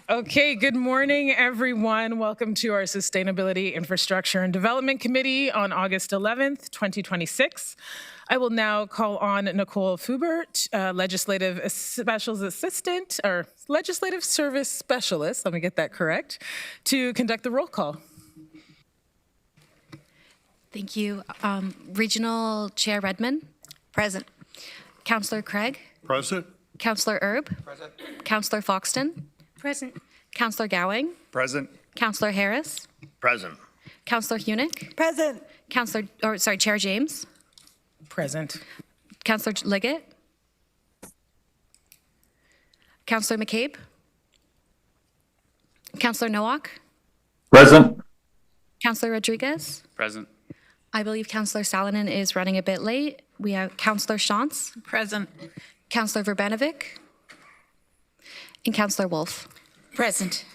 Okay, good morning, everyone. Welcome to our Sustainability, Infrastructure, and Development Committee on August 11th, 2026. I will now call on Nicole Fubert, Legislative Special Assistant, or Legislative Service Specialist, let me get that correct, to conduct the roll call. Thank you. Regional Chair Redmond? Present. Councillor Craig? Present. Councillor Erb? Present. Councillor Foxton? Present. Councillor Gowing? Present. Councillor Harris? Present. Councillor Hunick? Present. Chair James? Present. Councillor Liggett? Councillor McCabe? Councillor Nowak? Present. Councillor Rodriguez? Present. I believe Councillor Salonen is running a bit late. We have Councillor Shantz? Present. Councillor Verbanovic? And Councillor Wolf? Present.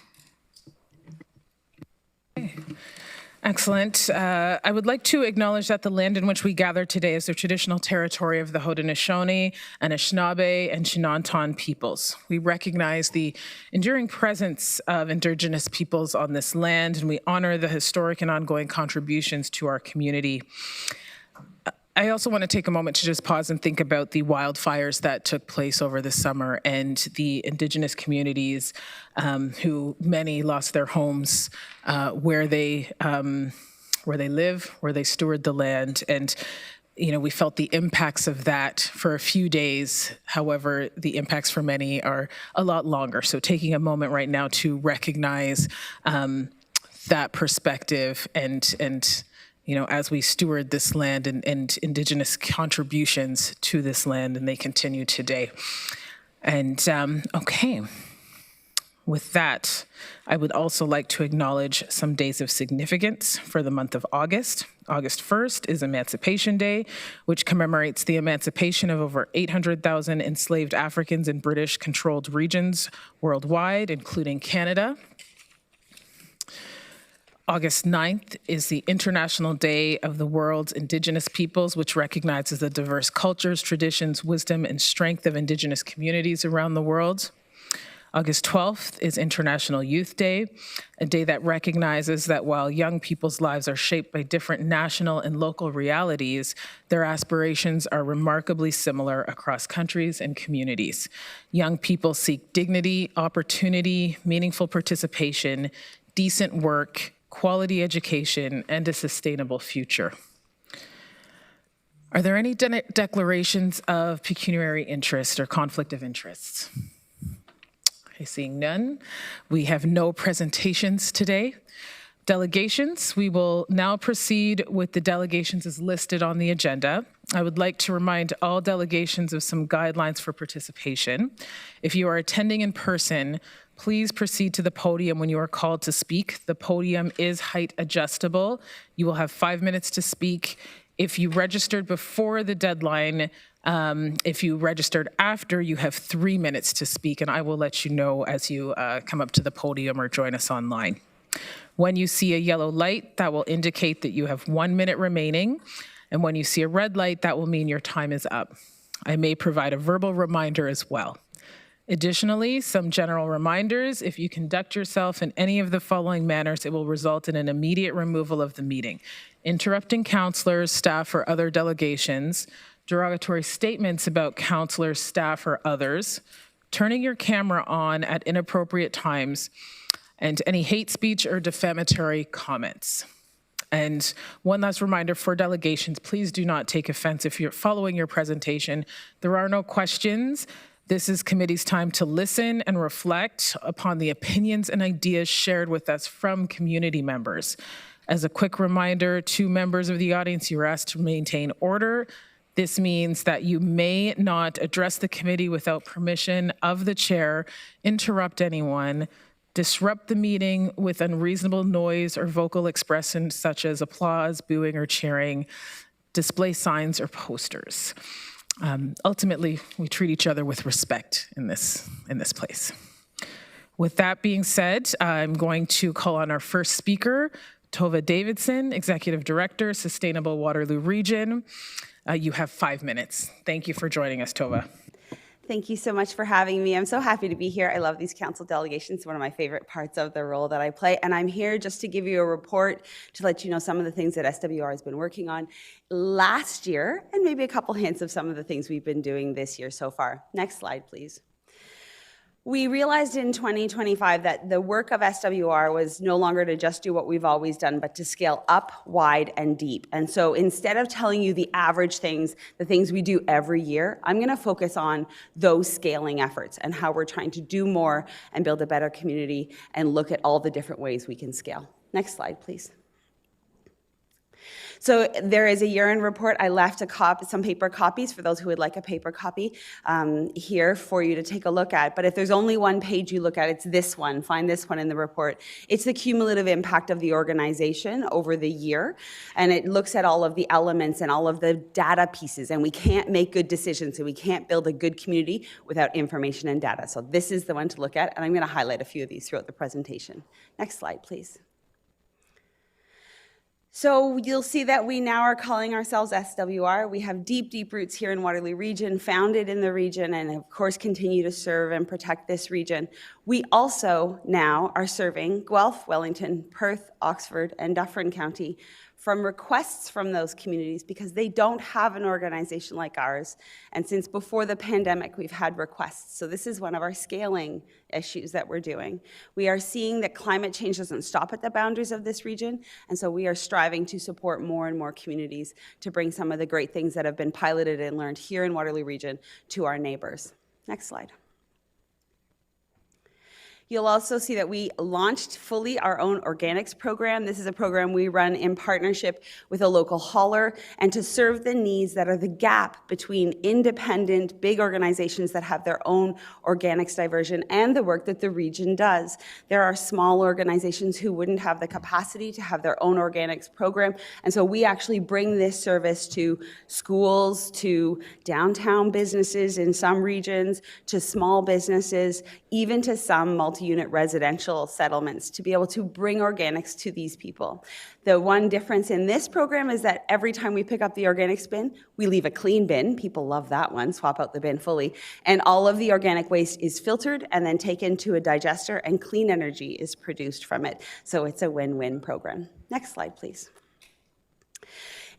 Excellent. I would like to acknowledge that the land in which we gather today is the traditional territory of the Haudenosaunee, Anishinaabe, and Chinanton peoples. We recognize the enduring presence of Indigenous peoples on this land, and we honor the historic and ongoing contributions to our community. I also want to take a moment to just pause and think about the wildfires that took place over the summer and the Indigenous communities who many lost their homes where they live, where they steward the land. And, you know, we felt the impacts of that for a few days. However, the impacts for many are a lot longer. So taking a moment right now to recognize that perspective and you know, as we steward this land and Indigenous contributions to this land, and they continue today. And okay, with that, I would also like to acknowledge some days of significance for the month of August. August 1st is Emancipation Day, which commemorates the emancipation of over 800,000 enslaved Africans in British-controlled regions worldwide, including Canada. August 9th is the International Day of the World's Indigenous Peoples, which recognizes the diverse cultures, traditions, wisdom, and strength of Indigenous communities around the world. August 12th is International Youth Day, a day that recognizes that while young people's lives are shaped by different national and local realities, their aspirations are remarkably similar across countries and communities. Young people seek dignity, opportunity, meaningful participation, decent work, quality education, and a sustainable future. Are there any declarations of pecuniary interest or conflict of interests? Okay, seeing none. We have no presentations today. Delegations, we will now proceed with the delegations as listed on the agenda. I would like to remind all delegations of some guidelines for participation. If you are attending in person, please proceed to the podium when you are called to speak. The podium is height adjustable. You will have 5 minutes to speak. If you registered before the deadline, if you registered after, you have 3 minutes to speak, and I will let you know as you come up to the podium or join us online. When you see a yellow light, that will indicate that you have 1 minute remaining. And when you see a red light, that will mean your time is up. I may provide a verbal reminder as well. Additionally, some general reminders: if you conduct yourself in any of the following manners, it will result in an immediate removal of the meeting. Interrupting counselors, staff, or other delegations, derogatory statements about counselors, staff, or others, turning your camera on at inappropriate times, and any hate speech or defamatory comments. And one last reminder for delegations: please do not take offense if you're following your presentation. There are no questions. This is committee's time to listen and reflect upon the opinions and ideas shared with us from community members. As a quick reminder to members of the audience, you are asked to maintain order. This means that you may not address the committee without permission of the chair, interrupt anyone, disrupt the meeting with unreasonable noise or vocal expressions such as applause, booing, or cheering, display signs or posters. Ultimately, we treat each other with respect in this place. With that being said, I'm going to call on our first speaker, Tova Davidson, Executive Director, Sustainable Waterloo Region. You have 5 minutes. Thank you for joining us, Tova. Thank you so much for having me. I'm so happy to be here. I love these council delegations. It's one of my favorite parts of the role that I play. And I'm here just to give you a report to let you know some of the things that SWR has been working on last year and maybe a couple hints of some of the things we've been doing this year so far. Next slide, please. We realized in 2025 that the work of SWR was no longer to just do what we've always done, but to scale up, wide, and deep. And so instead of telling you the average things, the things we do every year, I'm going to focus on those scaling efforts and how we're trying to do more and build a better community and look at all the different ways we can scale. Next slide, please. So there is a year-end report. I left some paper copies for those who would like a paper copy here for you to take a look at. But if there's only one page you look at, it's this one. Find this one in the report. It's the cumulative impact of the organization over the year. And it looks at all of the elements and all of the data pieces. And we can't make good decisions and we can't build a good community without information and data. So this is the one to look at. And I'm going to highlight a few of these throughout the presentation. Next slide, please. So you'll see that we now are calling ourselves SWR. We have deep, deep roots here in Waterloo region, founded in the region, and of course continue to serve and protect this region. We also now are serving Guelph, Wellington, Perth, Oxford, and Dufferin County from requests from those communities because they don't have an organization like ours. And since before the pandemic, we've had requests. So this is one of our scaling issues that we're doing. We are seeing that climate change doesn't stop at the boundaries of this region. And so we are striving to support more and more communities to bring some of the great things that have been piloted and learned here in Waterloo region to our neighbors. Next slide. You'll also see that we launched fully our own organics program. This is a program we run in partnership with a local hauler and to serve the needs that are the gap between independent, big organizations that have their own organics diversion and the work that the region does. There are small organizations who wouldn't have the capacity to have their own organics program, and so we actually bring this service to schools, to downtown businesses in some regions, to small businesses, even to some multi-unit residential settlements to be able to bring organics to these people. The one difference in this program is that every time we pick up the organics bin, we leave a clean bin. People love that one, swap out the bin fully. And all of the organic waste is filtered and then taken to a digester and clean energy is produced from it. So it's a win-win program. Next slide, please.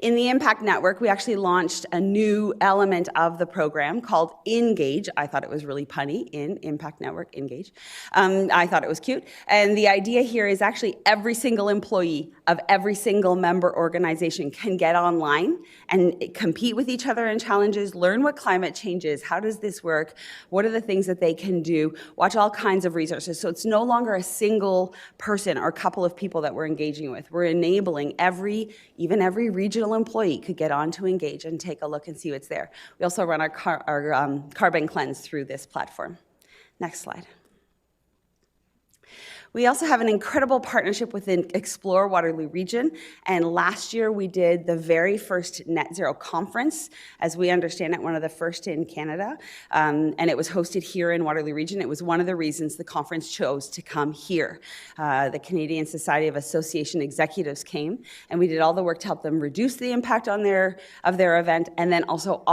In the Impact Network, we actually launched a new element of the program called Engage. I thought it was really punny, in Impact Network, Engage. I thought it was cute. And the idea here is actually every single employee of every single member organization can get online and compete with each other in challenges, learn what climate change is, how does this work, what are the things that they can do, watch all kinds of resources. So it's no longer a single person or couple of people that we're engaging with. We're enabling even every regional employee could get on to Engage and take a look and see what's there. We also run our carbon cleanse through this platform. Next slide. We also have an incredible partnership within Explore Waterloo Region, and last year we did the very first Net Zero conference, as we understand it, one of the first in Canada, and it was hosted here in Waterloo Region. It was one of the reasons the conference chose to come here. The Canadian Society of Association executives came, and we did all the work to help them reduce the impact of their event, and then also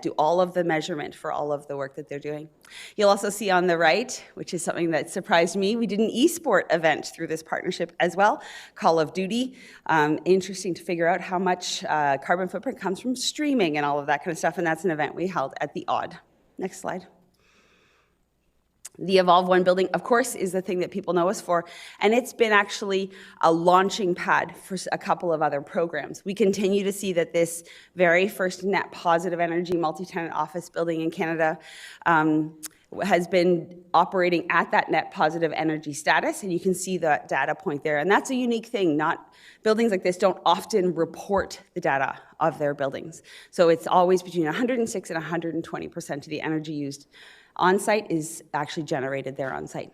do all of the measurement for all of the work that they're doing. You'll also see on the right, which is something that surprised me, we did an esport event through this partnership as well, Call of Duty. Interesting to figure out how much carbon footprint comes from streaming and all of that kind of stuff, and that's an event we held at the Odd. Next slide. The Evolve One building, of course, is the thing that people know us for, and it's been actually a launching pad for a couple of other programs. We continue to see that this very first net positive energy multi-tenant office building in Canada has been operating at that net positive energy status, and you can see that data point there. And that's a unique thing. Buildings like this don't often report the data of their buildings. So it's always between 106 and 120% of the energy used on-site is actually generated there on-site.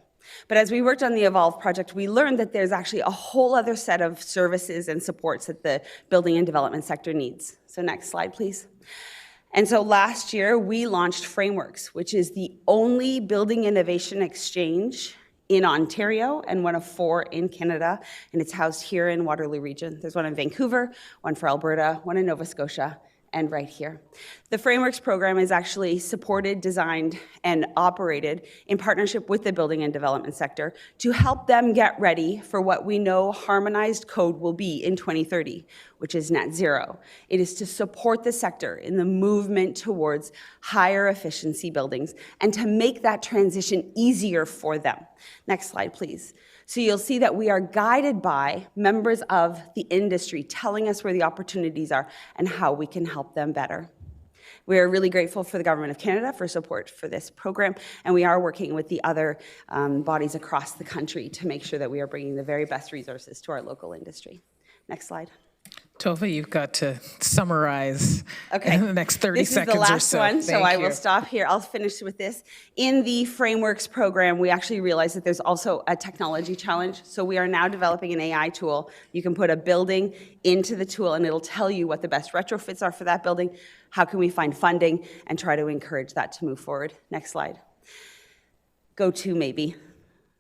But as we worked on the Evolve project, we learned that there's actually a whole other set of services and supports that the building and development sector needs. So next slide, please. And so last year, we launched Frameworks, which is the only building innovation exchange in Ontario and one of 4 in Canada, and it's housed here in Waterloo Region. There's one in Vancouver, one for Alberta, one in Nova Scotia, and right here. The Frameworks program is actually supported, designed, and operated in partnership with the building and development sector to help them get ready for what we know harmonized code will be in 2030, which is net zero. It is to support the sector in the movement towards higher efficiency buildings and to make that transition easier for them. Next slide, please. So you'll see that we are guided by members of the industry telling us where the opportunities are and how we can help them better. We are really grateful for the Government of Canada for support for this program, and we are working with the other bodies across the country to make sure that we are bringing the very best resources to our local industry. Next slide. Tova, you've got to summarize Okay. in the next 30 seconds or so. This is the last one, so Thank I you. will stop here. I'll finish with this. In the Frameworks program, we actually realized that there's also a technology challenge. So we are now developing an AI tool. You can put a building into the tool, and it'll tell you what the best retrofits are for that building, how can we find funding, and try to encourage that to move forward. Next slide. Go to maybe.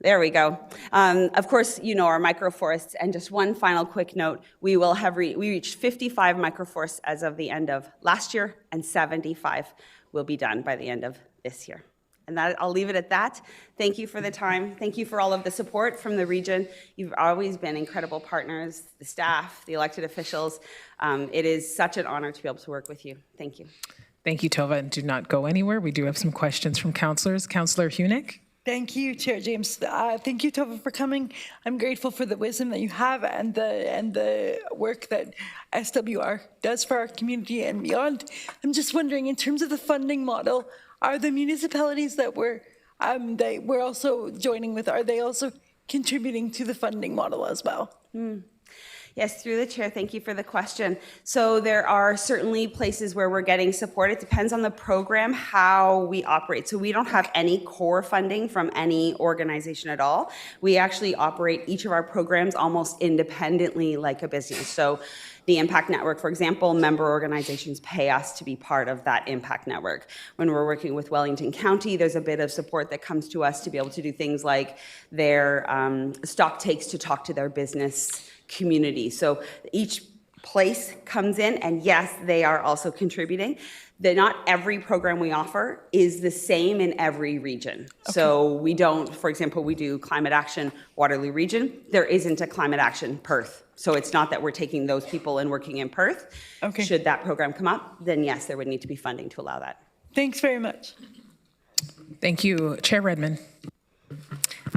There we go. Of course, you know our microforests, and just one final quick note, we reached 55 microforests as of the end of last year, and 75 will be done by the end of this year. And that, I'll leave it at that. Thank you for the time. Thank you for all of the support from the region. You've always been incredible partners, the staff, the elected officials. It is such an honor to be able to work with you. Thank you. Thank you, Tova, and do not go anywhere. We do have some questions from councillors. Councillor Hunick. Thank you, Chair James. Thank you, Tova, for coming. I'm grateful for the wisdom that you have and the work that SWR does for our community and beyond. I'm just wondering, in terms of the funding model, are the municipalities that we're also joining with, are they also contributing to the funding model as well? Yes, through the chair, thank you for the question. So there are certainly places where we're getting support. It depends on the program, how we operate. So we don't have any core funding from any organization at all. We actually operate each of our programs almost independently like a business. So the Impact Network, for example, member organizations pay us to be part of that Impact Network. When we're working with Wellington County, there's a bit of support that comes to us to be able to do things like their stock takes to talk to their business community. So each place comes in, and yes, they are also contributing. Not every program we offer is the same in every region. Okay. So we don't, for example, we do climate action Waterloo region. There isn't a climate action Perth. So it's not that we're taking those people and working in Perth. Okay. Should that program come up, then yes, there would need to be funding to allow that. Thanks very much. Thank you. Chair Redmond.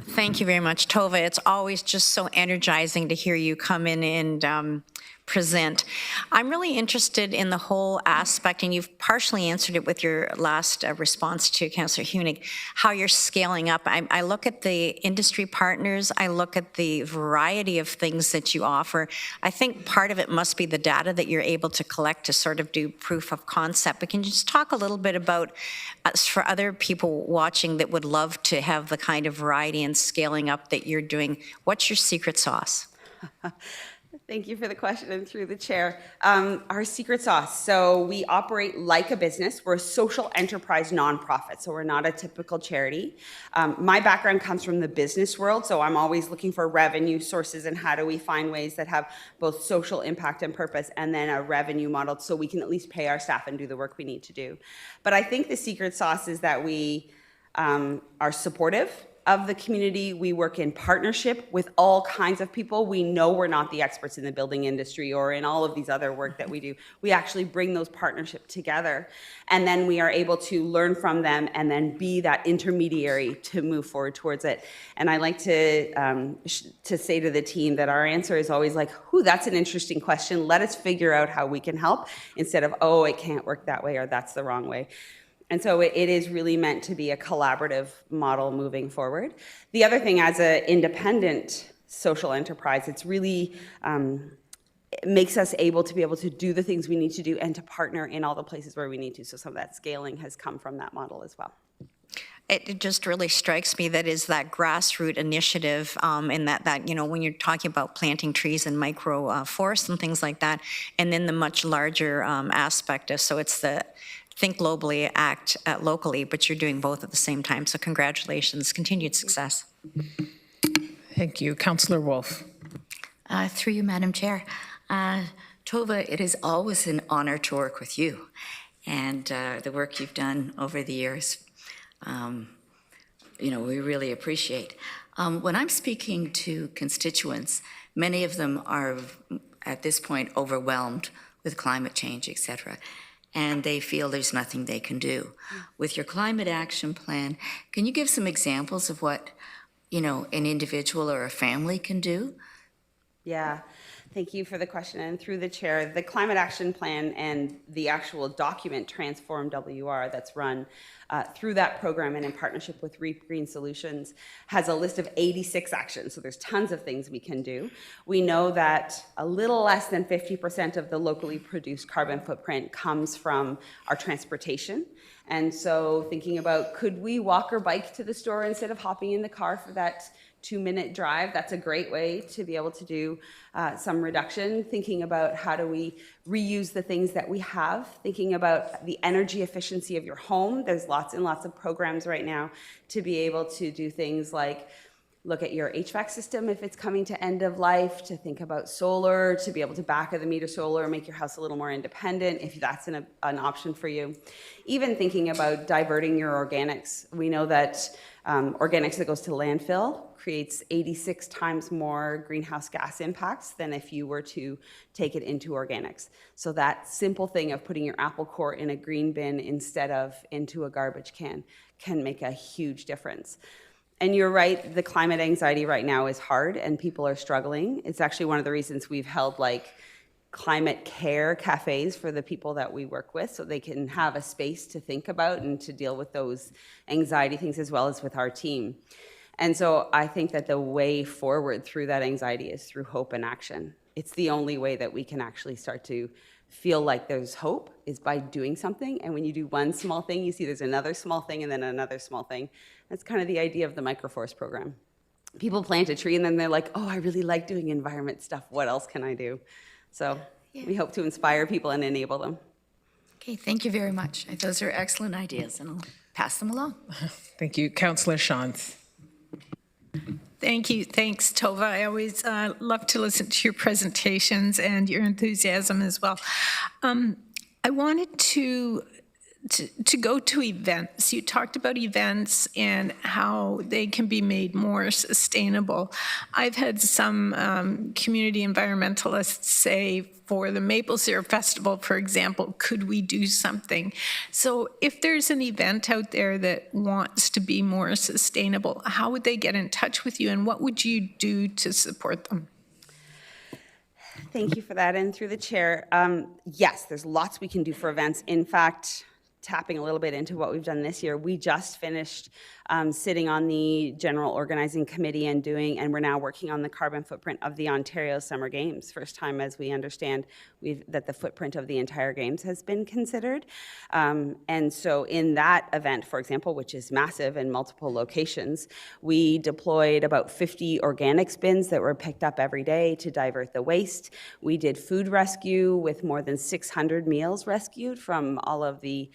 Thank you very much, Tova. It's always just so energizing to hear you come in and present. I'm really interested in the whole aspect, and you've partially answered it with your last response to Councillor Hunick, how you're scaling up. I look at the industry partners, I look at the variety of things that you offer. I think part of it must be the data that you're able to collect to sort of do proof of concept. But can you just talk a little bit about, for other people watching that would love to have the kind of variety and scaling up that you're doing, what's your secret sauce? Thank you for the question, and through the chair. Our secret sauce, so we operate like a business. We're a social enterprise nonprofit, so we're not a typical charity. My background comes from the business world, so I'm always looking for revenue sources and how do we find ways that have both social impact and purpose, and then a revenue model so we can at least pay our staff and do the work we need to do. But I think the secret sauce is that we are supportive of the community. We work in partnership with all kinds of people. We know we're not the experts in the building industry or in all of these other work that we do. We actually bring those partnerships together, and then we are able to learn from them and then be that intermediary to move forward towards it. And I like to say to the team that our answer is always like, "Ooh, that's an interesting question. Let us figure out how we can help," instead of, "Oh, it can't work that way," or "That's the wrong way." And so it is really meant to be a collaborative model moving forward. The other thing, as an independent social enterprise, it's really it makes us able to do the things we need to do and to partner in all the places where we need to. So some of that scaling has come from that model as well. It just really strikes me that is that grassroots initiative, and that you know, when you're talking about planting trees and micro forests and things like that, and then the much larger aspect of, so it's the think globally, act locally, but you're doing both at the same time. So congratulations, continued success. Thank you. Councillor Wolf. Through you, Madam Chair. Tova, it is always an honor to work with you and the work you've done over the years. We really appreciate. When I'm speaking to constituents, many of them are at this point overwhelmed with climate change, et cetera, and they feel there's nothing they can do. With your climate action plan, can you give some examples of what, an individual or a family can do? Yeah, thank you for the question. And through the chair, the Climate Action Plan and the actual document Transform WR that's run through that program and in partnership with Reap Green Solutions has a list of 86 actions. So there's tons of things we can do. We know that a little less than 50% of the locally produced carbon footprint comes from our transportation. And so thinking about, could we walk or bike to the store instead of hopping in the car for that 2-minute drive? That's a great way to be able to do some reduction. Thinking about how do we reuse the things that we have. Thinking about the energy efficiency of your home. There's lots and lots of programs right now to be able to do things like look at your HVAC system if it's coming to end of life, to think about solar, to be able to back of the meter solar, make your house a little more independent if that's an option for you. Even thinking about diverting your organics. We know that organics that goes to landfill creates 86 times more greenhouse gas impacts than if you were to take it into organics. So that simple thing of putting your apple core in a green bin instead of into a garbage can make a huge difference. And you're right, the climate anxiety right now is hard and people are struggling. It's actually one of the reasons we've held climate care cafes for the people that we work with so they can have a space to think about and to deal with those anxiety things as well as with our team. And so I think that the way forward through that anxiety is through hope and action. It's the only way that we can actually start to feel like there's hope is by doing something. And when you do one small thing, you see there's another small thing and then another small thing. That's kind of the idea of the Microforest program. People plant a tree and then they're like, oh, I really like doing environment stuff. What else can I do? So we hope to inspire people and enable them. Okay, thank you very much. Those are excellent ideas, and I'll pass them along. Thank you. Councillor Shantz. Thank you. Thanks, Tova. I always love to listen to your presentations and your enthusiasm as well. I wanted to go to events. You talked about events and how they can be made more sustainable. I've had some community environmentalists say for the Maple Syrup Festival, for example, could we do something? So if there's an event out there that wants to be more sustainable, how would they get in touch with you and what would you do to support them? Thank you for that. And through the chair, yes, there's lots we can do for events. In fact, tapping a little bit into what we've done this year, we just finished sitting on the general organizing committee and we're now working on the carbon footprint of the Ontario Summer Games. First time, as we understand, that the footprint of the entire games has been considered. And so in that event, for example, which is massive in multiple locations, we deployed about 50 organics bins that were picked up every day to divert the waste. We did food rescue with more than 600 meals rescued from all of the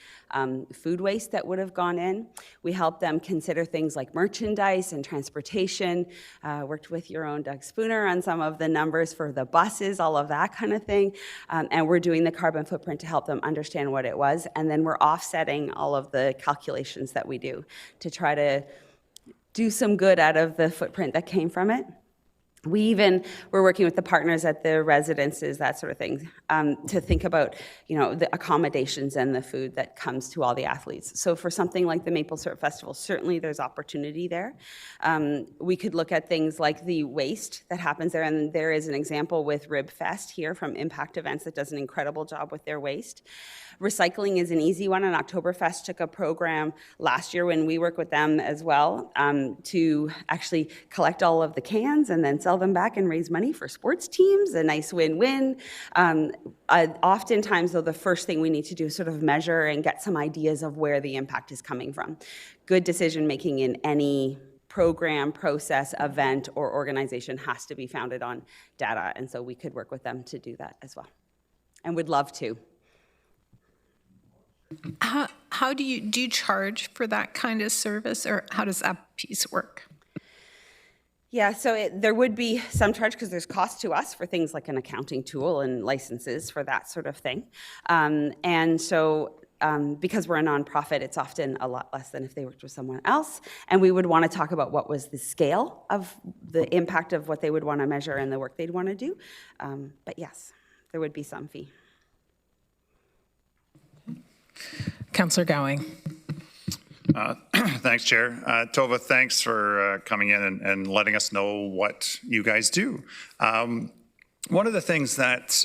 food waste that would have gone in. We helped them consider things like merchandise and transportation, worked with your own Doug Spooner on some of the numbers for the buses, all of that kind of thing. And we're doing the carbon footprint to help them understand what it was. And then we're offsetting all of the calculations that we do to try to do some good out of the footprint that came from it. We're working with the partners at the residences, that sort of thing, to think about, the accommodations and the food that comes to all the athletes. So for something like the Maple Syrup Festival, certainly there's opportunity there. We could look at things like the waste that happens there, and there is an example with Rib Fest here from Impact Events that does an incredible job with their waste. Recycling is an easy one, and Oktoberfest took a program last year when we work with them as well to actually collect all of the cans and then sell them back and raise money for sports teams, a nice win-win. Oftentimes, though, the first thing we need to do is sort of measure and get some ideas of where the impact is coming from. Good decision-making in any program, process, event, or organization has to be founded on data, and so we could work with them to do that as well, and would love to. How do you charge for that kind of service, or how does that piece work? Yeah, so there would be some charge because there's cost to us for things like an accounting tool and licenses for that sort of thing. And so because we're a nonprofit, it's often a lot less than if they worked with someone else. And we would want to talk about what was the scale of the impact of what they would want to measure and the work they'd want to do. But yes, there would be some fee. Councillor Gowing. Thanks, Chair. Tova, thanks for coming in and letting us know what you guys do. One of the things that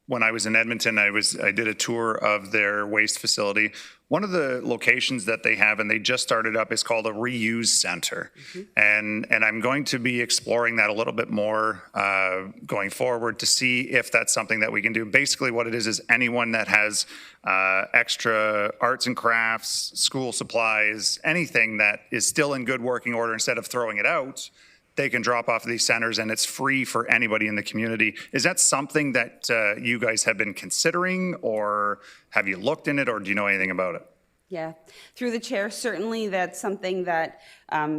when I was in Edmonton, I did a tour of their waste facility. One of the locations that they have, and they just started up, is called a reuse center. And I'm going to be exploring that a little bit more going forward to see if that's something that we can do. Basically what it is anyone that has extra arts and crafts, school supplies, anything that is still in good working order, instead of throwing it out, they can drop off of these centers and it's free for anybody in the community. Is that something that you guys have been considering, or have you looked in it, or do you know anything about it? Yeah, through the chair, certainly that's something that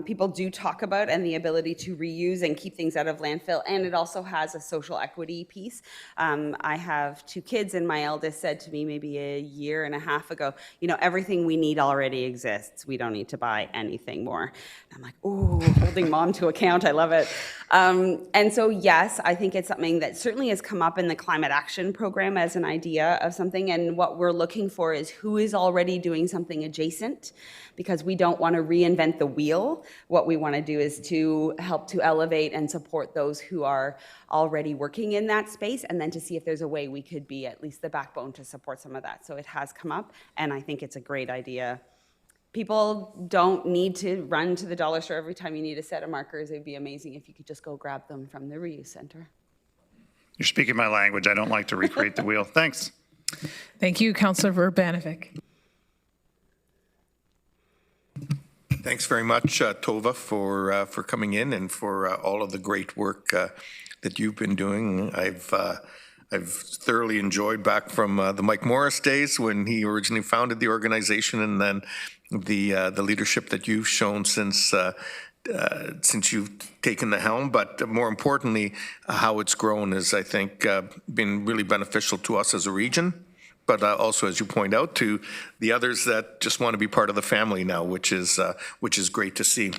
people do talk about, and the ability to reuse and keep things out of landfill. And it also has a social equity piece. I have 2 kids, and my eldest said to me maybe a year and a half ago, you know, everything we need already exists. We don't need to buy anything more. And I'm like, ooh, holding mom to account. I love it. And so, yes, I think it's something that certainly has come up in the climate action program as an idea of something. And what we're looking for is who is already doing something adjacent, because we don't want to reinvent the wheel. What we want to do is to help to elevate and support those who are already working in that space, and then to see if there's a way we could be at least the backbone to support some of that. So it has come up, and I think it's a great idea. People don't need to run to the dollar store every time you need a set of markers. It would be amazing if you could just go grab them from the reuse center. You're speaking my language. I don't like to recreate the wheel. Thanks. Thank you, Councillor Urbanovic. Thanks very much, Tova, for coming in and for all of the great work that you've been doing. I've thoroughly enjoyed, back from the Mike Morris days when he originally founded the organization, and then the leadership that you've shown since you've taken the helm. But more importantly, how it's grown is, I think, been really beneficial to us as a region, but also, as you point out, to the others that just want to be part of the family now, which is great to see.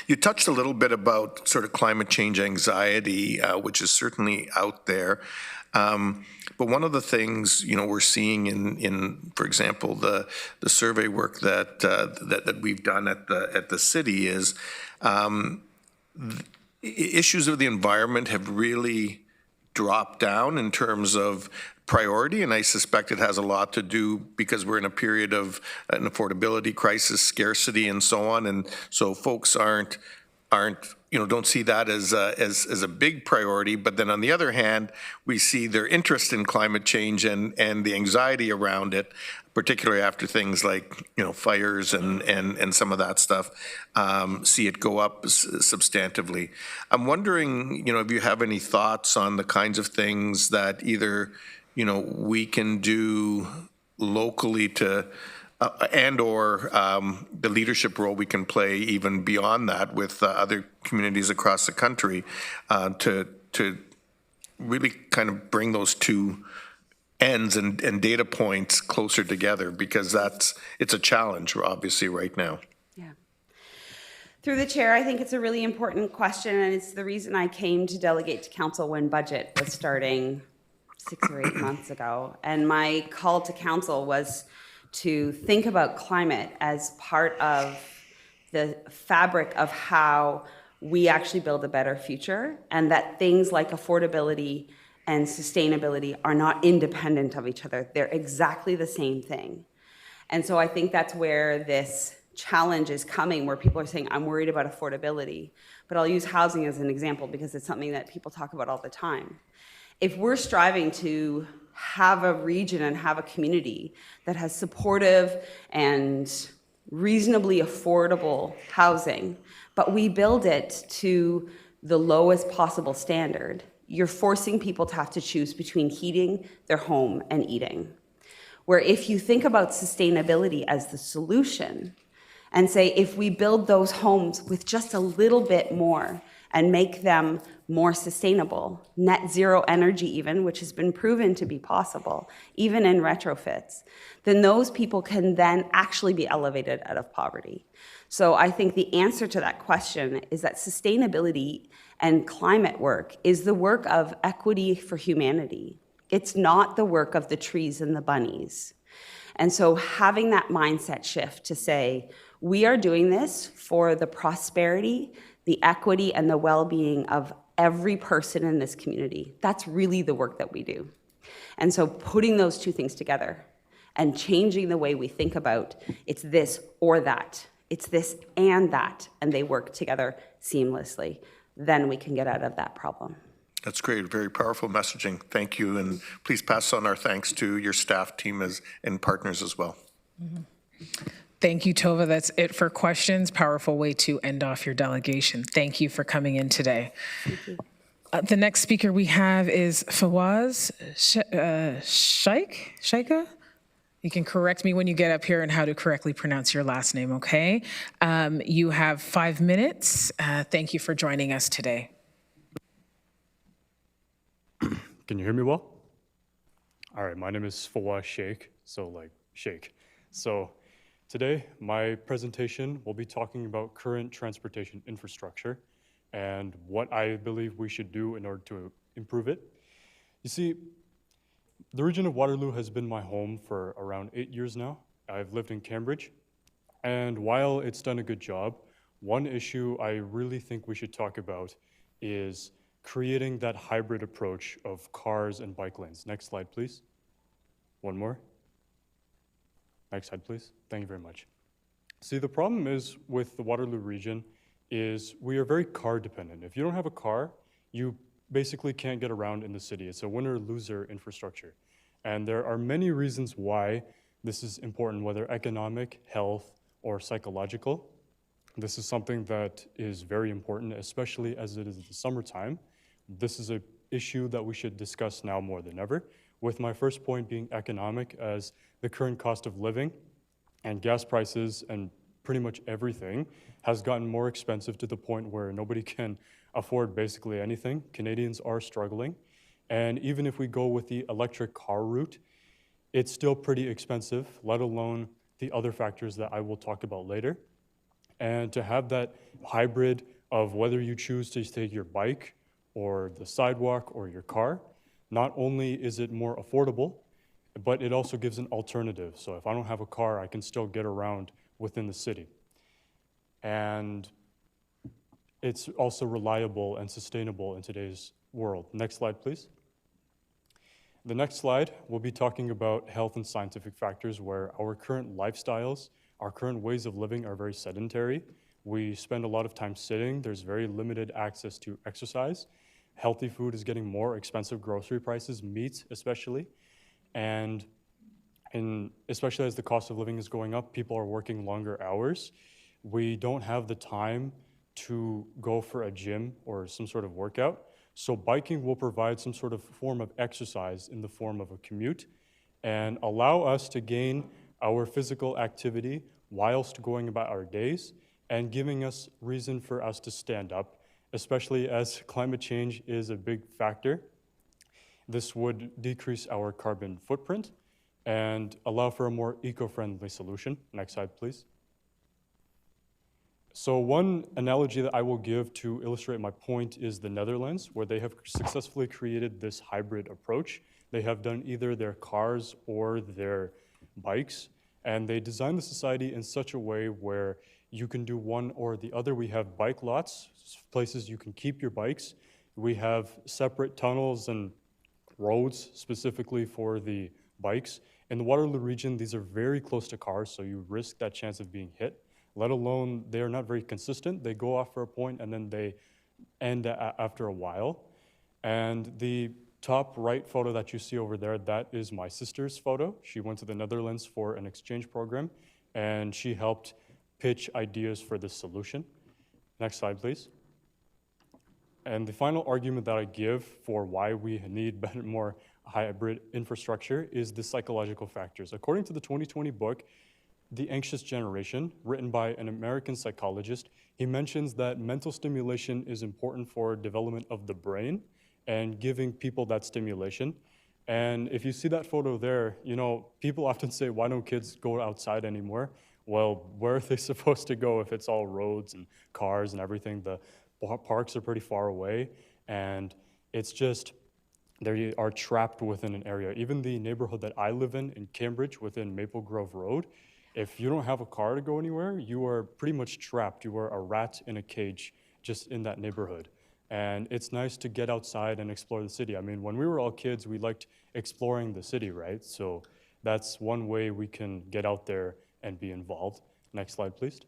You touched a little bit about sort of climate change anxiety, which is certainly out there. But one of the things, you know, we're seeing in for example, the survey work that we've done at the city is issues of the environment have really dropped down in terms of priority, and I suspect it has a lot to do because we're in a period of an affordability crisis, scarcity, and so on, and so folks aren't don't see that as a big priority. But then on the other hand, we see their interest in climate change and the anxiety around it, particularly after things like fires and some of that stuff, see it go up substantively. I'm wondering if you have any thoughts on the kinds of things that either we can do locally to and or the leadership role we can play even beyond that with other communities across the country to really kind of bring those two ends and data points closer together, because it's a challenge obviously right now. Yeah. Through the chair, I think it's a really important question, and it's the reason I came to delegate to council when budget was starting 6 or 8 months ago. And my call to council was to think about climate as part of the fabric of how we actually build a better future, and that things like affordability and sustainability are not independent of each other. They're exactly the same thing. And so I think that's where this challenge is coming, where people are saying, I'm worried about affordability. But I'll use housing as an example because it's something that people talk about all the time. If we're striving to have a region and have a community that has supportive and reasonably affordable housing, but we build it to the lowest possible standard, you're forcing people to have to choose between heating their home and eating. Where if you think about sustainability as the solution, and say, if we build those homes with just a little bit more and make them more sustainable, net zero energy even, which has been proven to be possible, even in retrofits, then those people can then actually be elevated out of poverty. So I think the answer to that question is that sustainability and climate work is the work of equity for humanity. It's not the work of the trees and the bunnies. And so having that mindset shift to say, we are doing this for the prosperity, the equity, and the well-being of every person in this community. That's really the work that we do. And so putting those two things together and changing the way we think about it's this or that, it's this and that, and they work together seamlessly, then we can get out of that problem. That's great, very powerful messaging. Thank you, and please pass on our thanks to your staff team and partners as well. Thank you, Tova. That's it for questions. Powerful way to end off your delegation. Thank you for coming in today. Thank you. The next speaker we have is Fawaz Shaika. You can correct me when you get up here and how to correctly pronounce your last name, okay? You have 5 minutes. Thank you for joining us today. Can you hear me well? All right, my name is Fawaz Sheikh, so like Sheikh. So today, my presentation will be talking about current transportation infrastructure and what I believe we should do in order to improve it. You see, the region of Waterloo has been my home for around 8 years now. I've lived in Cambridge, and while it's done a good job, one issue I really think we should talk about is creating that hybrid approach of cars and bike lanes. Next slide, please. One more. Next slide, please. Thank you very much. See, the problem is with the Waterloo region is we are very car dependent. If you don't have a car, you basically can't get around in the city. It's a winner-loser infrastructure. And there are many reasons why this is important, whether economic, health, or psychological. This is something that is very important, especially as it is the summertime. This is an issue that we should discuss now more than ever, with my first point being economic, as the current cost of living and gas prices and pretty much everything has gotten more expensive to the point where nobody can afford basically anything. Canadians are struggling. And even if we go with the electric car route, it's still pretty expensive, let alone the other factors that I will talk about later. And to have that hybrid of whether you choose to take your bike or the sidewalk or your car, not only is it more affordable, but it also gives an alternative. So if I don't have a car, I can still get around within the city. And it's also reliable and sustainable in today's world. Next slide, please. The next slide, we'll be talking about health and scientific factors where our current lifestyles, our current ways of living are very sedentary. We spend a lot of time sitting. There's very limited access to exercise. Healthy food is getting more expensive, grocery prices, meat especially. And especially as the cost of living is going up, people are working longer hours. We don't have the time to go for a gym or some sort of workout. So biking will provide some sort of form of exercise in the form of a commute and allow us to gain our physical activity whilst going about our days and giving us reason for us to stand up, especially as climate change is a big factor. This would decrease our carbon footprint and allow for a more eco-friendly solution. Next slide, please. So one analogy that I will give to illustrate my point is the Netherlands, where they have successfully created this hybrid approach. They have done either their cars or their bikes, and they designed the society in such a way where you can do one or the other. We have bike lots, places you can keep your bikes. We have separate tunnels and roads specifically for the bikes. In the Waterloo region, these are very close to cars, so you risk that chance of being hit, let alone they are not very consistent. They go off for a point and then they end after a while. And the top right photo that you see over there, that is my sister's photo. She went to the Netherlands for an exchange program, and she helped pitch ideas for this solution. Next slide, please. And the final argument that I give for why we need better, more hybrid infrastructure is the psychological factors. According to the 2020 book, The Anxious Generation, written by an American psychologist. He mentions that mental stimulation is important for development of the brain and giving people that stimulation. And if you see that photo there, you know, people often say, why don't kids go outside anymore? Well, where are they supposed to go if it's all roads and cars and everything? The parks are pretty far away, and it's just, they are trapped within an area. Even the neighborhood that I live in Cambridge, within Maple Grove Road, if you don't have a car to go anywhere, you are pretty much trapped. You are a rat in a cage just in that neighborhood. And it's nice to get outside and explore the city. I mean, when we were all kids, we liked exploring the city, right? So that's one way we can get out there and be involved. Next slide, please.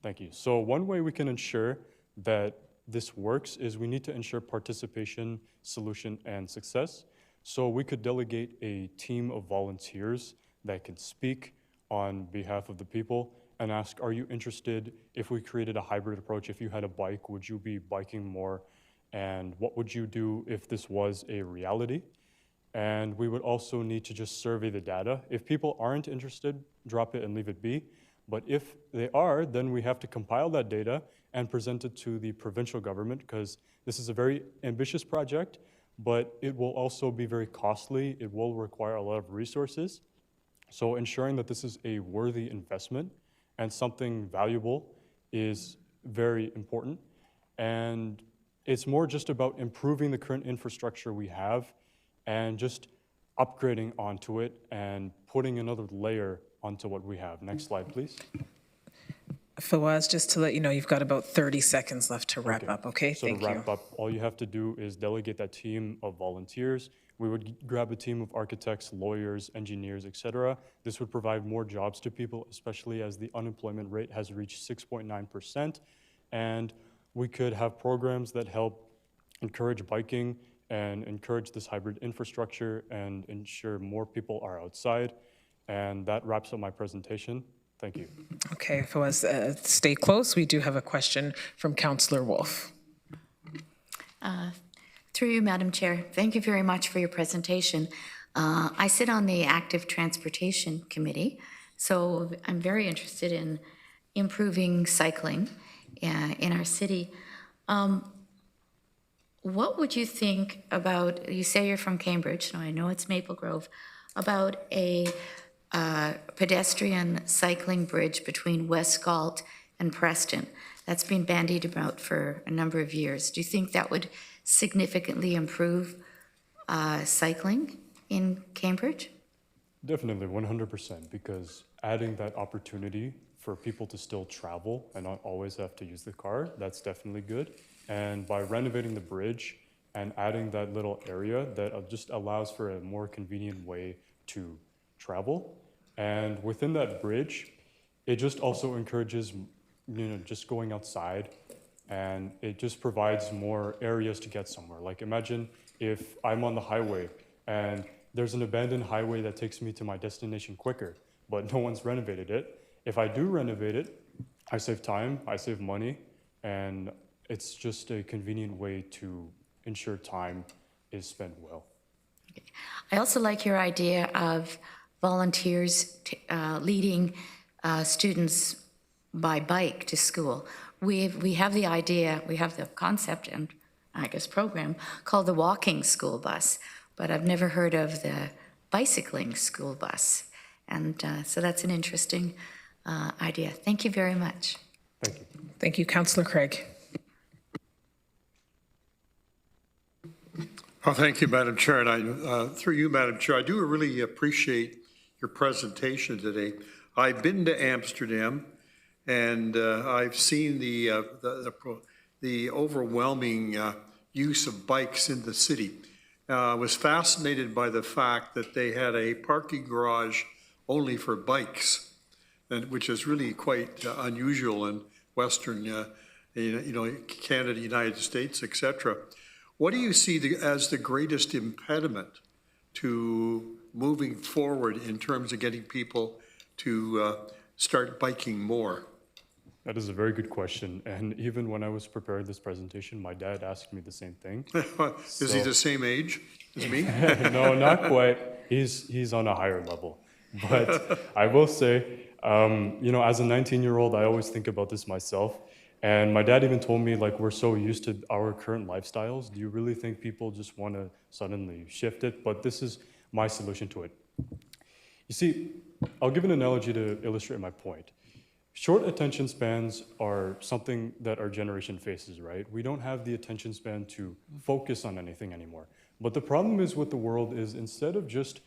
Thank you. So one way we can ensure that this works is we need to ensure participation, solution, and success. So we could delegate a team of volunteers that can speak on behalf of the people and ask, are you interested if we created a hybrid approach? If you had a bike, would you be biking more? And what would you do if this was a reality? And we would also need to just survey the data. If people aren't interested, drop it and leave it be. But if they are, then we have to compile that data and present it to the provincial government, because this is a very ambitious project, but it will also be very costly. It will require a lot of resources. So ensuring that this is a worthy investment and something valuable is very important. And it's more just about improving the current infrastructure we have and just upgrading onto it and putting another layer onto what we have. Next slide, please. Fawaz, just to let you know, you've got about 30 seconds left to wrap up, okay? So Thank to you. wrap up, all you have to do is delegate that team of volunteers. We would grab a team of architects, lawyers, engineers, etc. This would provide more jobs to people, especially as the unemployment rate has reached 6.9%. And we could have programs that help encourage biking and encourage this hybrid infrastructure and ensure more people are outside. And that wraps up my presentation. Thank you. Okay, Fawaz, stay close. We do have a question from Councillor Wolf. Through you, Madam Chair, thank you very much for your presentation. I sit on the Active Transportation Committee, so I'm very interested in improving cycling in our city. What would you think about, you say you're from Cambridge, so I know it's Maple Grove, about a pedestrian cycling bridge between West Galt and Preston? That's been bandied about for a number of years. Do you think that would significantly improve cycling in Cambridge? Definitely, 100%, because adding that opportunity for people to still travel and not always have to use the car, that's definitely good. And by renovating the bridge and adding that little area, that just allows for a more convenient way to travel. And within that bridge, it just also encourages, just going outside, and it just provides more areas to get somewhere. Like imagine if I'm on the highway and there's an abandoned highway that takes me to my destination quicker, but no one's renovated it. If I do renovate it, I save time, I save money, and it's just a convenient way to ensure time is spent well. I also like your idea of volunteers leading students by bike to school. We have the idea, we have the concept and I guess program called the walking school bus, but I've never heard of the bicycling school bus. And so that's an interesting idea. Thank you very much. Thank you. Thank you, Councillor Craig. Oh, thank you, Madam Chair. And through you, Madam Chair, I do really appreciate your presentation today. I've been to Amsterdam, and I've seen the overwhelming use of bikes in the city. I was fascinated by the fact that they had a parking garage only for bikes, which is really quite unusual in Western, Canada, United States, etc. What do you see as the greatest impediment to moving forward in terms of getting people to start biking more? That is a very good question. And even when I was preparing this presentation, my dad asked me the same thing. Is he the same age as me? No, not quite. He's on a higher level. But I will say, as a 19-year-old, I always think about this myself. And my dad even told me, like, we're so used to our current lifestyles. Do you really think people just want to suddenly shift it? But this is my solution to it. You see, I'll give an analogy to illustrate my point. Short attention spans are something that our generation faces, right? We don't have the attention span to focus on anything anymore. But the problem is with the world is instead of just,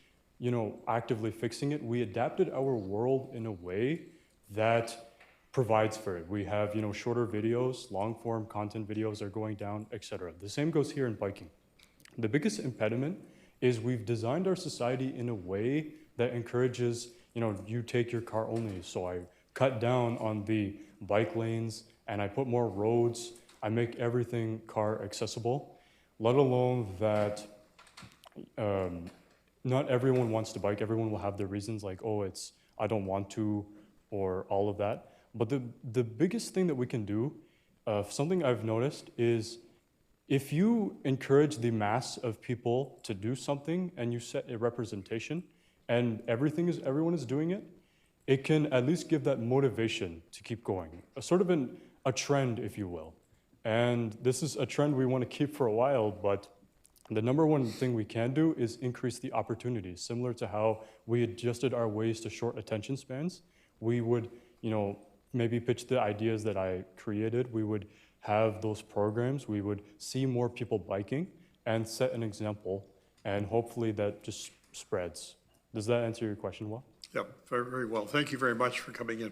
actively fixing it, we adapted our world in a way that provides for it. We have, shorter videos, long form content videos are going down, etc. The same goes here in biking. The biggest impediment is we've designed our society in a way that encourages, you take your car only. So I cut down on the bike lanes and I put more roads. I make everything car accessible, let alone that not everyone wants to bike. Everyone will have their reasons like, I don't want to, or all of that. But the biggest thing that we can do, something I've noticed is if you encourage the mass of people to do something and you set a representation and everyone is doing it, it can at least give that motivation to keep going, a trend, if you will. And this is a trend we want to keep for a while, but the number one thing we can do is increase the opportunities. Similar to how we adjusted our ways to short attention spans, we would, maybe pitch the ideas that I created. We would have those programs. We would see more people biking and set an example, and hopefully that just spreads. Does that answer your question well? Yep, very, very well. Thank you very much for coming in.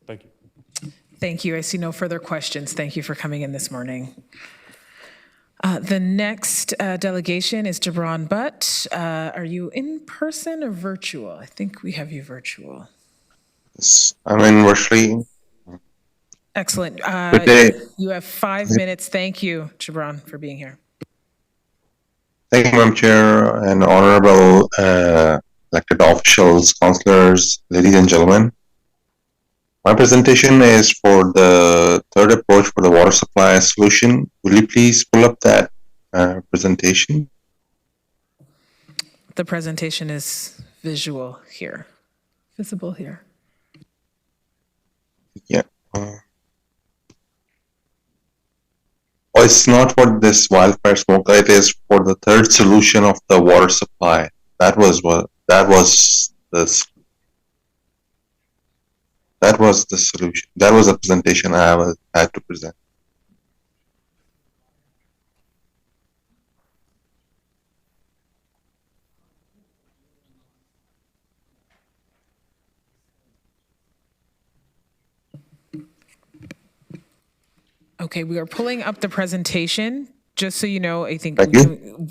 Thank you. Thank you. I see no further questions. Thank you for coming in this morning. The next delegation is Jabron Butt. Are you in person or virtual? I think we have you virtual. Yes, I'm in virtually. Excellent. Good day. You have 5 minutes. Thank you, Jabron, for being here. Thank you, Madam Chair, and honorable elected officials, councillors, ladies and gentlemen. My presentation is for the third approach for the water supply solution. Will you please pull up that presentation? The presentation is visible here. Yeah. It's not for this wildfire smoke. It is for the third solution of the water supply. That was the solution. That was the presentation I had to present. Okay, we are pulling up the presentation. Just so you know, I think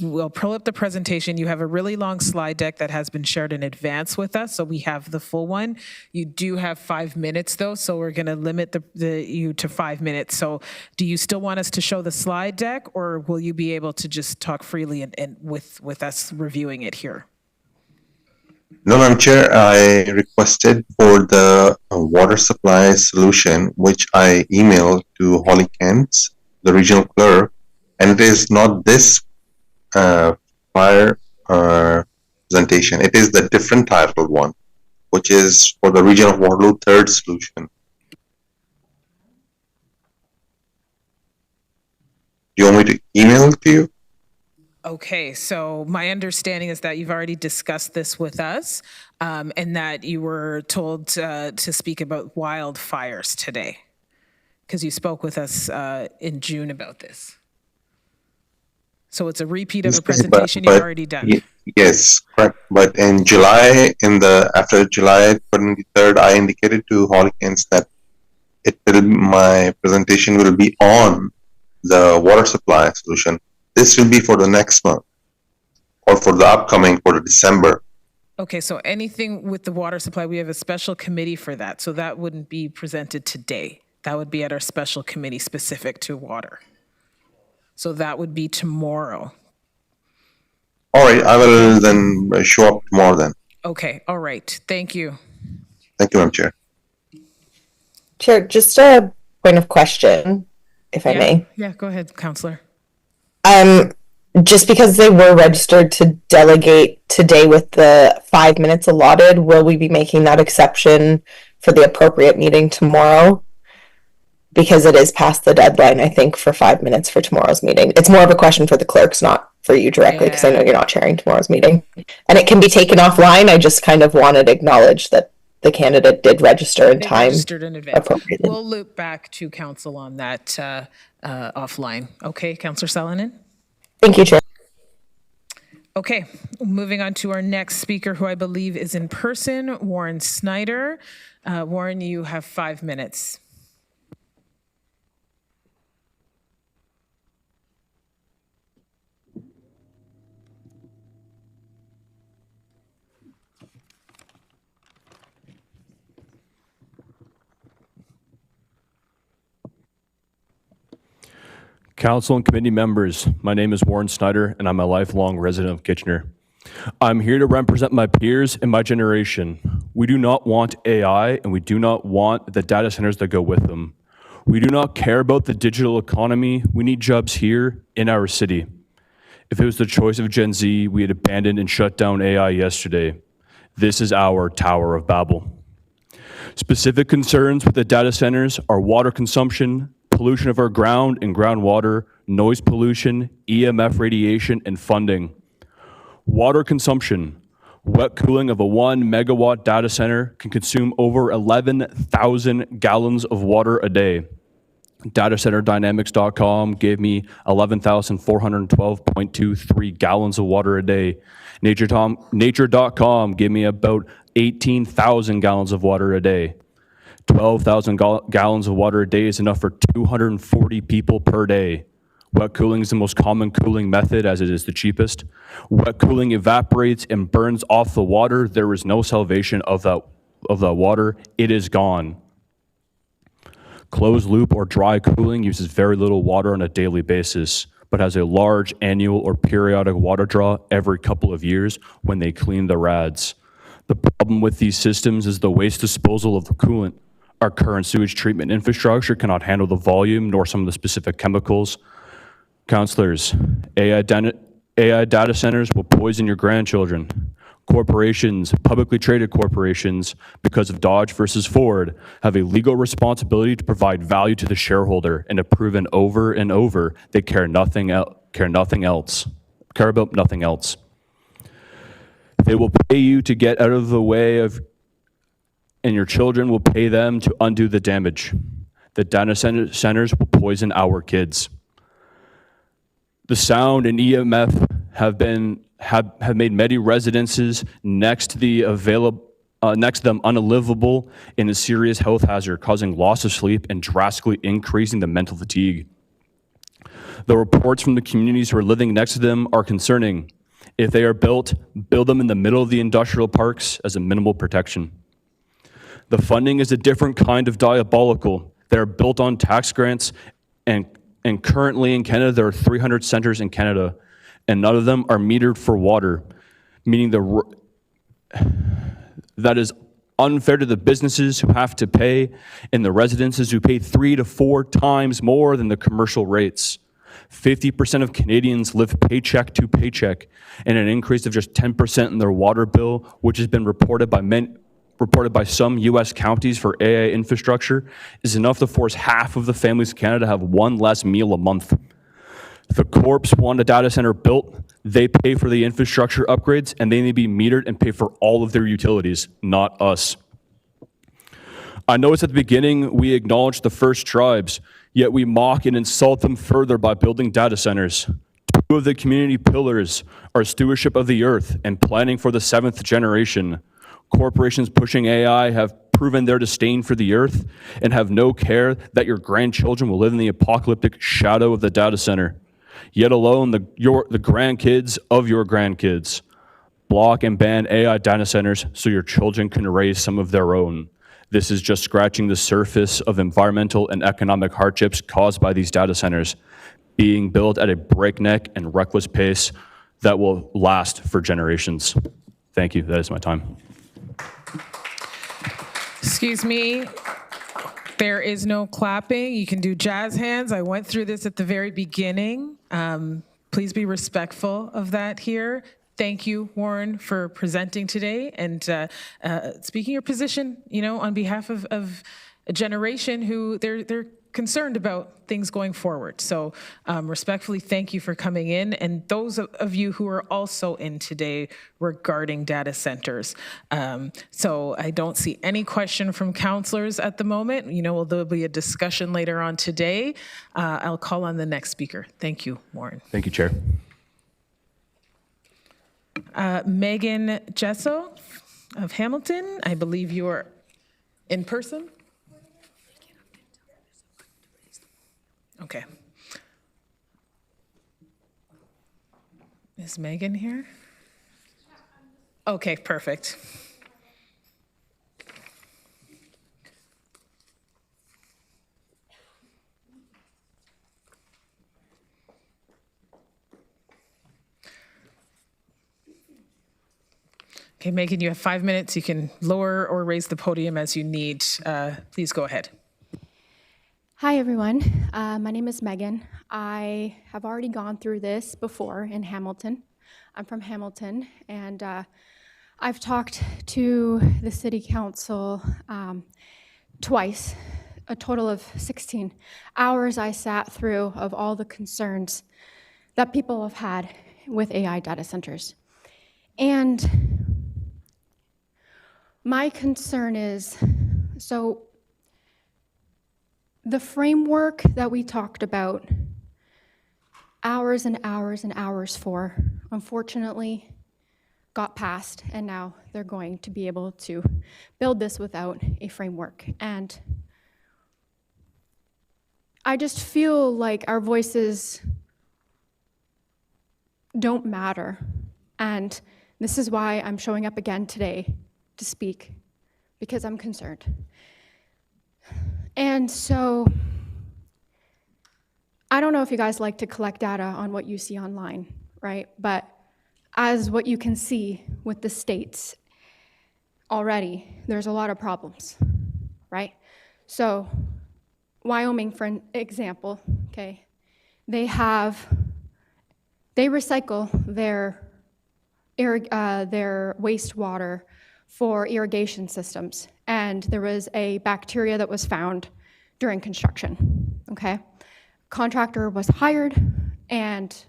we'll pull up the presentation. You have a really long slide deck that has been shared in advance with us, so we have the full one. You do have 5 minutes, though, so we're going to limit you to 5 minutes. So do you still want us to show the slide deck, or will you be able to just talk freely and with us reviewing it here? No, Madam Chair, I requested for the water supply solution, which I emailed to Holly Kent, the regional clerk, and it is not this fire presentation. It is the different titled one, which is for the region of Waterloo third solution. Do you want me to email it to you? Okay, so my understanding is that you've already discussed this with us and that you were told to speak about wildfires today because you spoke with us in June about this. So it's a repeat of a presentation you've already done. Yes, correct. But in July, after July 23rd, I indicated to Holly Kent that my presentation will be on the water supply solution. This will be for the next month or for the upcoming for December. Okay, so anything with the water supply, we have a special committee for that. So that wouldn't be presented today. That would be at our special committee specific to water. So that would be tomorrow. All right, I will then show up tomorrow then. Okay, all right. Thank you. Thank you, Madam Chair. Chair, just a point of question, if I may. Yeah, go ahead, Councillor. just because they were registered to delegate today with the 5 minutes allotted, will we be making that exception for the appropriate meeting tomorrow? Because it is past the deadline, I think, for 5 minutes for tomorrow's meeting. It's more of a question for the clerks, not for you directly, because I know you're not chairing tomorrow's meeting. And it can be taken offline. I just kind of wanted to acknowledge that the candidate did register in They time registered in advance. appropriately. We'll loop back to council on that offline. Okay, Councillor Salonen? Thank you, Chair. Okay, moving on to our next speaker, who I believe is in person, Warren Snyder. Warren, you have 5 minutes. Council and committee members, my name is Warren Snyder, and I'm a lifelong resident of Kitchener. I'm here to represent my peers and my generation. We do not want AI, and we do not want the data centers that go with them. We do not care about the digital economy. We need jobs here in our city. If it was the choice of Gen Z, we had abandoned and shut down AI yesterday. This is our Tower of Babel. Specific concerns with the data centers are water consumption, pollution of our ground and groundwater, noise pollution, EMF radiation, and funding. Water consumption. Wet cooling of a 1 megawatt data center can consume over 11,000 gallons of water a day. DataCenterDynamics.com gave me 11,412.23 gallons of water a day. Nature.com gave me about 18,000 gallons of water a day. 12,000 gallons of water a day is enough for 240 people per day. Wet cooling is the most common cooling method, as it is the cheapest. Wet cooling evaporates and burns off the water. There is no salvation of that water. It is gone. Closed loop or dry cooling uses very little water on a daily basis, but has a large annual or periodic water draw every couple of years when they clean the rads. The problem with these systems is the waste disposal of the coolant. Our current sewage treatment infrastructure cannot handle the volume nor some of the specific chemicals. Councillors, AI data centers will poison your grandchildren. Corporations, publicly traded corporations, because of Dodge versus Ford, have a legal responsibility to provide value to the shareholder and have proven over and over they care about nothing else. They will pay you to get out of the way of, and your children will pay them to undo the damage. The data centers will poison our kids. The sound and EMF have made many residences next to them unlivable and a serious health hazard, causing loss of sleep and drastically increasing the mental fatigue. The reports from the communities who are living next to them are concerning. If they are built, build them in the middle of the industrial parks as a minimal protection. The funding is a different kind of diabolical. They're built on tax grants, and currently in Canada, there are 300 centers in Canada, and none of them are metered for water, meaning that is unfair to the businesses who have to pay and the residences who pay 3 to 4 times more than the commercial rates. 50% of Canadians live paycheck to paycheck, and an increase of just 10% in their water bill, which has been reported by some U.S. counties for AI infrastructure, is enough to force half of the families in Canada to have one less meal a month. If the corps want a data center built, they pay for the infrastructure upgrades, and they need to be metered and pay for all of their utilities, not us. I noticed at the beginning we acknowledged the first tribes, yet we mock and insult them further by building data centers. 2 of the community pillars are stewardship of the earth and planning for the 7th generation. Corporations pushing AI have proven their disdain for the earth and have no care that your grandchildren will live in the apocalyptic shadow of the data center, yet alone the grandkids of your grandkids. Block and ban AI data centers so your children can raise some of their own. This is just scratching the surface of environmental and economic hardships caused by these data centers being built at a breakneck and reckless pace that will last for generations. Thank you. That is my time. Excuse me. There is no clapping. You can do jazz hands. I went through this at the very beginning. Please be respectful of that here. Thank you, Warren, for presenting today and speaking your position, on behalf of a generation who they're concerned about things going forward. So respectfully, thank you for coming in. And those of you who are also in today regarding data centers. So I don't see any question from councilors at the moment. There'll be a discussion later on today. I'll call on the next speaker. Thank you, Warren. Thank you, Chair. Megan Jesso of Hamilton, I believe you are in person. Okay. Is Megan here? Okay, perfect. Okay, Megan, you have 5 minutes. You can lower or raise the podium as you need. Please go ahead. Hi, everyone. My name is Megan. I have already gone through this before in Hamilton. I'm from Hamilton, and I've talked to the City Council twice, a total of 16 hours I sat through of all the concerns that people have had with AI data centers. And my concern is, so the framework that we talked about hours and hours and hours for, unfortunately, got passed, and now they're going to be able to build this without a framework. And I just feel like our voices don't matter. And this is why I'm showing up again today to speak, because I'm concerned. And so, I don't know if you guys like to collect data on what you see online, right? But as what you can see with the states already, there's a lot of problems, right? So, Wyoming, for an example, okay, they recycle their wastewater for irrigation systems, and there was a bacteria that was found during construction, okay? Contractor was hired and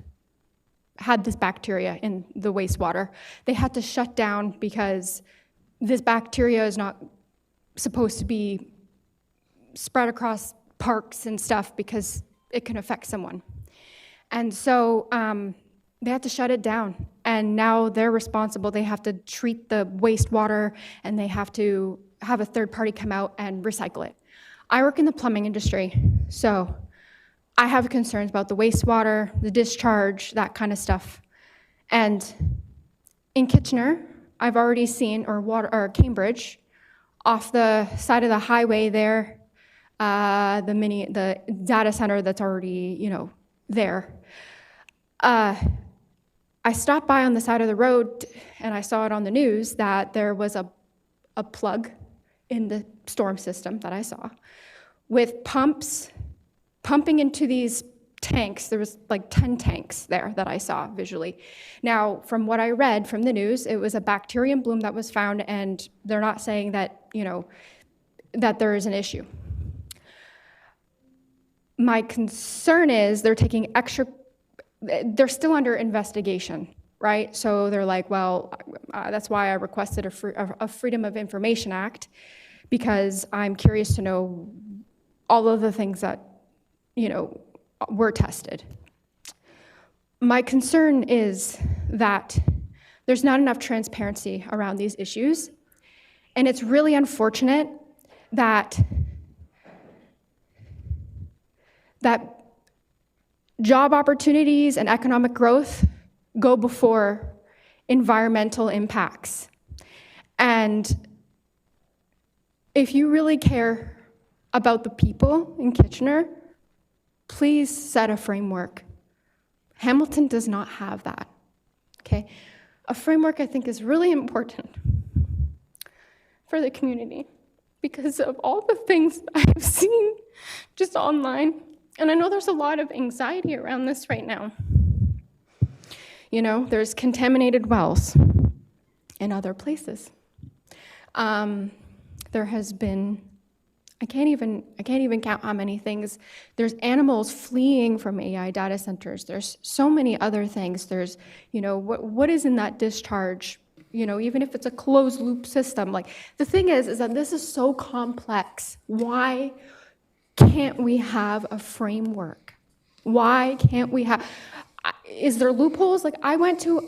had this bacteria in the wastewater. They had to shut down because this bacteria is not supposed to be spread across parks and stuff because it can affect someone. And so they had to shut it down, and now they're responsible. They have to treat the wastewater, and they have to have a third party come out and recycle it. I work in the plumbing industry, so I have concerns about the wastewater, the discharge, that kind of stuff. And in Kitchener, I've already seen, or Cambridge, off the side of the highway there, the data center that's already, there. I stopped by on the side of the road, and I saw it on the news that there was a plug in the storm system that I saw with pumps pumping into these tanks. There was like 10 tanks there that I saw visually. Now, from what I read from the news, it was a bacterium bloom that was found, and they're not saying that, that there is an issue. My concern is they're still under investigation, right? So they're like, well, that's why I requested a Freedom of Information Act, because I'm curious to know all of the things that, were tested. My concern is that there's not enough transparency around these issues, and it's really unfortunate that job opportunities and economic growth go before environmental impacts. And if you really care about the people in Kitchener, please set a framework. Hamilton does not have that, okay? A framework, I think, is really important for the community because of all the things I've seen just online. And I know there's a lot of anxiety around this right now. You know, there's contaminated wells in other places. There has been, I can't even count how many things. There's animals fleeing from AI data centers. There's so many other things. There's, you know, what is in that discharge? You know, even if it's a closed loop system, like the thing is that this is so complex. Why can't we have a framework? Why can't we have? Is there loopholes? Like I went to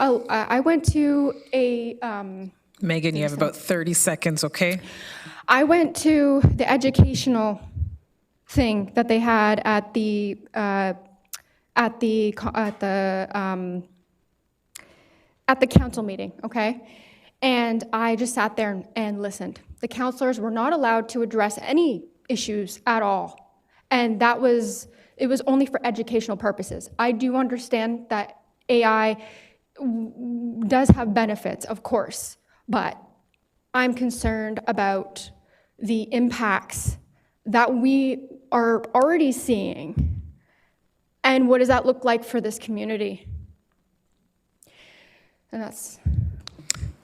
a. Megan, you have about 30 seconds, okay? I went to the educational thing that they had at the council meeting, okay? And I just sat there and listened. The counselors were not allowed to address any issues at all. And it was only for educational purposes. I do understand that AI does have benefits, of course, but I'm concerned about the impacts that we are already seeing. And what does that look like for this community? And that's.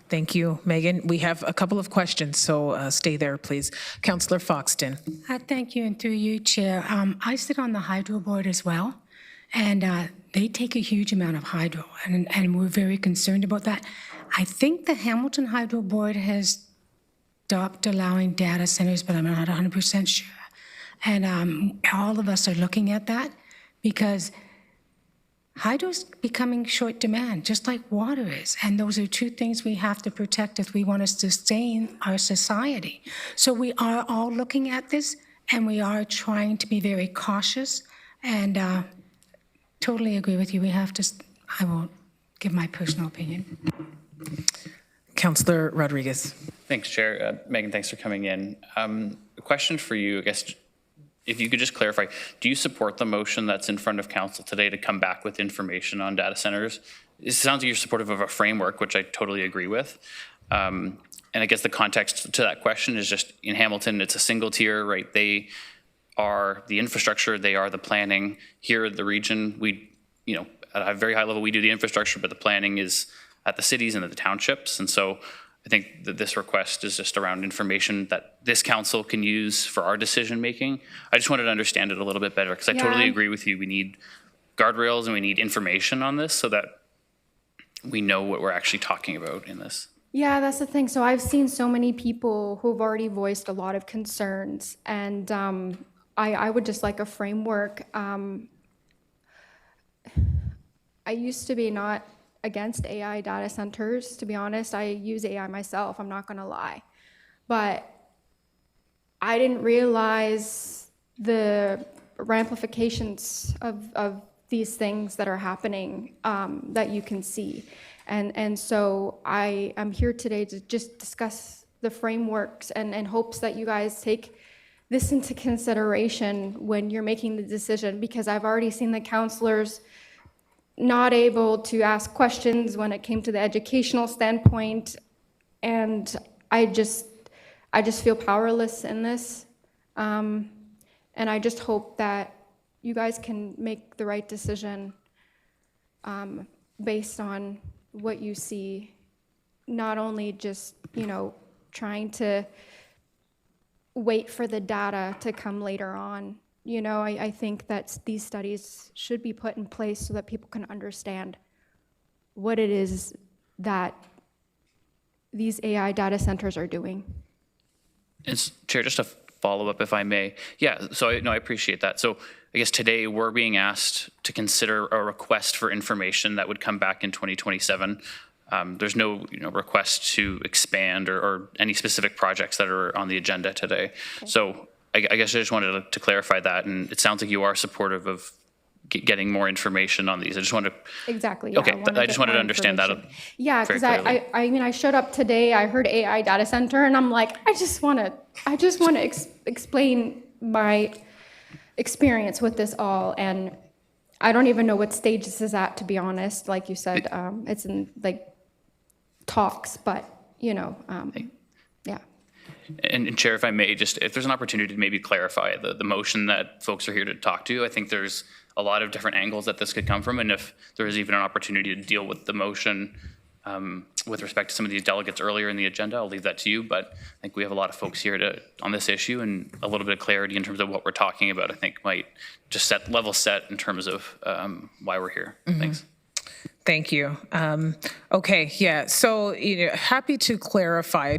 Thank you, Megan. We have a couple of questions, so stay there, please. Councillor Foxton. Thank you, and through you, Chair. I sit on the hydro board as well, and they take a huge amount of hydro, and we're very concerned about that. I think the Hamilton Hydro Board has stopped allowing data centers, but I'm not 100% sure. And all of us are looking at that because hydro's becoming short demand, just like water is. And those are two things we have to protect if we want to sustain our society. So we are all looking at this, and we are trying to be very cautious. And totally agree with you. We have to, I won't give my personal opinion. Councillor Rodriguez. Thanks, Chair. Megan, thanks for coming in. A question for you, I guess, if you could just clarify, do you support the motion that's in front of council today to come back with information on data centers? It sounds like you're supportive of a framework, which I totally agree with. And I guess the context to that question is just in Hamilton, it's a single tier, right? They are the infrastructure, they are the planning. Here in the region, we, you know, at a very high level, we do the infrastructure, but the planning is at the cities and at the townships. And so I think that this request is just around information that this council can use for our decision making. I just wanted to understand it a little bit better because I totally agree with you. We need guardrails and we need information on this so that we know what we're actually talking about in this. Yeah, that's the thing. So I've seen so many people who've already voiced a lot of concerns, and I would just like a framework. I used to be not against AI data centers, to be honest. I use AI myself, I'm not gonna lie. But I didn't realize the ramifications of these things that are happening that you can see. And so I am here today to just discuss the frameworks and hopes that you guys take this into consideration when you're making the decision, because I've already seen the counselors not able to ask questions when it came to the educational standpoint, and I just feel powerless in this, and I just hope that you guys can make the right decision based on what you see, not only just, you know, trying to wait for the data to come later on. You know, I think that these studies should be put in place so that people can understand what it is that these AI data centers are doing. And Chair, just a follow-up, if I may. Yeah, so I appreciate that. So I guess today we're being asked to consider a request for information that would come back in 2027. There's no request to expand or any specific projects that are on the agenda today. Okay. So I guess I just wanted to clarify that, and it sounds like you are supportive of getting more information on these. I just wanted to... Exactly, yeah. Okay, I just wanted to understand that. Yeah, because I mean, I showed up today, I heard AI data center, and I'm like, I just want to explain my experience with this all, and I don't even know what stage this is at, to be honest. Like you said, it's in like talks, but you know, yeah. And Chair, if I may, just if there's an opportunity to maybe clarify the motion that folks are here to talk to, I think there's a lot of different angles that this could come from, and if there is even an opportunity to deal with the motion with respect to some of these delegates earlier in the agenda, I'll leave that to you, but I think we have a lot of folks here on this issue, and a little bit of clarity in terms of what we're talking about, I think might just level set in terms of why we're here. Thanks. Thank you. Okay, yeah. So, happy to clarify.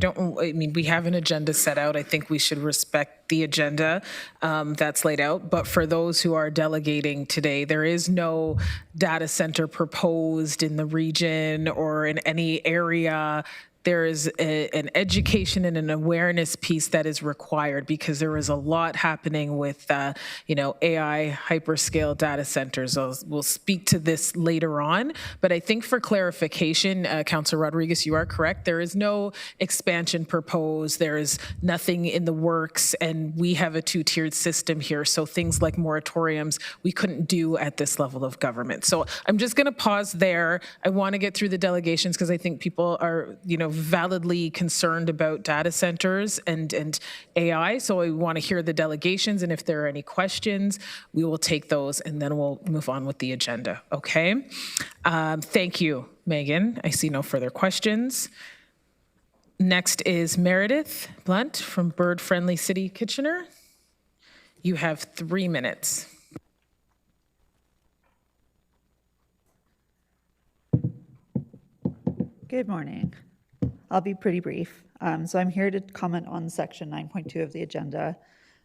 We have an agenda set out. I think we should respect the agenda that's laid out. But for those who are delegating today, there is no data center proposed in the region or in any area. There is an education and an awareness piece that is required because there is a lot happening with, AI hyperscale data centers. We'll speak to this later on, but I think for clarification, Councillor Rodriguez, you are correct. There is no expansion proposed. There is nothing in the works, and we have a two-tiered system here. So things like moratoriums, we couldn't do at this level of government. So I'm just going to pause there. I want to get through the delegations because I think people are, validly concerned about data centers and AI. So I want to hear the delegations, and if there are any questions, we will take those, and then we'll move on with the agenda, okay? Thank you, Megan. I see no further questions. Next is Meredith Blunt from Bird Friendly City Kitchener. You have 3 minutes. Good morning. I'll be pretty brief. So I'm here to comment on section 9.2 of the agenda.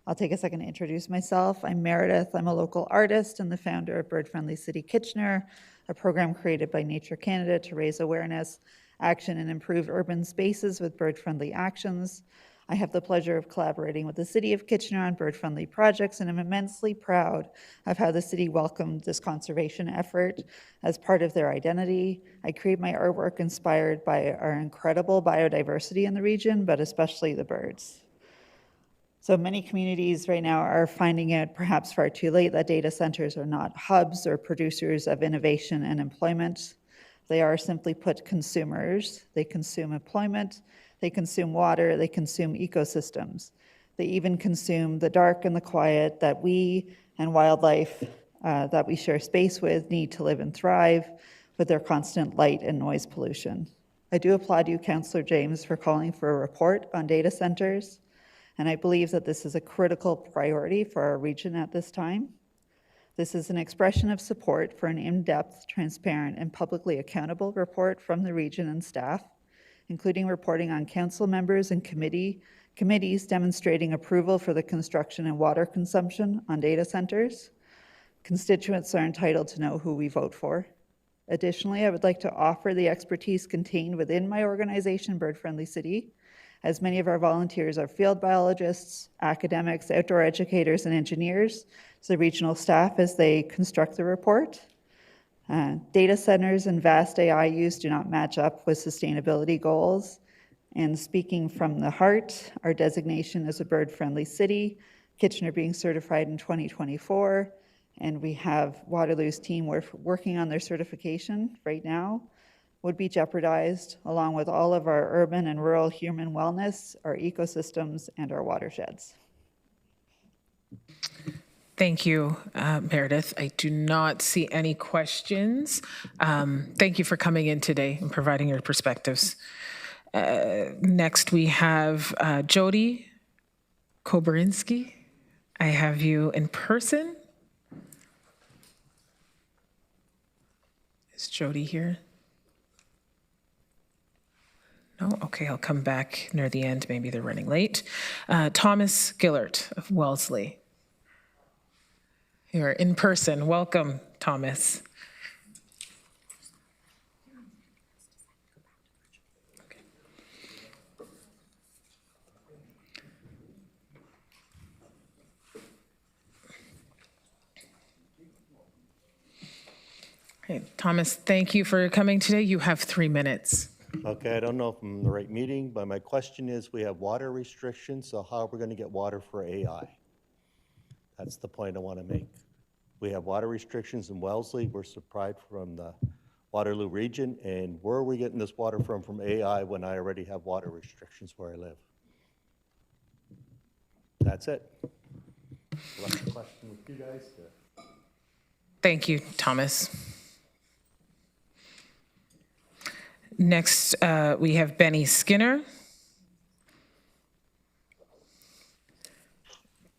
I'll take a second to introduce myself. I'm Meredith. I'm a local artist and the founder of Bird Friendly City Kitchener, a program created by Nature Canada to raise awareness, action, and improve urban spaces with bird-friendly actions. I have the pleasure of collaborating with the City of Kitchener on bird-friendly projects, and I'm immensely proud of how the city welcomed this conservation effort as part of their identity. I create my artwork inspired by our incredible biodiversity in the region, but especially the birds. So many communities right now are finding out, perhaps far too late, that data centers are not hubs or producers of innovation and employment. They are, simply put, consumers. They consume employment, they consume water, they consume ecosystems. They even consume the dark and the quiet that we and wildlife that we share space with need to live and thrive with their constant light and noise pollution. I do applaud you, Councillor James, for calling for a report on data centers, and I believe that this is a critical priority for our region at this time. This is an expression of support for an in-depth, transparent, and publicly accountable report from the region and staff, including reporting on council members and committees demonstrating approval for the construction and water consumption on data centers. Constituents are entitled to know who we vote for. Additionally, I would like to offer the expertise contained within my organization, Bird Friendly City, as many of our volunteers are field biologists, academics, outdoor educators, and engineers, to the regional staff as they construct the report. Data centers and vast AI use do not match up with sustainability goals. And speaking from the heart, our designation as a bird-friendly city, Kitchener being certified in 2024, and we have Waterloo's team working on their certification right now, would be jeopardized along with all of our urban and rural human wellness, our ecosystems, and our watersheds. Thank you, Meredith. I do not see any questions. Thank you for coming in today and providing your perspectives. Next, we have Jody Koberinsky. I have you in person. Is Jody here? No? Okay, I'll come back near the end. Maybe they're running late. Thomas Gillert of Wellesley. You're in person. Welcome, Thomas. Okay, Thomas, thank you for coming today. You have 3 minutes. Okay, I don't know if I'm in the right meeting, but my question is, we have water restrictions, so how are we going to get water for AI? That's the point I want to make. We have water restrictions in Wellesley. We're supplied from the Waterloo region, and where are we getting this water from AI when I already have water restrictions where I live? That's it. Left the question with you guys. Thank you, Thomas. Next, we have Benny Skinner.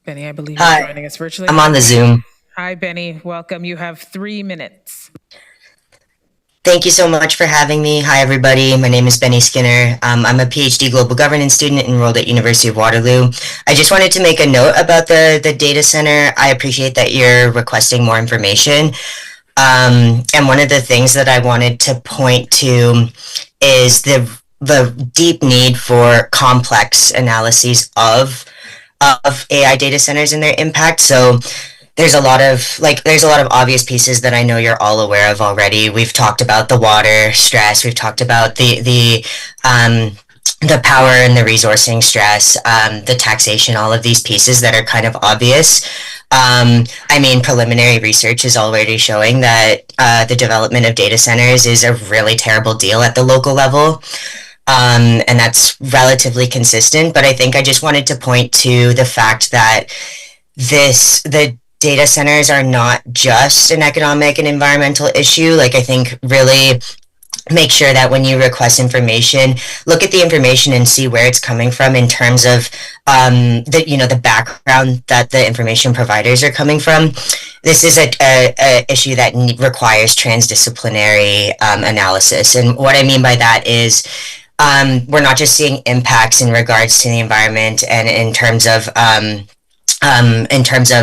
Benny, I believe you're joining us virtually. I'm on the Zoom. Hi, Benny. Welcome. You have 3 minutes. Thank you so much for having me. Hi, everybody. My name is Benny Skinner. I'm a PhD global governance student enrolled at University of Waterloo. I just wanted to make a note about the data center. I appreciate that you're requesting more information. And one of the things that I wanted to point to is the deep need for complex analyses of AI data centers and their impact. So there's a lot of obvious pieces that I know you're all aware of already. We've talked about the water stress. We've talked about the power and the resourcing stress, the taxation, all of these pieces that are kind of obvious. I mean, preliminary research is already showing that the development of data centers is a really terrible deal at the local level. And that's relatively consistent. But I think I just wanted to point to the fact that the data centers are not just an economic and environmental issue. Like, I think really make sure that when you request information, look at the information and see where it's coming from in terms of the background that the information providers are coming from. This is a issue that requires transdisciplinary analysis. And what I mean by that is we're not just seeing impacts in regards to the environment and in terms of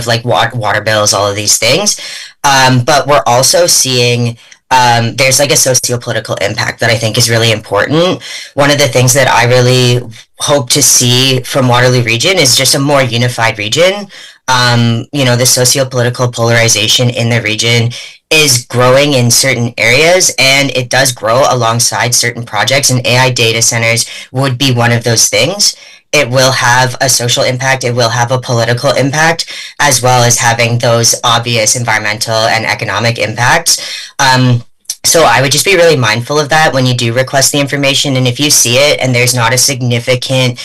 like water bills, all of these things. But we're also seeing there's like a socio-political impact that I think is really important. One of the things that I really hope to see from Waterloo region is just a more unified region. The socio-political polarization in the region is growing in certain areas, and it does grow alongside certain projects, and AI data centers would be one of those things. It will have a social impact, it will have a political impact, as well as having those obvious environmental and economic impacts. So I would just be really mindful of that when you do request the information, and if you see it and there's not a significant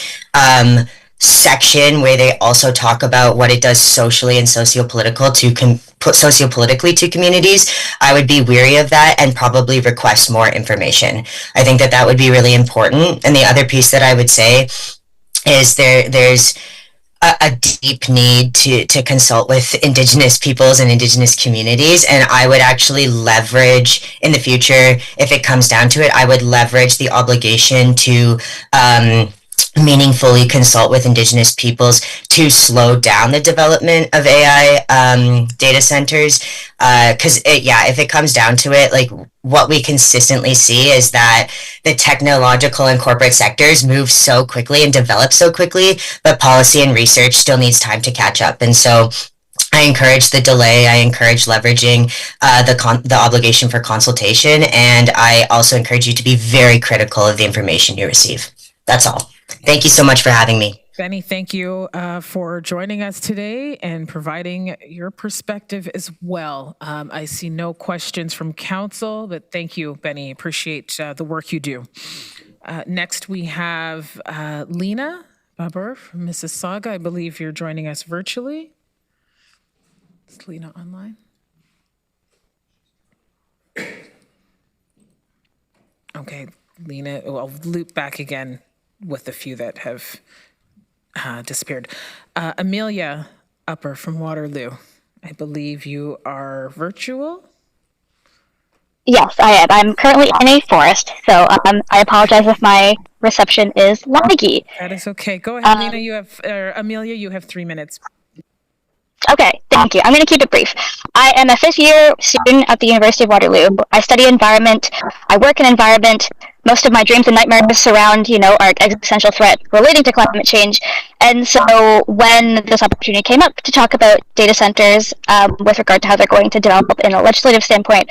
section where they also talk about what it does socially and sociopolitically to communities, I would be weary of that and probably request more information. I think that would be really important. And the other piece that I would say is there's a deep need to consult with Indigenous peoples and Indigenous communities, and I would actually leverage in the future, if it comes down to it, I would leverage the obligation to meaningfully consult with Indigenous peoples to slow down the development of AI data centers. Because if it comes down to it, like what we consistently see is that the technological and corporate sectors move so quickly and develop so quickly, but policy and research still needs time to catch up. And so I encourage the delay. I encourage leveraging the obligation for consultation, and I also encourage you to be very critical of the information you receive. That's all. Thank you so much for having me. Benny, thank you for joining us today and providing your perspective as well. I see no questions from council, but thank you, Benny. Appreciate the work you do. Next, we have Lena Babur from Mississauga. I believe you're joining us virtually. Is Lena online? Okay, Lena, I'll loop back again with a few that have disappeared. Amelia Upper from Waterloo, I believe you are virtual. Yes, I am. I'm currently in a forest, so I apologize if my reception is laggy. That is okay. Go ahead, Lena. Amelia, you have 3 minutes. Okay, thank you. I'm going to keep it brief. I am a fifth-year student at the University of Waterloo. I study environment. I work in environment. Most of my dreams and nightmares surround, our existential threat relating to climate change. And so when this opportunity came up to talk about data centers with regard to how they're going to develop in a legislative standpoint,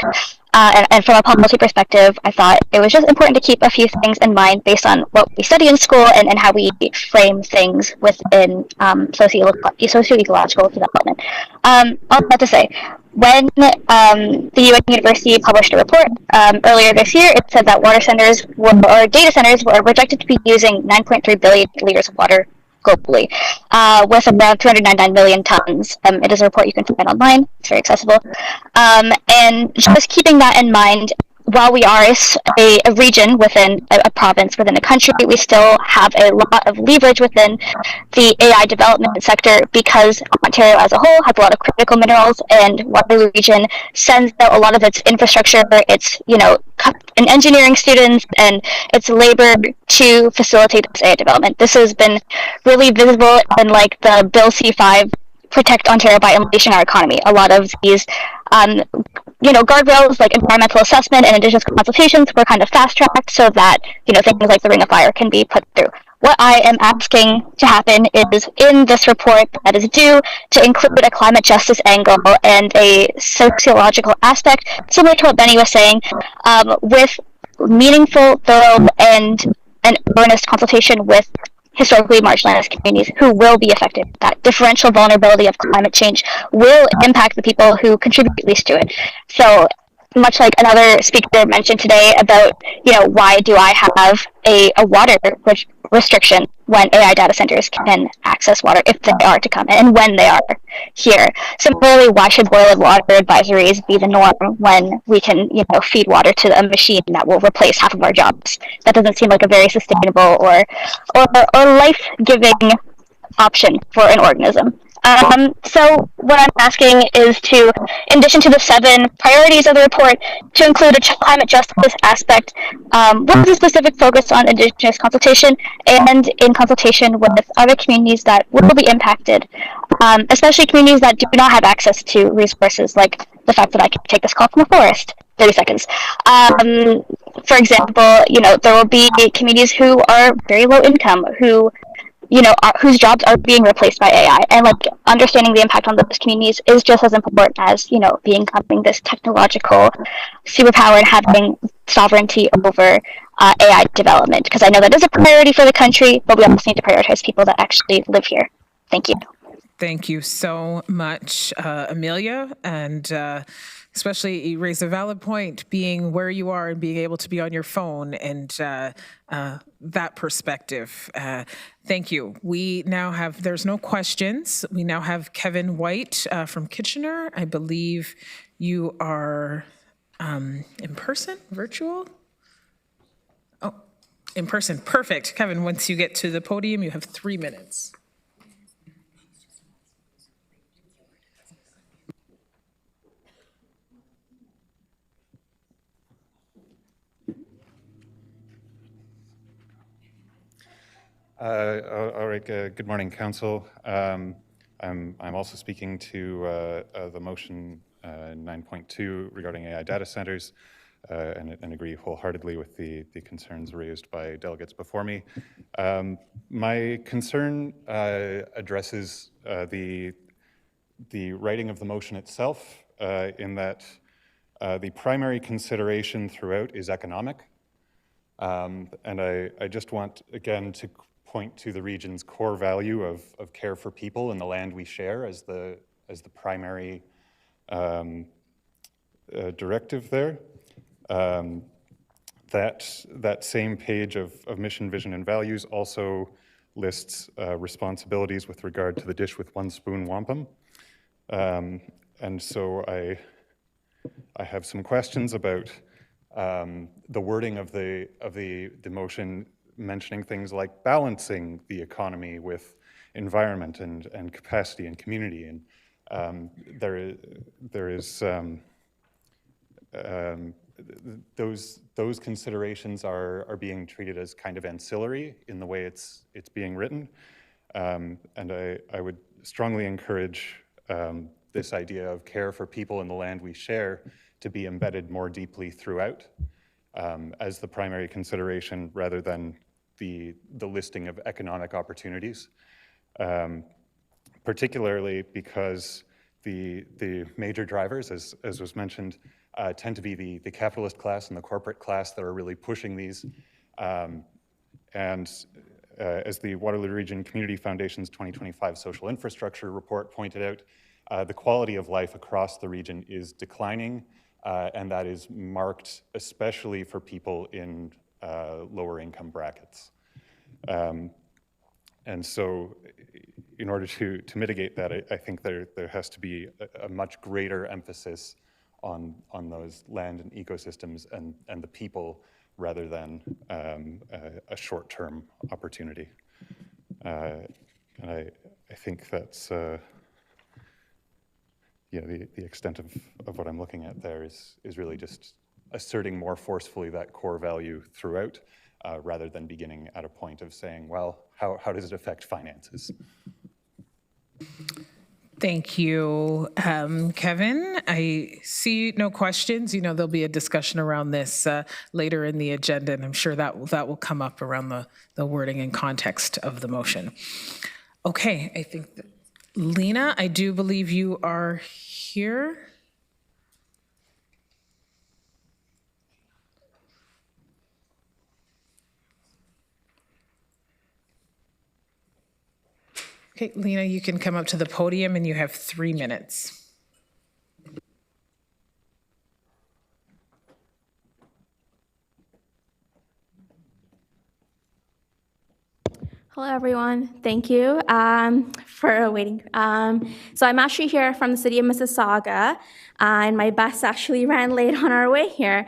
and from a policy perspective, I thought it was just important to keep a few things in mind based on what we study in school and how we frame things within socio-ecological development. All that to say, when the UN University published a report earlier this year, it said that data centers were projected to be using 9.3 billion liters of water globally, with around 299 million tons. It is a report you can find online. It's very accessible. And just keeping that in mind, while we are a region within a province within a country, we still have a lot of leverage within the AI development sector because Ontario as a whole has a lot of critical minerals, and Waterloo region sends out a lot of its infrastructure, its and engineering students, and its labor to facilitate this AI development. This has been really visible in like the Bill C5 Protect Ontario by Unleashing Our Economy. A lot of these guardrails like environmental assessment and Indigenous consultations were kind of fast-tracked so that, things like the Ring of Fire can be put through. What I am asking to happen is in this report that is due to include a climate justice angle and a sociological aspect, similar to what Benny was saying, with meaningful, thorough, and an earnest consultation with historically marginalized communities who will be affected. That differential vulnerability of climate change will impact the people who contribute least to it. So much like another speaker mentioned today about, why do I have a water restriction when AI data centers can access water if they are to come and when they are here. Similarly, why should boil water advisories be the norm when we can, feed water to a machine that will replace half of our jobs? That doesn't seem like a very sustainable or life-giving option for an organism. So what I'm asking is to, in addition to the 7 priorities of the report, to include a climate justice aspect with a specific focus on Indigenous consultation and in consultation with other communities that will be impacted, especially communities that do not have access to resources, like the fact that I can take this call from a forest. 30 seconds. For example, there will be communities who are very low income, who whose jobs are being replaced by AI, and understanding the impact on those communities is just as important as becoming this technological superpower and having sovereignty over AI development. Because I know that is a priority for the country, but we also need to prioritize people that actually live here. Thank you. Thank you so much, Amelia, and especially you raise a valid point, being where you are and being able to be on your phone and that perspective. Thank you. We now have, there's no questions. We now have Kevin White from Kitchener. I believe you are in person, virtual? Oh, in person. Perfect. Kevin, once you get to the podium, you have 3 minutes. All right. Good morning, Council. I'm also speaking to the motion 9.2 regarding AI data centers, and agree wholeheartedly with the concerns raised by delegates before me. My concern addresses the writing of the motion itself, in that the primary consideration throughout is economic. And I just want, again, to point to the region's core value of care for people and the land we share as the primary directive there. That same page of mission, vision, and values also lists responsibilities with regard to the dish with one spoon wampum. And so I have some questions about the wording of the motion, mentioning things like balancing the economy with environment and capacity and community. And there is those considerations are being treated as kind of ancillary in the way it's being written. And I would strongly encourage this idea of care for people in the land we share to be embedded more deeply throughout as the primary consideration rather than the listing of economic opportunities, particularly because the major drivers, as was mentioned, tend to be the capitalist class and the corporate class that are really pushing these. And as the Waterloo Region Community Foundation's 2025 Social Infrastructure Report pointed out, the quality of life across the region is declining, and that is marked especially for people in lower income brackets. And so in order to mitigate that, I think there has to be a much greater emphasis on those land and ecosystems and the people rather than a short-term opportunity. And I think that's the extent of what I'm looking at there is really just asserting more forcefully that core value throughout, rather than beginning at a point of saying, well, how does it affect finances? Thank you, Kevin. I see no questions. There'll be a discussion around this later in the agenda, and I'm sure that will come up around the wording and context of the motion. Okay, I think that, Lena, I do believe you are here. Okay, Lena, you can come up to the podium and you have 3 minutes. Hello, everyone. Thank you for waiting. So I'm actually here from the city of Mississauga, and my bus actually ran late on our way here.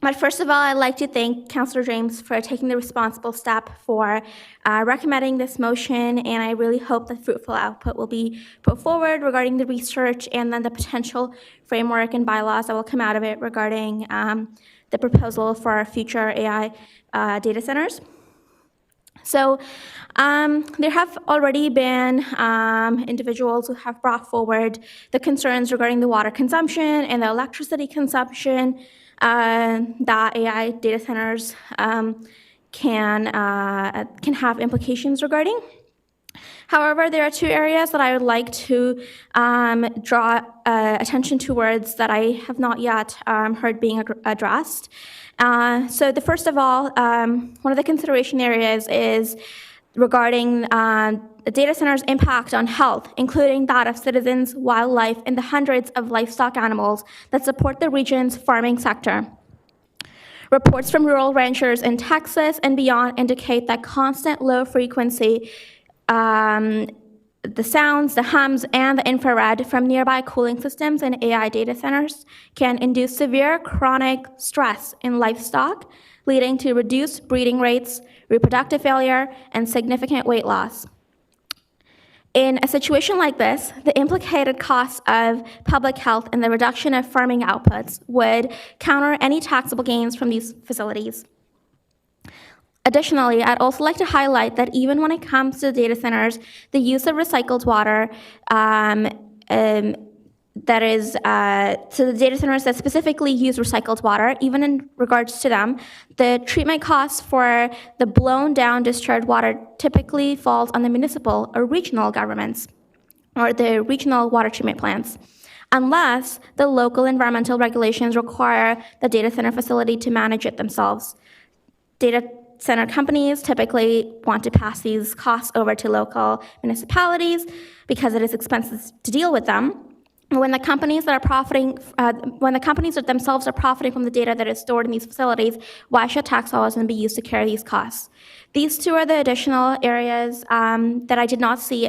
But first of all, I'd like to thank Councillor James for taking the responsible step for recommending this motion, and I really hope that fruitful output will be put forward regarding the research and then the potential framework and bylaws that will come out of it regarding the proposal for our future AI data centers. So there have already been individuals who have brought forward the concerns regarding the water consumption and the electricity consumption that AI data centers can have implications regarding. However, there are two areas that I would like to draw attention towards that I have not yet heard being addressed. So the first of all, one of the consideration areas is regarding the data center's impact on health, including that of citizens, wildlife, and the hundreds of livestock animals that support the region's farming sector. Reports from rural ranchers in Texas and beyond indicate that constant low frequency, the sounds, the hums, and the infrared from nearby cooling systems in AI data centers can induce severe chronic stress in livestock, leading to reduced breeding rates, reproductive failure, and significant weight loss. In a situation like this, the implicated costs of public health and the reduction of farming outputs would counter any taxable gains from these facilities. Additionally, I'd also like to highlight that even when it comes to data centers, the use of recycled water that is, so the data centers that specifically use recycled water, even in regards to them, the treatment costs for the blown down discharged water typically falls on the municipal or regional governments or the regional water treatment plants, unless the local environmental regulations require the data center facility to manage it themselves. Data center companies typically want to pass these costs over to local municipalities because it is expensive to deal with them. When the companies that are profiting, when the companies that themselves are profiting from the data that is stored in these facilities, why should tax dollars then be used to carry these costs? These two are the additional areas that I did not see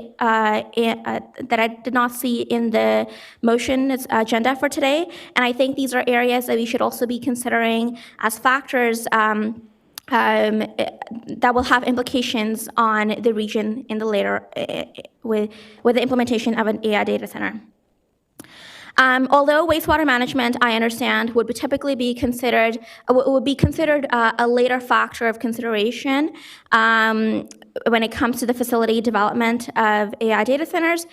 in the motion agenda for today, and I think these are areas that we should also be considering as factors that will have implications on the region in the later with the implementation of an AI data center. Although wastewater management, I understand, would typically be considered a later factor of consideration when it comes to the facility development of AI data centers.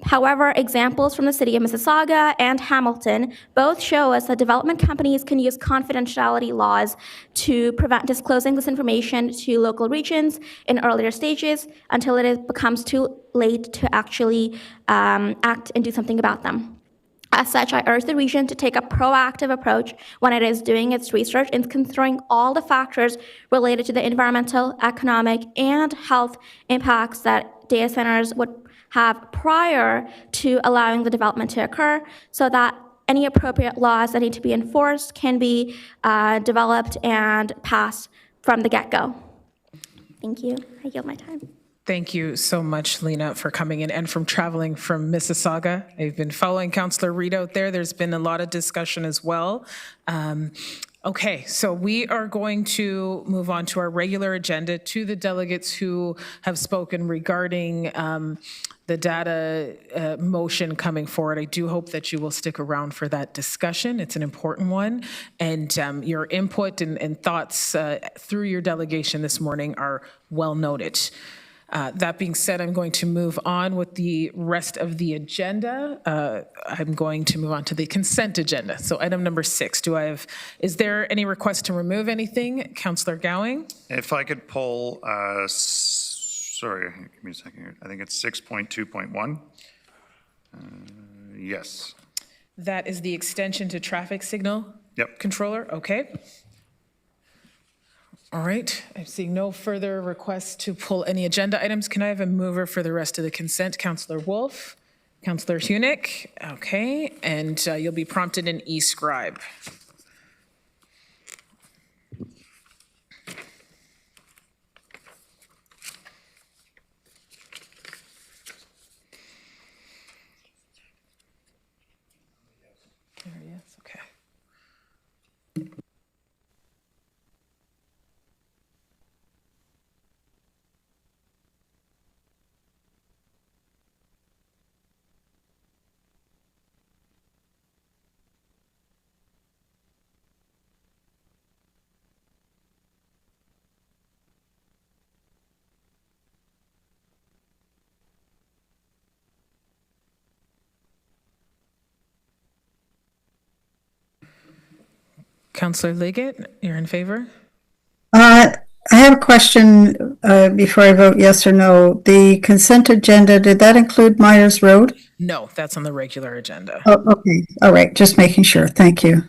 However, examples from the city of Mississauga and Hamilton both show us that development companies can use confidentiality laws to prevent disclosing this information to local regions in earlier stages until it becomes too late to actually act and do something about them. As such, I urge the region to take a proactive approach when it is doing its research and considering all the factors related to the environmental, economic, and health impacts that data centers would have prior to allowing the development to occur, so that any appropriate laws that need to be enforced can be developed and passed from the get-go. Thank you. I yield my time. Thank you so much, Lena, for coming in and from traveling from Mississauga. I've been following Councillor Reid out there. There's been a lot of discussion as well. Okay, so we are going to move on to our regular agenda, to the delegates who have spoken regarding the data motion coming forward. I do hope that you will stick around for that discussion. It's an important one. And your input and thoughts through your delegation this morning are well noted. That being said, I'm going to move on with the rest of the agenda. I'm going to move on to the consent agenda. So item number 6, is there any request to remove anything? Councillor Gowing? If I could pull, sorry, give me a second here. I think it's 6.2.1. Yes. That is the extension to traffic signal controller? Okay. All right, I'm seeing no further requests to pull any agenda items. Can I have a mover for the rest of the consent? Councillor Wolf, Councillor Hunick, okay, and you'll be prompted in e-scribe. There he is, okay. Councillor Liggett, you're in favor? I have a question before I vote yes or no. The consent agenda, did that include Myers Road? No, that's on the regular agenda. Oh, okay. All right. Just making sure. Thank you.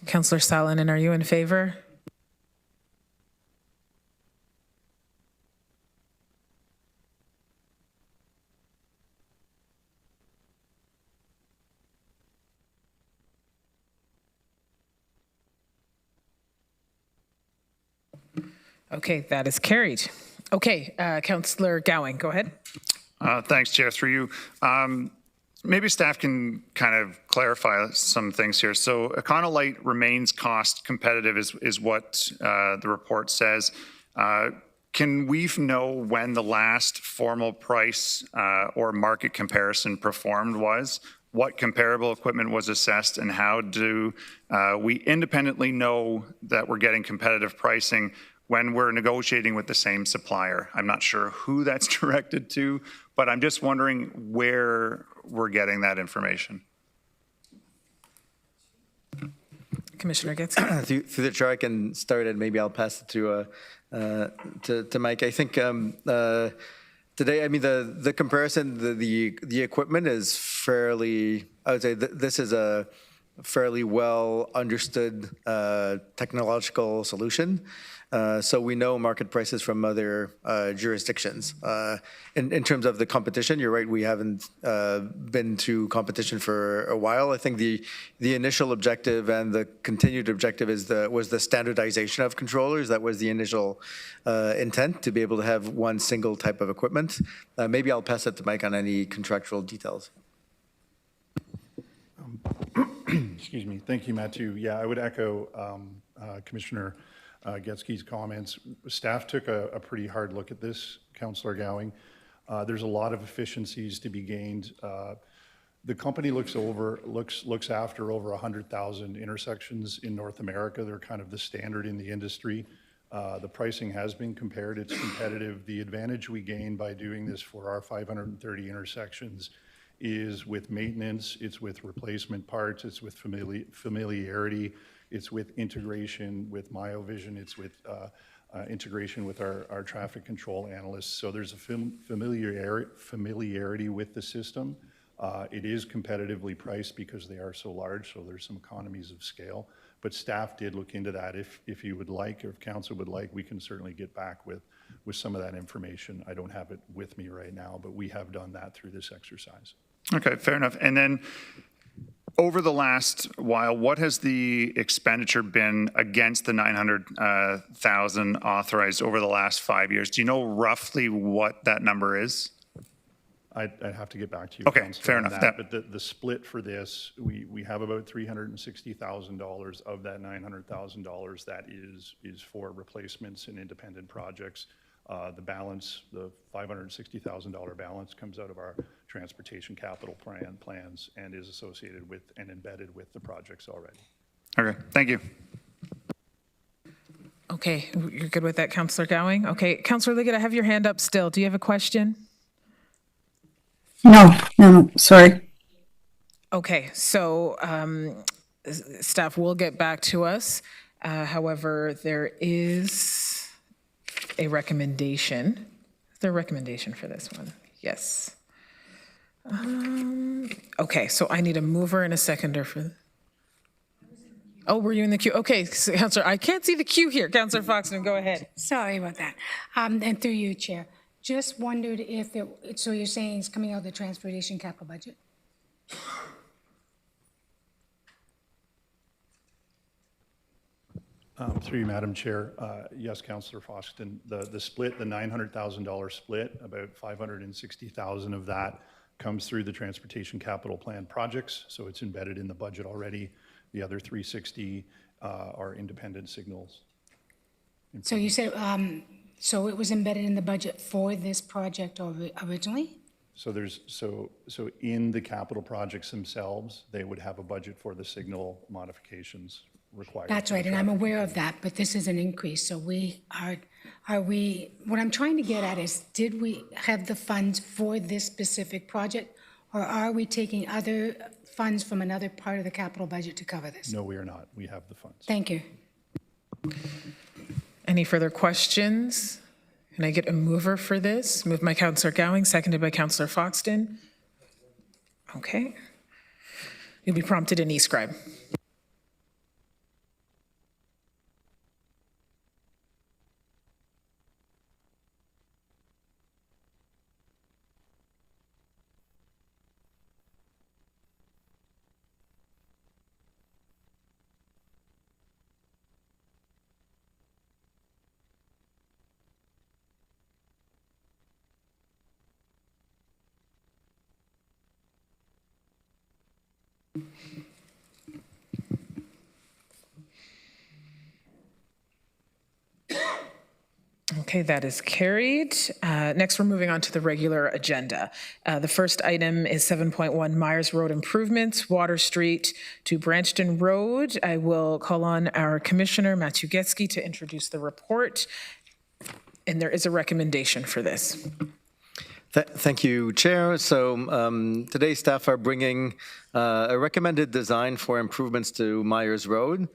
Councillor Salonen, are you in favor? Okay, that is carried. Okay, Councillor Gowing, go ahead. Thanks, Chair, through you. Maybe staff can kind of clarify some things here. So Econolite remains cost competitive is what the report says. Can we know when the last formal price or market comparison performed was? What comparable equipment was assessed, and how do we independently know that we're getting competitive pricing when we're negotiating with the same supplier? I'm not sure who that's directed to, but I'm just wondering where we're getting that information. Commissioner Getz. Through the chair, I can start, and maybe I'll pass it to Mike. I think today, I mean, the comparison, the equipment is fairly, I would say this is a fairly well understood technological solution. So we know market prices from other jurisdictions. In terms of the competition, you're right, we haven't been to competition for a while. I think the initial objective and the continued objective was the standardization of controllers. That was the initial intent, to be able to have one single type of equipment. Maybe I'll pass it to Mike on any contractual details. Excuse me. Thank you, Matthew. Yeah, I would echo Commissioner Getzke's comments. Staff took a pretty hard look at this, Councillor Gowing. There's a lot of efficiencies to be gained. The company looks after over 100,000 intersections in North America. They're kind of the standard in the industry. The pricing has been compared. It's competitive. The advantage we gain by doing this for our 530 intersections is with maintenance, it's with replacement parts, it's with familiarity, it's with integration with MyoVision, it's with integration with our traffic control analysts. So there's a familiarity with the system. It is competitively priced because they are so large, so there's some economies of scale. But staff did look into that. If you would like, or if council would like, we can certainly get back with some of that information. I don't have it with me right now, but we have done that through this exercise. Okay, fair enough. And then over the last while, what has the expenditure been against the 900,000 authorized over the last 5 years? Do you know roughly what that number is? I'd have to get back to you. Okay, Councillor, fair on enough. that. But the split for this, we have about $360,000 of that $900,000 that is for replacements and independent projects. The balance, the $560,000 balance, comes out of our transportation capital plans and is associated with and embedded with the projects already. Okay, thank you. Okay, you're good with that, Councillor Gowing? Okay, Councillor Liggett, I have your hand up still. Do you have a question? No, sorry. Okay, so staff will get back to us. However, there is a recommendation. Is there a recommendation for this one? Yes. Okay, so I need a mover and a seconder for. Oh, were you in the queue? Okay, so, Councillor, I can't see the queue here. Councillor Foxton, go ahead. Sorry about that. And through you, Chair. Just wondered if so you're saying it's coming out of the transportation capital budget? Through you, Madam Chair. Yes, Councillor Foxton, the split, the $900,000 split, about $560,000 of that comes through the transportation capital plan projects. So it's embedded in the budget already. The other 360 are independent signals. So you said, so it was embedded in the budget for this project originally? So there's so in the capital projects themselves, they would have a budget for the signal modifications required. That's right, and I'm aware of that, but this is an increase. So are we, what I'm trying to get at is, did we have the funds for this specific project, or are we taking other funds from another part of the capital budget to cover this? No, we are not. We have the funds. Thank you. Any further questions? Can I get a mover for this? Moved by Councillor Gowing, seconded by Councillor Foxton. Okay. You'll be prompted in e-scribe. Okay, that is carried. Next, we're moving on to the regular agenda. The first item is 7.1 Myers Road improvements, Water Street to Branston Road. I will call on our Commissioner, Matthew Getsky, to introduce the report. And there is a recommendation for this. Thank you, Chair. So today staff are bringing a recommended design for improvements to Myers Road.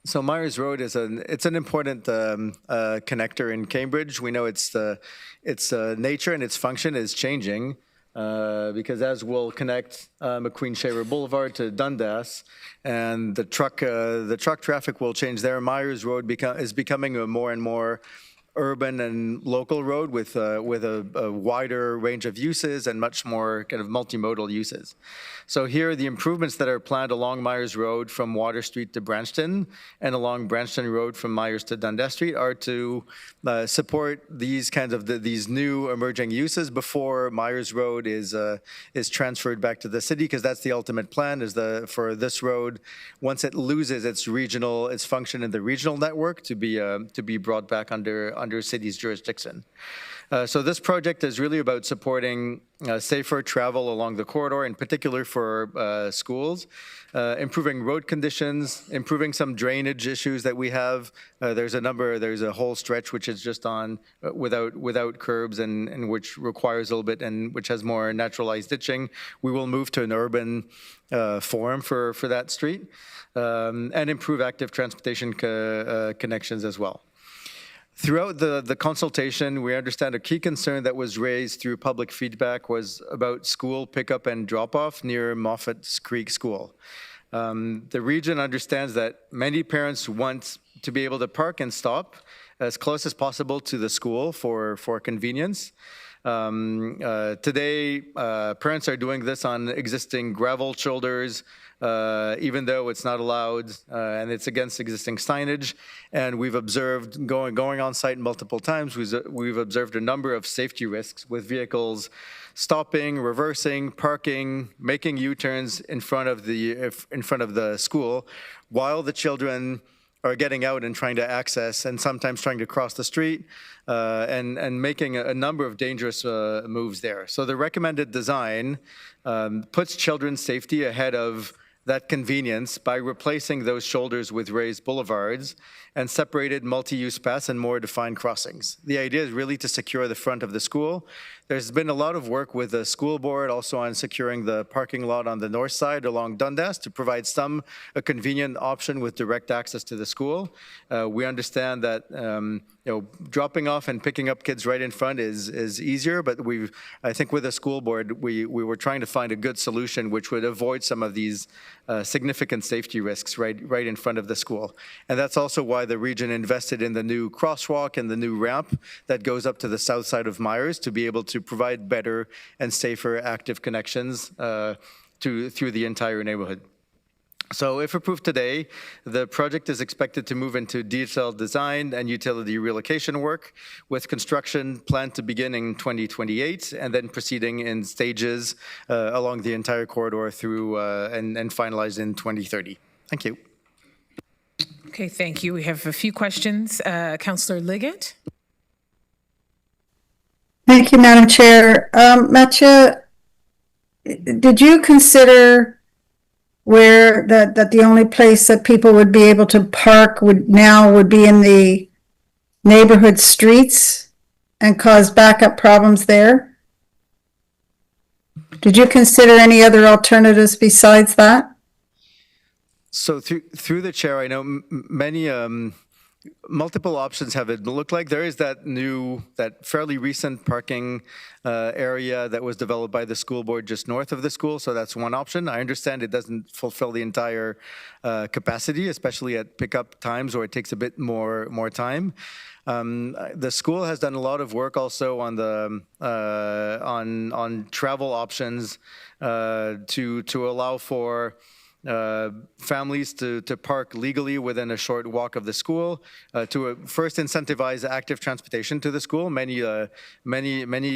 So Myers Road is it's an important connector in Cambridge. We know its nature and its function is changing because as we'll connect McQueen-Shaver Boulevard to Dundas, and the truck traffic will change there. Myers Road is becoming a more and more urban and local road with a wider range of uses and much more kind of multimodal uses. So here are the improvements that are planned along Myers Road from Water Street to Branston and along Branston Road from Myers to Dundas Street are to support these kinds of these new emerging uses before Myers Road is transferred back to the city, because that's the ultimate plan for this road, once it loses its function in the regional network, to be brought back under city's jurisdiction. So this project is really about supporting safer travel along the corridor, in particular for schools, improving road conditions, improving some drainage issues that we have. There's a whole stretch which is just on without curbs and which requires a little bit, and which has more naturalized ditching. We will move to an urban form for that street, and improve active transportation connections as well. Throughout the consultation, we understand a key concern that was raised through public feedback was about school pickup and drop-off near Moffat's Creek School. The region understands that many parents want to be able to park and stop as close as possible to the school for convenience. Today, parents are doing this on existing gravel shoulders, even though it's not allowed and it's against existing signage. And we've observed, going on site multiple times, we've observed a number of safety risks with vehicles stopping, reversing, parking, making U-turns in front of the school, while the children are getting out and trying to access and sometimes trying to cross the street and making a number of dangerous moves there. So the recommended design puts children's safety ahead of that convenience by replacing those shoulders with raised boulevards and separated multi-use paths and more defined crossings. The idea is really to secure the front of the school. There's been a lot of work with the school board also on securing the parking lot on the north side along Dundas to provide a convenient option with direct access to the school. We understand that dropping off and picking up kids right in front is easier, but I think with the school board, we were trying to find a good solution which would avoid some of these significant safety risks right in front of the school. And that's also why the region invested in the new crosswalk and the new ramp that goes up to the south side of Myers to be able to provide better and safer active connections through the entire neighborhood. So if approved today, the project is expected to move into detailed design and utility relocation work, with construction planned to begin in 2028 and then proceeding in stages along the entire corridor through and finalized in 2030. Thank you. Okay, thank you. We have a few questions. Councillor Liggett? Thank you, Madam Chair. Mathieu, did you consider where that the only place that people would be able to park would be in the neighborhood streets and cause backup problems there? Did you consider any other alternatives besides that? So through the chair, I know many multiple options have it looked like. There is that fairly recent parking area that was developed by the school board just north of the school. So that's one option. I understand it doesn't fulfill the entire capacity, especially at pickup times where it takes a bit more time. The school has done a lot of work also on the on travel options to allow for families to park legally within a short walk of the school, to first incentivize active transportation to the school. Many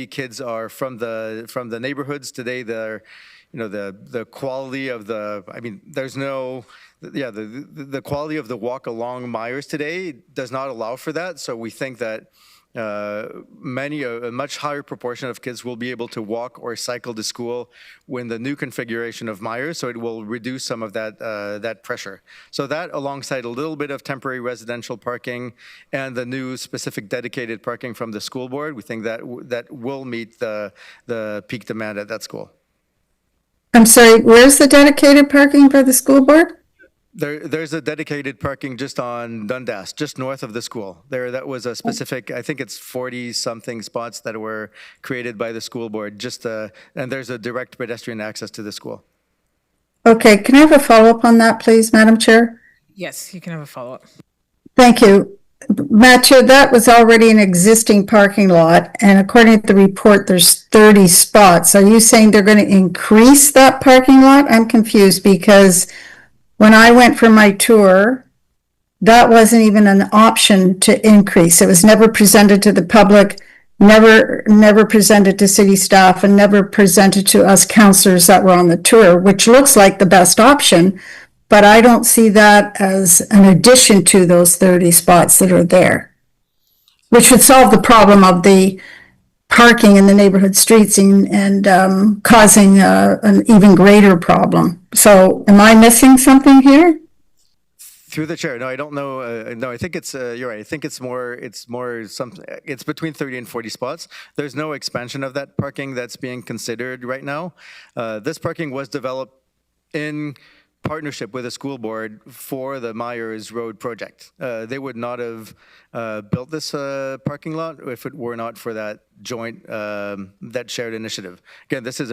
kids are from the neighborhoods today. The quality of the quality of the walk along Myers today does not allow for that. So we think that a much higher proportion of kids will be able to walk or cycle to school when the new configuration of Myers, so it will reduce some of that pressure. So that, alongside a little bit of temporary residential parking and the new specific dedicated parking from the school board, we think that will meet the peak demand at that school. I'm sorry, where's the dedicated parking for the school board? There's a dedicated parking just on Dundas, just north of the school. That was a specific, I think it's 40-something spots that were created by the school board, and there's a direct pedestrian access to the school. Okay, can I have a follow-up on that, please, Madam Chair? Yes, you can have a follow-up. Thank you. Mathieu, that was already an existing parking lot, and according to the report, there's 30 spots. Are you saying they're going to increase that parking lot? I'm confused because when I went for my tour, that wasn't even an option to increase. It was never presented to the public, never presented to city staff, and never presented to us councillors that were on the tour, which looks like the best option, but I don't see that as an addition to those 30 spots that are there, which would solve the problem of the parking in the neighborhood streets and causing an even greater problem. So am I missing something here? Through the chair, no, I don't know. No, I think it's you're right. I think it's more something. It's between 30 and 40 spots. There's no expansion of that parking that's being considered right now. This parking was developed in partnership with the school board for the Myers Road project. They would not have built this parking lot if it were not for that joint, that shared initiative. Again, this is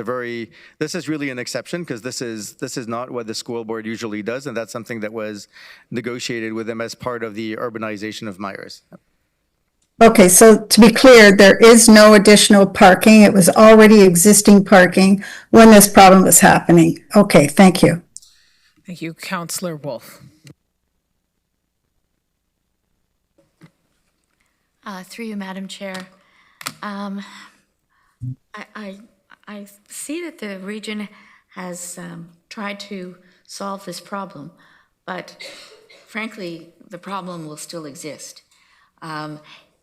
really an exception because this is not what the school board usually does, and that's something that was negotiated with them as part of the urbanization of Myers. Okay, so to be clear, there is no additional parking. It was already existing parking when this problem was happening. Okay, thank you. Thank you, Councillor Wolf. Through you, Madam Chair. I see that the region has tried to solve this problem, but frankly, the problem will still exist.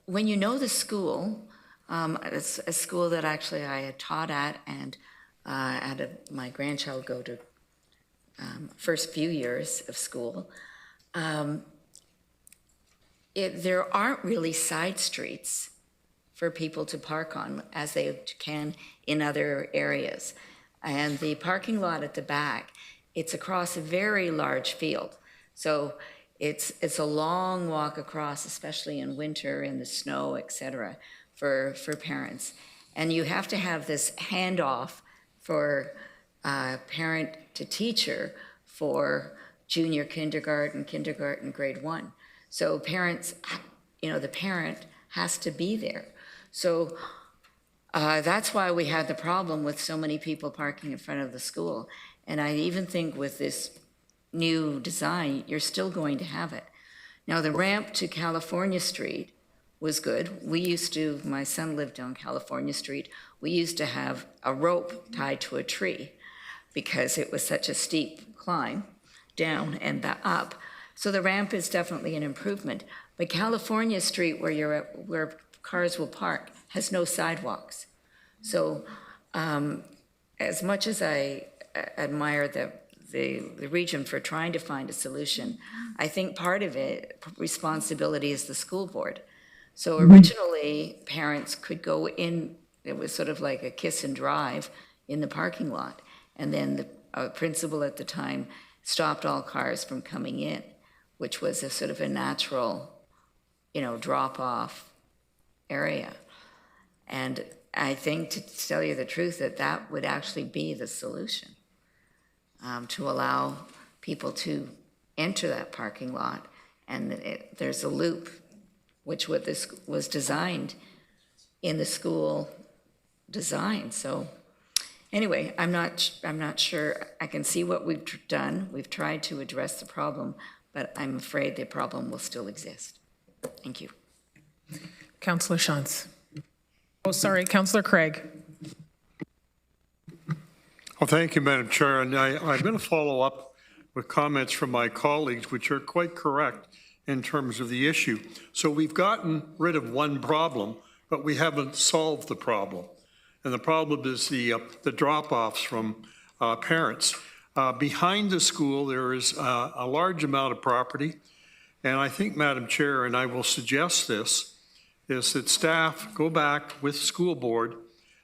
When you know the school, it's a school that actually I had taught at and had my grandchild go to first few years of school, there aren't really side streets for people to park on as they can in other areas. And the parking lot at the back, it's across a very large field. So it's a long walk across, especially in winter, in the snow, et cetera, for parents. And you have to have this handoff for parent to teacher for junior kindergarten, grade 1. So parents, the parent has to be there. So that's why we had the problem with so many people parking in front of the school. And I even think with this new design, you're still going to have it. Now, the ramp to California Street was good. My son lived on California Street. We used to have a rope tied to a tree because it was such a steep climb down and up. So the ramp is definitely an improvement. But California Street, where cars will park, has no sidewalks. So as much as I admire the region for trying to find a solution, I think part of it, responsibility is the school board. So originally, parents could go in, it was sort of like a kiss and drive in the parking lot. And then the principal at the time stopped all cars from coming in, which was a sort of a natural, drop-off area. And I think, to tell you the truth, that would actually be the solution, to allow people to enter that parking lot. And there's a loop, which this was designed in the school design. So anyway, I'm not sure. I can see what we've done. We've tried to address the problem, but I'm afraid the problem will still exist. Thank you. Councillor Shantz. Oh, sorry, Councillor Craig. Well, thank you, Madam Chair. And I'm going to follow up with comments from my colleagues, which are quite correct in terms of the issue. So we've gotten rid of one problem, but we haven't solved the problem. And the problem is the drop-offs from parents. Behind the school, there is a large amount of property. And I think, Madam Chair, and I will suggest this, is that staff go back with school board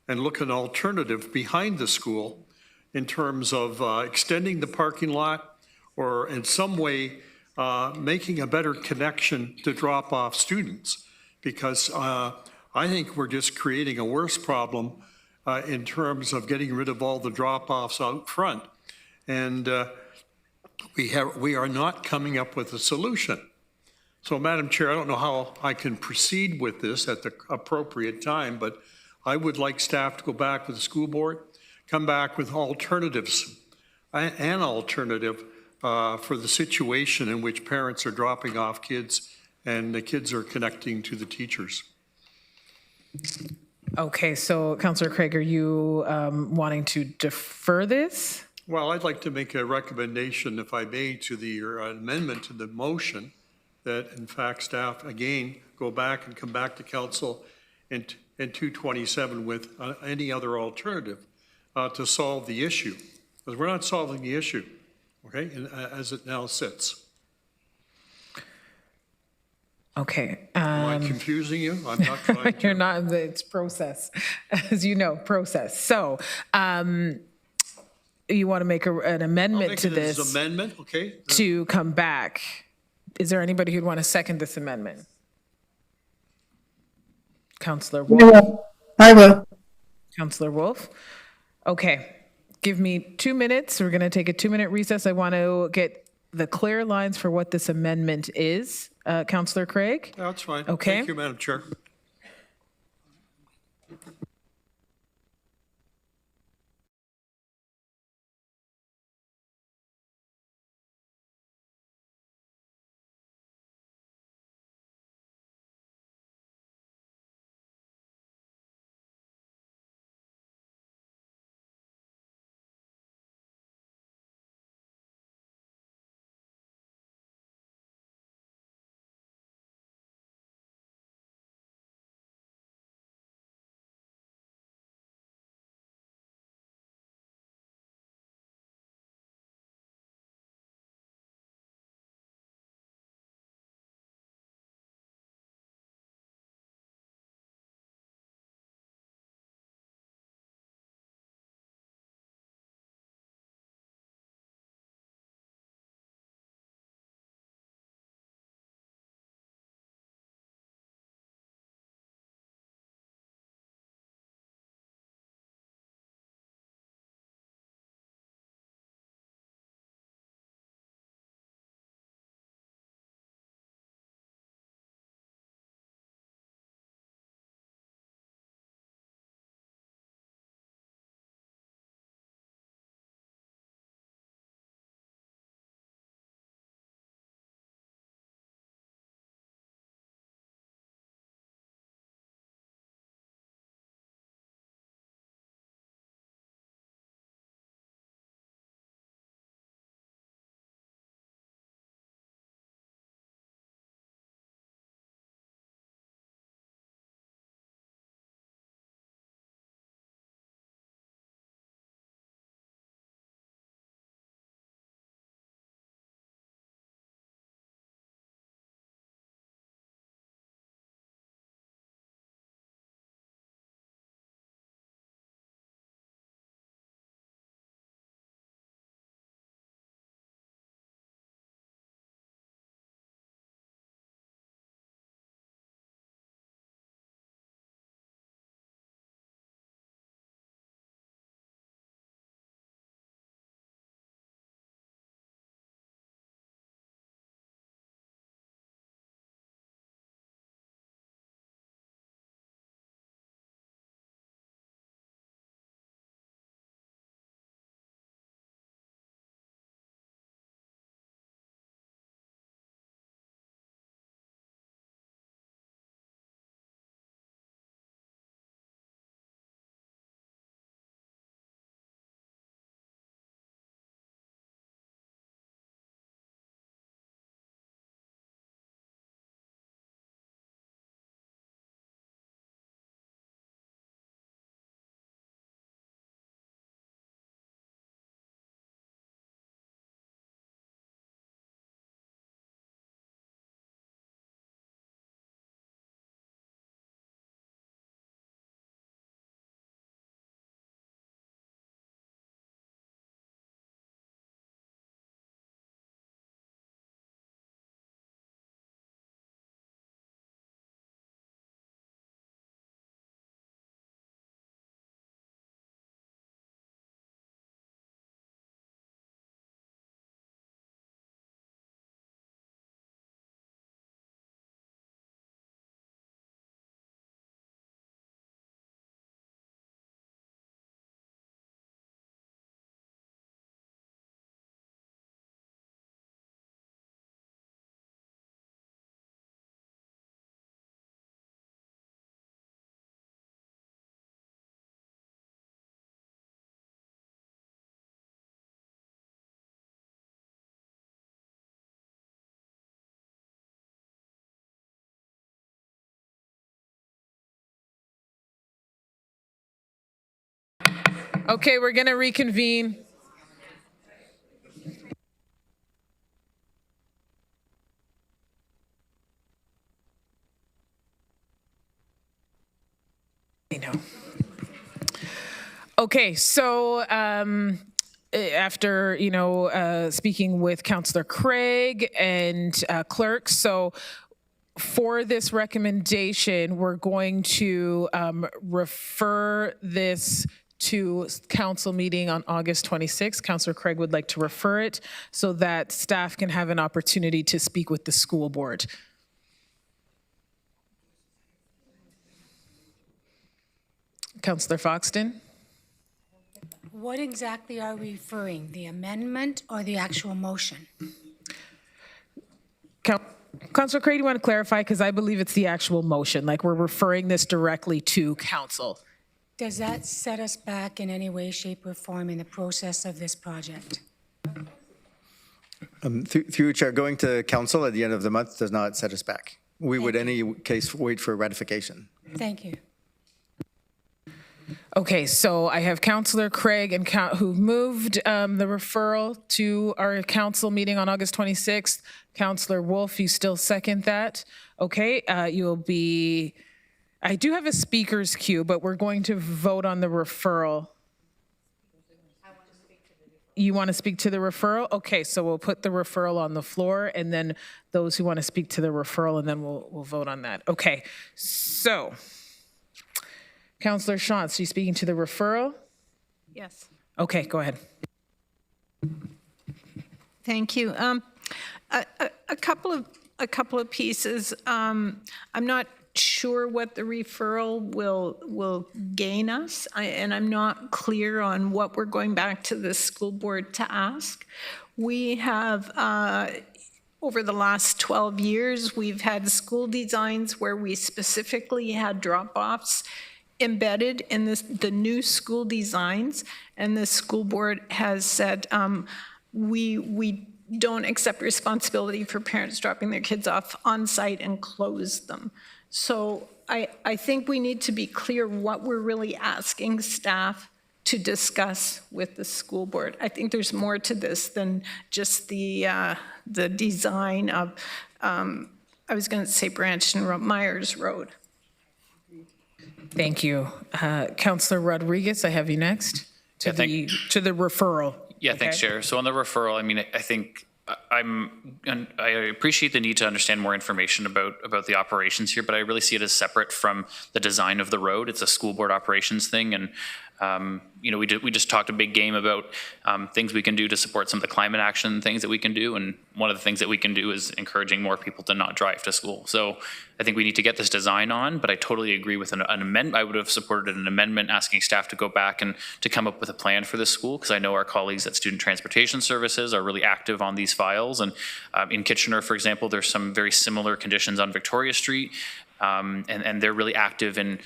and look at an alternative behind the school in terms of extending the parking lot or in some way making a better connection to drop off students. Because I think we're just creating a worse problem in terms of getting rid of all the drop-offs out front. And we are not coming up with a solution. So, Madam Chair, I don't know how I can proceed with this at the appropriate time, but I would like staff to go back with the school board, come back with alternatives, an alternative for the situation in which parents are dropping off kids and the kids are connecting to the teachers. Okay, so Councillor Craig, are you wanting to defer this? Well, I'd like to make a recommendation, if I may, to the amendment to the motion that, in fact, staff, again, go back and come back to council in 227 with any other alternative to solve the issue. Because we're not solving the issue, okay, as it now sits. Okay. Am I confusing you? I'm not trying to. You're not, it's process, as you know, process. So you want to make an amendment to this? I'll make it as an amendment, okay. To come back. Is there anybody who'd want to second this amendment? Councillor Wolf? I will. Councillor Wolf? Okay. Give me 2 minutes. We're going to take a 2-minute recess. I want to get the clear lines for what this amendment is. Councillor Craig? That's fine. Okay. Thank you, Madam Chair. Okay, we're going to reconvene. I know. Okay, so after, speaking with Councillor Craig and clerk, so for this recommendation, we're going to refer this to council meeting on August 26th. Councillor Craig would like to refer it so that staff can have an opportunity to speak with the school board. Councillor Foxton? What exactly are we referring? The amendment or the actual motion? Councillor Craig, do you want to clarify? Because I believe it's the actual motion, like we're referring this directly to council. Does that set us back in any way, shape, or form in the process of this project? Through Chair, going to council at the end of the month does not set us back. We would, in any case, wait for ratification. Thank you. Okay, so I have Councillor Craig and who moved the referral to our council meeting on August 26th. Councillor Wolf, you still second that? Okay, you'll be, I do have a speaker's queue, but we're going to vote on the referral. You want to speak to the referral? Okay, so we'll put the referral on the floor and then those who want to speak to the referral and then we'll vote on that. Okay, so Councillor Shantz, are you speaking to the referral? Yes. Okay, go ahead. Thank you. A couple of pieces. I'm not sure what the referral will gain us, and I'm not clear on what we're going back to the school board to ask. We have, over the last 12 years, we've had school designs where we specifically had drop-offs embedded in the new school designs, and the school board has said we don't accept responsibility for parents dropping their kids off on site and close them. So I think we need to be clear what we're really asking staff to discuss with the school board. I think there's more to this than just the design of, I was going to say Branston Road, Myers Road. Thank you. Councillor Rodriguez, I have you next to the referral. Yeah, thanks, Chair. So on the referral, I mean, I think I appreciate the need to understand more information about the operations here, but I really see it as separate from the design of the road. It's a school board operations thing, and we just talked a big game about things we can do to support some of the climate action things that we can do, and one of the things that we can do is encouraging more people to not drive to school. So I think we need to get this design on, but I totally agree with an amendment. I would have supported an amendment asking staff to go back and to come up with a plan for this school, because I know our colleagues at Student Transportation Services are really active on these files, and in Kitchener, for example, there's some very similar conditions on Victoria Street. And they're really active in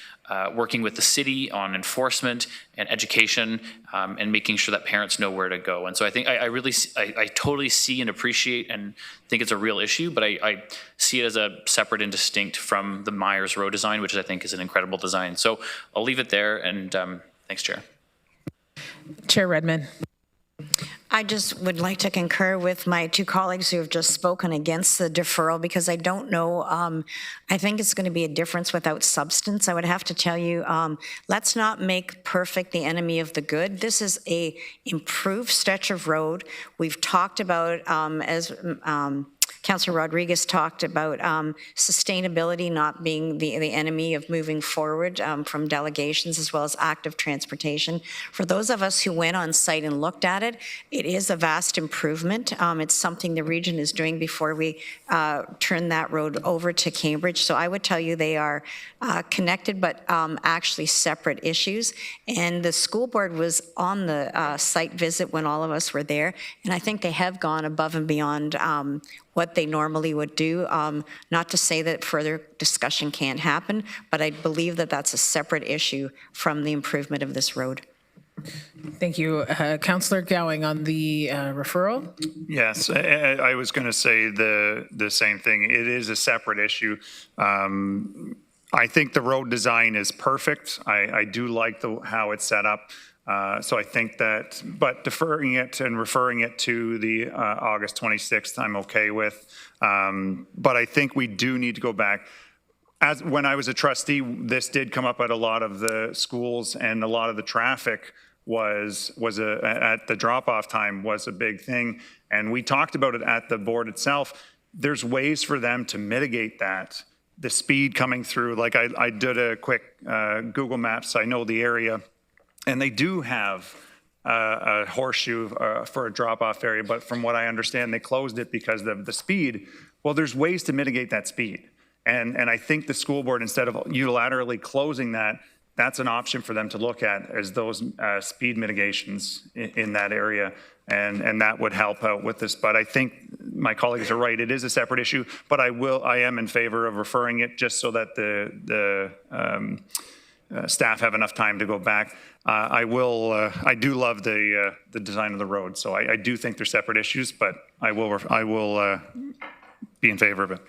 working with the city on enforcement and education and making sure that parents know where to go. And so I think I totally see and appreciate and think it's a real issue, but I see it as a separate and distinct from the Myers Road design, which I think is an incredible design. So I'll leave it there, and thanks, Chair. Chair Redmond. I just would like to concur with my two colleagues who have just spoken against the deferral, because I don't know, I think it's going to be a difference without substance. I would have to tell you, let's not make perfect the enemy of the good. This is a improved stretch of road. We've talked about, as Councillor Rodriguez talked about, sustainability not being the enemy of moving forward from delegations as well as active transportation. For those of us who went on site and looked at it, it is a vast improvement. It's something the region is doing before we turn that road over to Cambridge. So I would tell you they are connected but actually separate issues. And the school board was on the site visit when all of us were there, and I think they have gone above and beyond what they normally would do. Not to say that further discussion can't happen, but I believe that that's a separate issue from the improvement of this road. Thank you. Councillor Gowing on the referral. Yes, I was going to say the same thing. It is a separate issue. I think the road design is perfect. I do like how it's set up. So I think that, but deferring it and referring it to the August 26th, I'm okay with. But I think we do need to go back. As when I was a trustee, this did come up at a lot of the schools, and a lot of the traffic was at the drop-off time was a big thing. And we talked about it at the board itself. There's ways for them to mitigate that. The speed coming through, like I did a quick Google Maps, I know the area, and they do have a horseshoe for a drop-off area, but from what I understand, they closed it because of the speed. Well, there's ways to mitigate that speed. And I think the school board, instead of unilaterally closing that, that's an option for them to look at as those speed mitigations in that area. And that would help out with this. But I think my colleagues are right. It is a separate issue, but I am in favor of referring it just so that the staff have enough time to go back. I do love the design of the road. So I do think they're separate issues, but I will be in favor of it.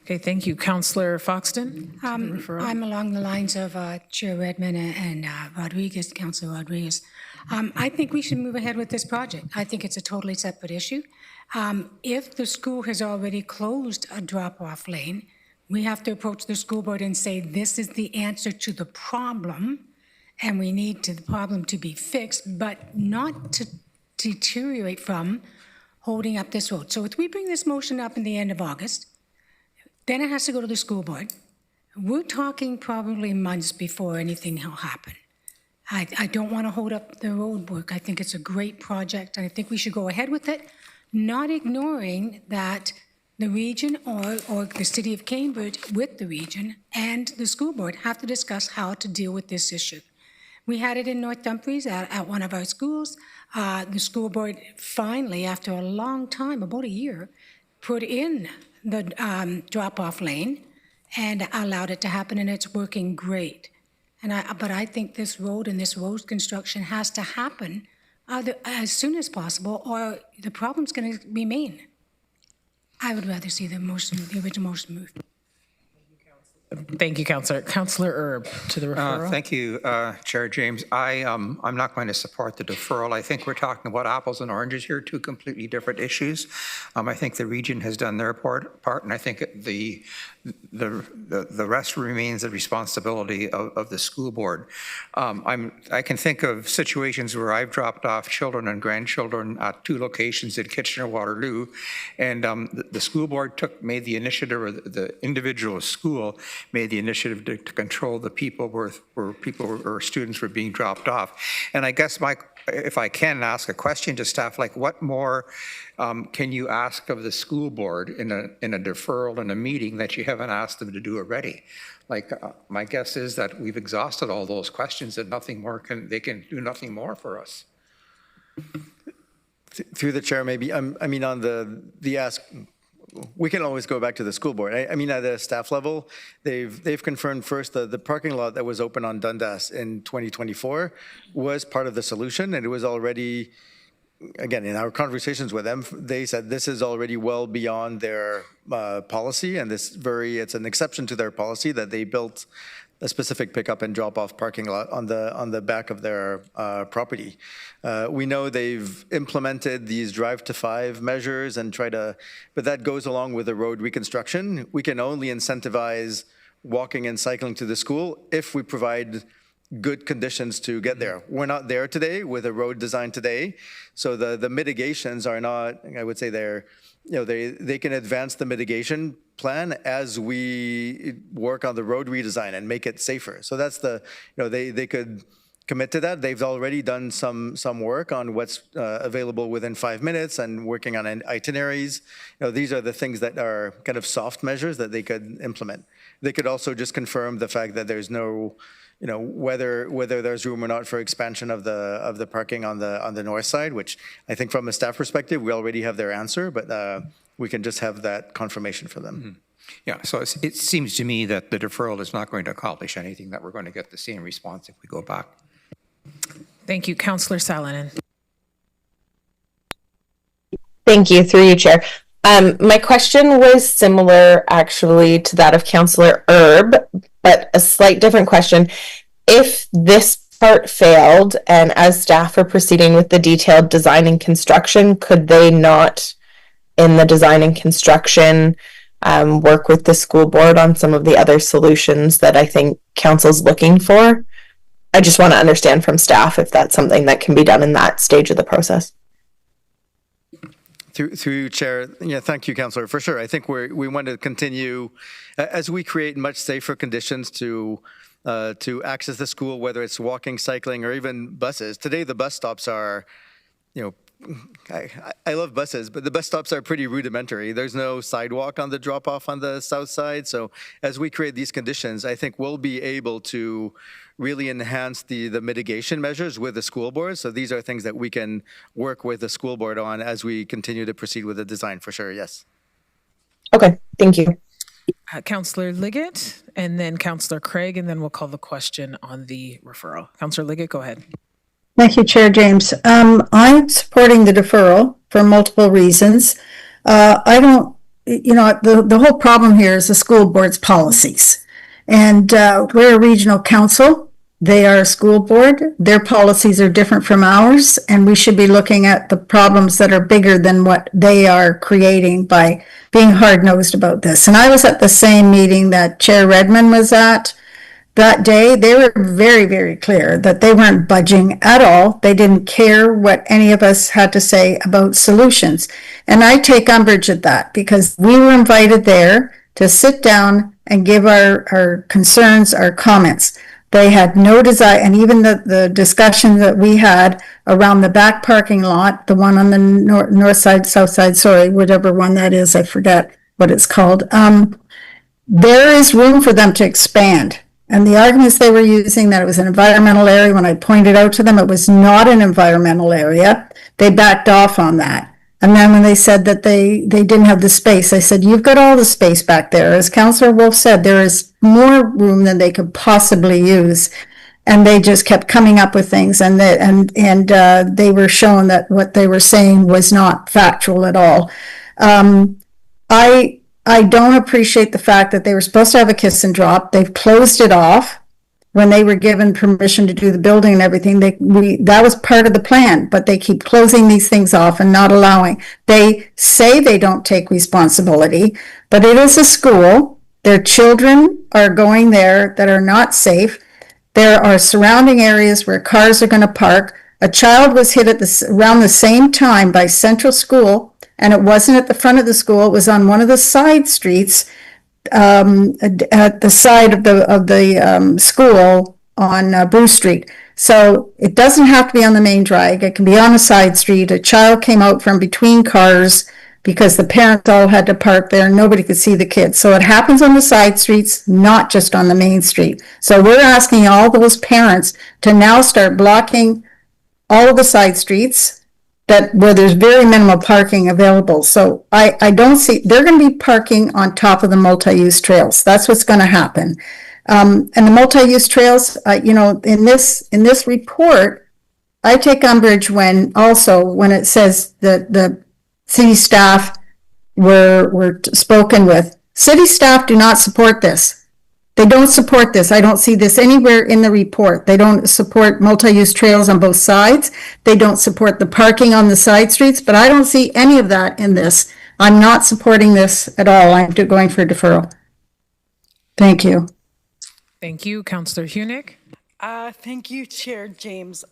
Okay, thank you. Councillor Foxton? I'm along the lines of Chair Redmond and Rodriguez, Councillor Rodriguez. I think we should move ahead with this project. I think it's a totally separate issue. If the school has already closed a drop-off lane, we have to approach the school board and say, this is the answer to the problem, and we need the problem to be fixed, but not to deteriorate from holding up this road. So if we bring this motion up in the end of August, then it has to go to the school board. We're talking probably months before anything will happen. I don't want to hold up the road work. I think it's a great project, and I think we should go ahead with it, not ignoring that the region or the city of Cambridge with the region and the school board have to discuss how to deal with this issue. We had it in North Dumfries at one of our schools. The school board finally, after a long time, about a year, put in the drop-off lane and allowed it to happen, and it's working great. But I think this road and this road construction has to happen as soon as possible, or the problem's going to remain. I would rather see the original motion moved. Thank you, Councillor. Councillor Erb to the referral. Thank you, Chair James. I'm not going to support the deferral. I think we're talking about apples and oranges here, two completely different issues. I think the region has done their part, and I think the rest remains the responsibility of the school board. I can think of situations where I've dropped off children and grandchildren at two locations in Kitchener-Waterloo, and the school board made the initiative, or the individual school made the initiative to control the people where people or students were being dropped off. And I guess if I can ask a question to staff, like what more can you ask of the school board in a deferral in a meeting that you haven't asked them to do already? Like my guess is that we've exhausted all those questions and nothing more they can do nothing more for us. Through the chair, maybe, I mean, on the ask, we can always go back to the school board. I mean, at a staff level, they've confirmed first the parking lot that was open on Dundas in 2024 was part of the solution, and it was already, again, in our conversations with them, they said this is already well beyond their policy, and it's an exception to their policy that they built a specific pickup and drop-off parking lot on the back of their property. We know they've implemented these drive to 5 measures and but that goes along with the road reconstruction. We can only incentivize walking and cycling to the school if we provide good conditions to get there. We're not there today with a road design today, so the mitigations are not, I would say they can advance the mitigation plan as we work on the road redesign and make it safer. So that's they could commit to that. They've already done some work on what's available within 5 minutes and working on itineraries. These are the things that are kind of soft measures that they could implement. They could also just confirm the fact that there's no, whether there's room or not for expansion of the parking on the north side, which I think from a staff perspective, we already have their answer, but we can just have that confirmation for them. Mm-hmm. Yeah, so it seems to me that the deferral is not going to accomplish anything, that we're going to get the same response if we go back. Thank you. Councillor Salonen. Thank you, through you, Chair. My question was similar, actually, to that of Councillor Erb, but a slight different question. If this part failed, and as staff are proceeding with the detailed design and construction, could they not, in the design and construction, work with the school board on some of the other solutions that I think council's looking for? I just want to understand from staff if that's something that can be done in that stage of the process. Through you, Chair. Yeah, thank you, Councillor. For sure, I think we want to continue as we create much safer conditions to access the school, whether it's walking, cycling, or even buses. Today, the bus stops are, I love buses, but the bus stops are pretty rudimentary. There's no sidewalk on the drop-off on the south side. So as we create these conditions, I think we'll be able to really enhance the mitigation measures with the school board. So these are things that we can work with the school board on as we continue to proceed with the design, for sure, yes. Okay, thank you. Councillor Liggett, and then Councillor Craig, and then we'll call the question on the referral. Councillor Liggett, go ahead. Thank you, Chair James. I'm supporting the deferral for multiple reasons. I don't, the whole problem here is the school board's policies. And we're a regional council. They are a school board. Their policies are different from ours, and we should be looking at the problems that are bigger than what they are creating by being hard-nosed about this. And I was at the same meeting that Chair Redmond was at that day. They were very, very clear that they weren't budging at all. They didn't care what any of us had to say about solutions. And I take umbrage at that because we were invited there to sit down and give our concerns, our comments. They had no desire, and even the discussion that we had around the back parking lot, the one on the north side, south side, sorry, whatever one that is, I forget what it's called. There is room for them to expand. And the arguments they were using that it was an environmental area, when I pointed out to them it was not an environmental area, they backed off on that. And then when they said that they didn't have the space, I said, you've got all the space back there. As Councillor Wolf said, there is more room than they could possibly use. And they just kept coming up with things, and they were shown that what they were saying was not factual at all. I don't appreciate the fact that they were supposed to have a kiss and drop. They've closed it off when they were given permission to do the building and everything. That was part of the plan, but they keep closing these things off and not allowing. They say they don't take responsibility, but it is a school. Their children are going there that are not safe. There are surrounding areas where cars are going to park. A child was hit around the same time by Central School, and it wasn't at the front of the school. It was on one of the side streets at the side of the school on Bruce Street. So it doesn't have to be on the main drag. It can be on a side street. A child came out from between cars because the parents all had to park there and nobody could see the kids. So it happens on the side streets, not just on the main street. So we're asking all those parents to now start blocking all of the side streets where there's very minimal parking available. So I don't see, they're going to be parking on top of the multi-use trails. That's what's going to happen. And the multi-use trails, in this report, I take umbrage when it says that the city staff were spoken with. City staff do not support this. They don't support this. I don't see this anywhere in the report. They don't support multi-use trails on both sides. They don't support the parking on the side streets, but I don't see any of that in this. I'm not supporting this at all. I'm going for a deferral. Thank you. Thank you, Councillor Hunick. Thank you, Chair James.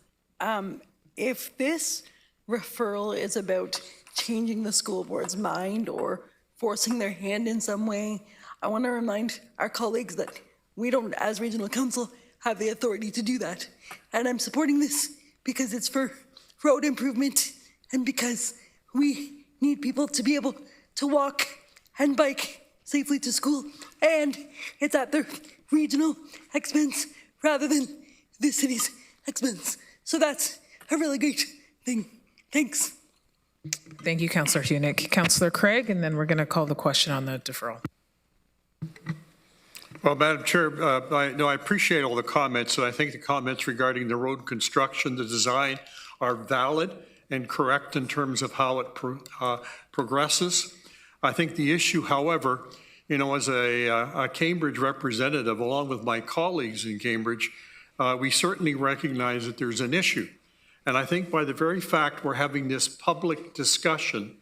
If this referral is about changing the school board's mind or forcing their hand in some way, I want to remind our colleagues that we don't, as regional council, have the authority to do that. And I'm supporting this because it's for road improvement and because we need people to be able to walk and bike safely to school. And it's at their regional expense rather than the city's expense. So that's a really great thing. Thanks. Thank you, Councillor Hunick. Councillor Craig, and then we're going to call the question on the deferral. Well, Madam Chair, I appreciate all the comments, and I think the comments regarding the road construction, the design, are valid and correct in terms of how it progresses. I think the issue, however, as a Cambridge representative, along with my colleagues in Cambridge, we certainly recognize that there's an issue. And I think by the very fact we're having this public discussion,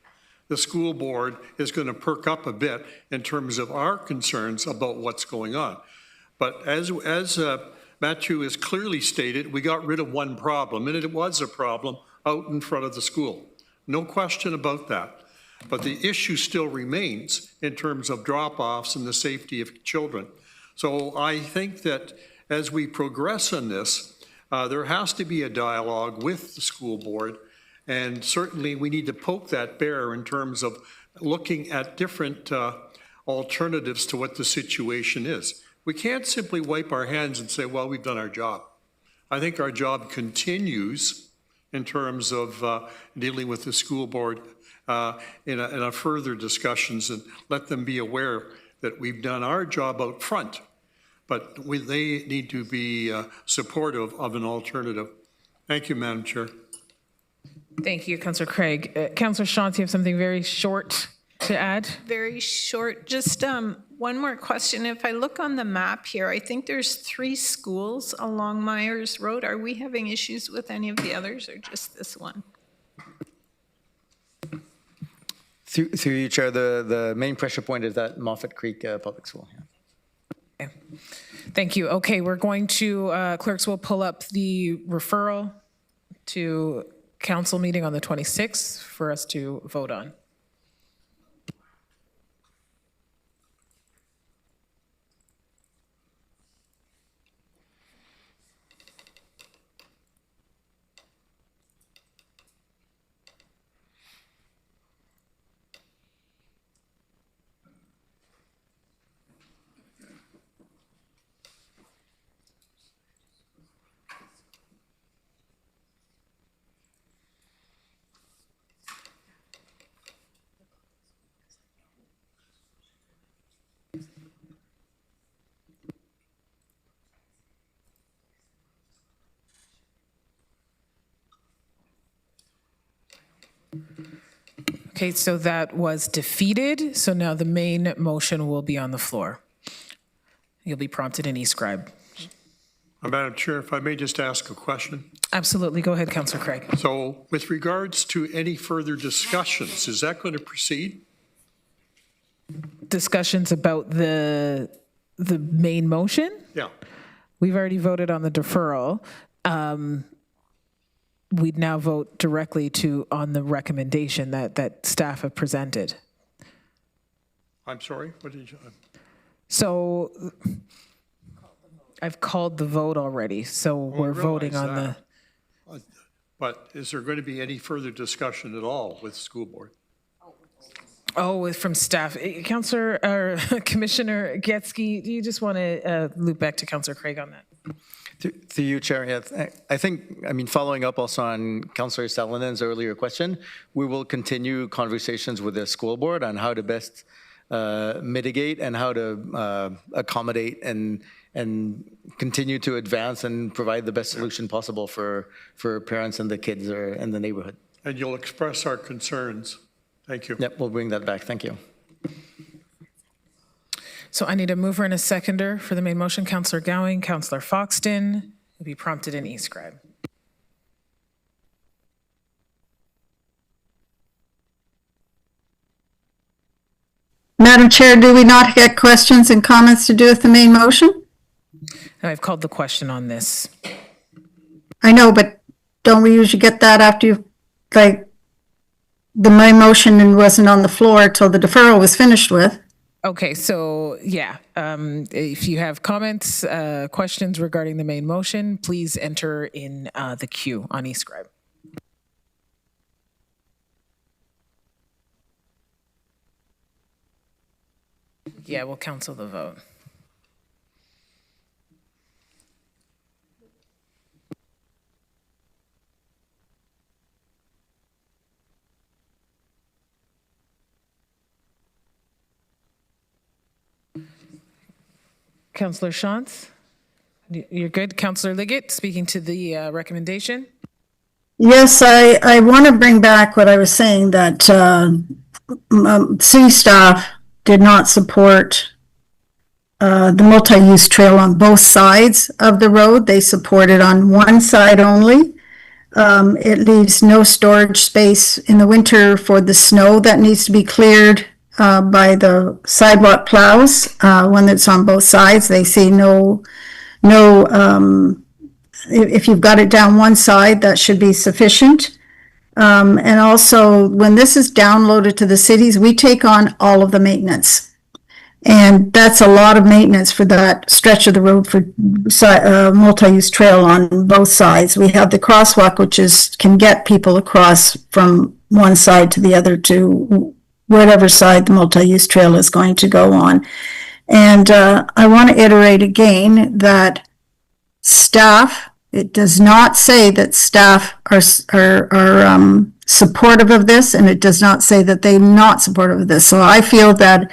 the school board is going to perk up a bit in terms of our concerns about what's going on. But as Matthew has clearly stated, we got rid of one problem, and it was a problem out in front of the school. No question about that. But the issue still remains in terms of drop-offs and the safety of children. So I think that as we progress on this, there has to be a dialogue with the school board, and certainly we need to poke that bear in terms of looking at different alternatives to what the situation is. We can't simply wipe our hands and say, well, we've done our job. I think our job continues in terms of dealing with the school board in a further discussions, and let them be aware that we've done our job out front, but they need to be supportive of an alternative. Thank you, Madam Chair. Thank you, Councillor Craig. Councillor Shantz, you have something very short to add? Very short, just one more question. If I look on the map here, I think there's 3 schools along Myers Road. Are we having issues with any of the others or just this one? Through you, Chair, the main pressure point is at Moffat Creek Public School. Yeah. Okay. Thank you. Okay, we're going to, clerks will pull up the referral to council meeting on the 26th for us to vote on. Okay, so that was defeated. So now the main motion will be on the floor. You'll be prompted in e-scribe. Madam Chair, if I may just ask a question. Absolutely. Go ahead, Councillor Craig. So with regards to any further discussions, is that going to proceed? Discussions about the main motion? Yeah. We've already voted on the deferral. We'd now vote directly on the recommendation that staff have presented. I'm sorry, what did you? So I've called the vote already, so we're voting on the. But is there going to be any further discussion at all with the school board? Oh, from staff. Councillor, or Commissioner Getsky, do you just want to loop back to Councillor Craig on that? Through you, Chair, yeah, I think, following up also on Councillor Salinen's earlier question, we will continue conversations with the school board on how to best mitigate and how to accommodate and continue to advance and provide the best solution possible for parents and the kids in the neighborhood. And you'll express our concerns. Thank you. Yep, we'll bring that back. Thank you. So I need a mover and a seconder for the main motion. Councillor Gowing, Councillor Foxton will be prompted in e-scribe. Madam Chair, do we not get questions and comments to do with the main motion? I've called the question on this. I know, but don't we usually get that after you, the main motion wasn't on the floor till the deferral was finished with? Okay, so yeah, if you have comments, questions regarding the main motion, please enter in the queue on e-scribe. Yeah, we'll cancel the vote. Councillor Shantz, you're good. Councillor Liggett, speaking to the recommendation. Yes, I want to bring back what I was saying, that city staff did not support the multi-use trail on both sides of the road. They support it on one side only. It leaves no storage space in the winter for the snow that needs to be cleared by the sidewalk plows. When it's on both sides, they say if you've got it down one side, that should be sufficient. And also, when this is downloaded to the cities, we take on all of the maintenance. And that's a lot of maintenance for that stretch of the road for multi-use trail on both sides. We have the crosswalk, which can get people across from one side to the other to whatever side the multi-use trail is going to go on. And I want to iterate again that staff, it does not say that staff are supportive of this, and it does not say that they're not supportive of this. So I feel that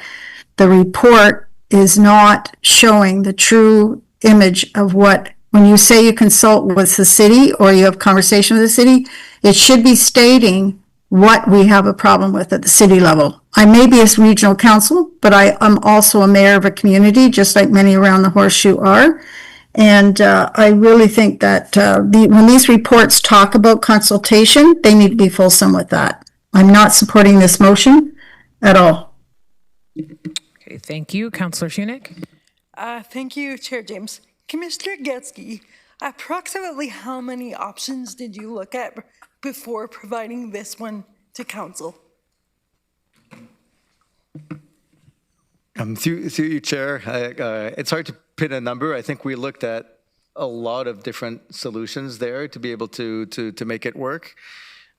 the report is not showing the true image of when you say you consult with the city or you have conversation with the city, it should be stating what we have a problem with at the city level. I may be a regional council, but I am also a mayor of a community, just like many around the Horseshoe are. And I really think that when these reports talk about consultation, they need to be fulsome with that. I'm not supporting this motion at all. Okay, thank you. Councillor Shunick. Thank you, Chair James. Commissioner Getsky, approximately how many options did you look at before providing this one to council? Through you, Chair, it's hard to pin a number. I think we looked at a lot of different solutions there to be able to make it work.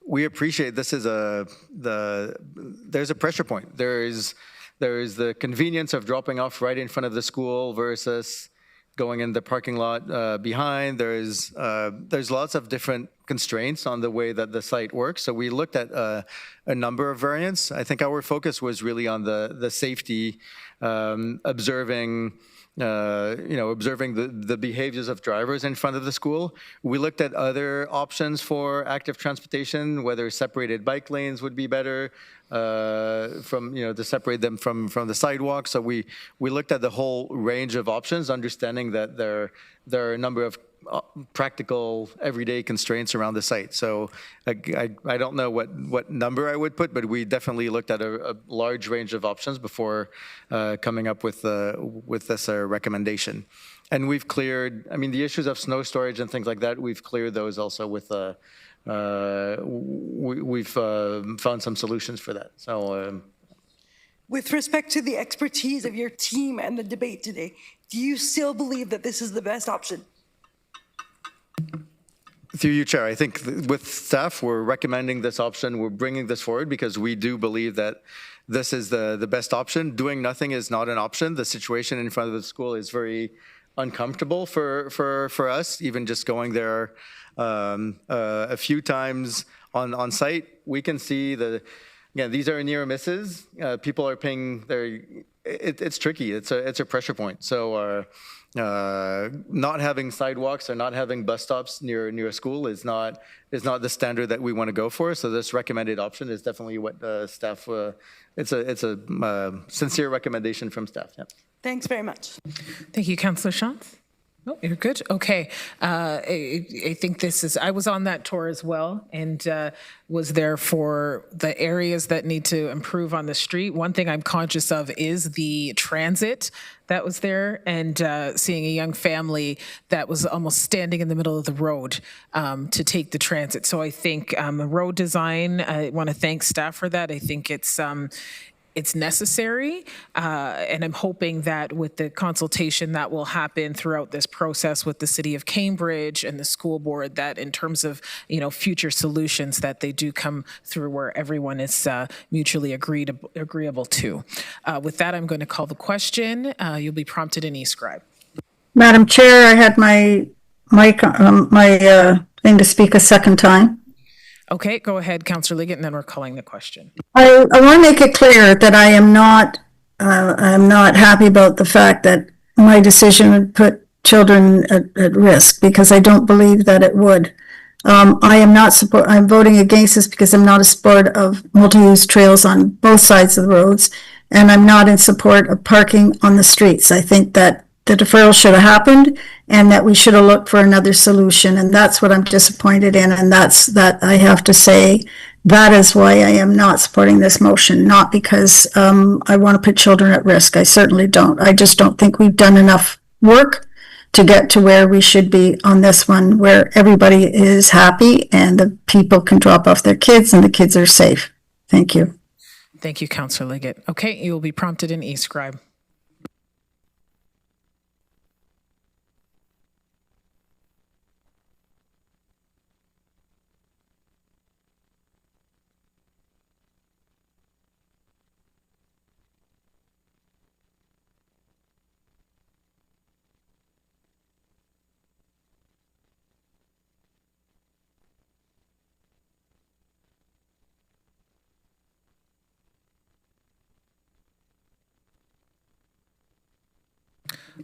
We appreciate this is there's a pressure point. There is the convenience of dropping off right in front of the school versus going in the parking lot behind. There's lots of different constraints on the way that the site works. So we looked at a number of variants. I think our focus was really on the safety, observing the behaviors of drivers in front of the school. We looked at other options for active transportation, whether separated bike lanes would be better, to separate them from the sidewalk. So we looked at the whole range of options, understanding that there are a number of practical everyday constraints around the site. So I don't know what number I would put, but we definitely looked at a large range of options before coming up with this recommendation. And we've cleared, the issues of snow storage and things like that, we've cleared those also with we've found some solutions for that. So with respect to the expertise of your team and the debate today, do you still believe that this is the best option? Through you, Chair, I think with staff, we're recommending this option. We're bringing this forward because we do believe that this is the best option. Doing nothing is not an option. The situation in front of the school is very uncomfortable for us. Even just going there a few times on site, we can see these are near misses. People are paying it's tricky. It's a pressure point. So not having sidewalks or not having bus stops near a school is not the standard that we want to go for. So this recommended option is definitely what staff. It's a sincere recommendation from staff. Yeah. Thanks very much. Thank you, Councillor Shantz. Oh, you're good. Okay. I think I was on that tour as well and was there for the areas that need to improve on the street. One thing I'm conscious of is the transit that was there and seeing a young family that was almost standing in the middle of the road to take the transit. So I think road design, I want to thank staff for that. I think it's necessary, and I'm hoping that with the consultation that will happen throughout this process with the City of Cambridge and the school board, that in terms of future solutions, that they do come through where everyone is mutually agreeable to. With that, I'm going to call the question. You'll be prompted in eScribe. Madam Chair, I had my mic, thing to speak a second time. Okay, go ahead, Councillor Liggett, and then we're calling the question. I want to make it clear that I am not happy about the fact that my decision would put children at risk, because I don't believe that it would. I'm voting against this because I'm not a support of multi-use trails on both sides of the roads. and I'm not in support of parking on the streets. I think that the deferral should have happened and that we should have looked for another solution. And that's what I'm disappointed in. And that's that I have to say, that is why I am not supporting this motion, not because I want to put children at risk. I certainly don't. I just don't think we've done enough work to get to where we should be on this one, where everybody is happy and the people can drop off their kids and the kids are safe. Thank you. Thank you, Councillor Liggett. Okay, you will be prompted in e-scribe.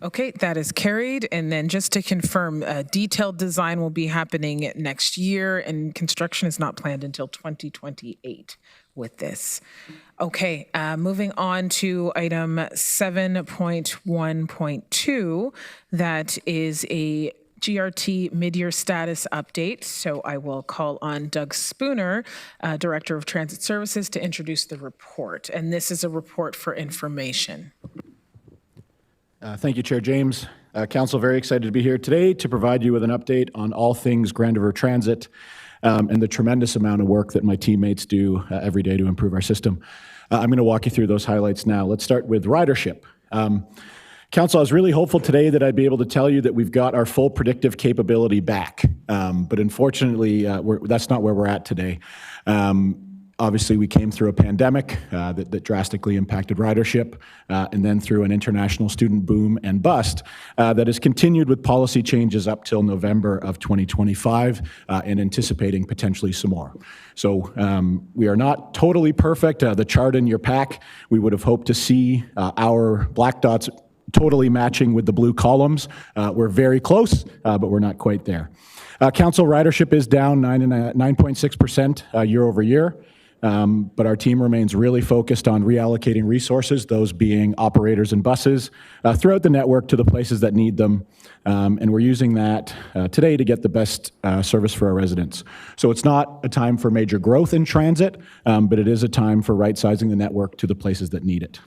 Okay, that is carried. And then just to confirm, detailed design will be happening next year and construction is not planned until 2028 with this. Okay, moving on to item 7.1.2, that is a GRT mid-year status update. So I will call on Doug Spooner, Director of Transit Services, to introduce the report. And this is a report for information. Thank you, Chair James. Council, very excited to be here today to provide you with an update on all things Grand River Transit and the tremendous amount of work that my teammates do every day to improve our system. I'm going to walk you through those highlights now. Let's start with ridership. Council, I was really hopeful today that I'd be able to tell you that we've got our full predictive capability back, but unfortunately, that's not where we're at today. Obviously, we came through a pandemic that drastically impacted ridership, and then through an international student boom and bust that has continued with policy changes up till November of 2025 and anticipating potentially some more. So we are not totally perfect. The chart in your pack, we would have hoped to see our black dots totally matching with the blue columns. We're very close, but we're not quite there. Council ridership is down 9.6% year over year. But our team remains really focused on reallocating resources, those being operators and buses, throughout the network to the places that need them. And we're using that today to get the best service for our residents. So it's not a time for major growth in transit, but it is a time for right-sizing the network to the places that need it.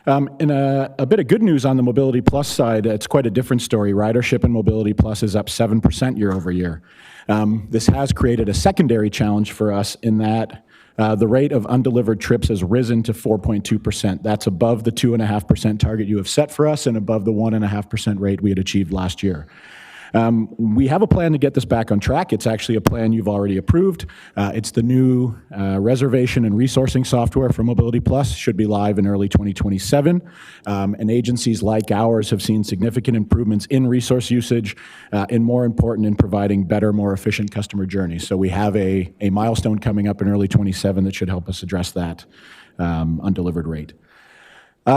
And a bit of good news on the Mobility Plus side, it's quite a different story. Ridership in Mobility Plus is up 7% year over year. This has created a secondary challenge for us in that the rate of undelivered trips has risen to 4.2%. That's above the 2.5% target you have set for us and above the 1.5% rate we had achieved last year. We have a plan to get this back on track. It's actually a plan you've already approved. It's the new reservation and resourcing software for Mobility Plus, should be live in early 2027. And agencies like ours have seen significant improvements in resource usage and, more important, in providing better, more efficient customer journeys. So we have a milestone coming up in early 27 that should help us address that undelivered rate.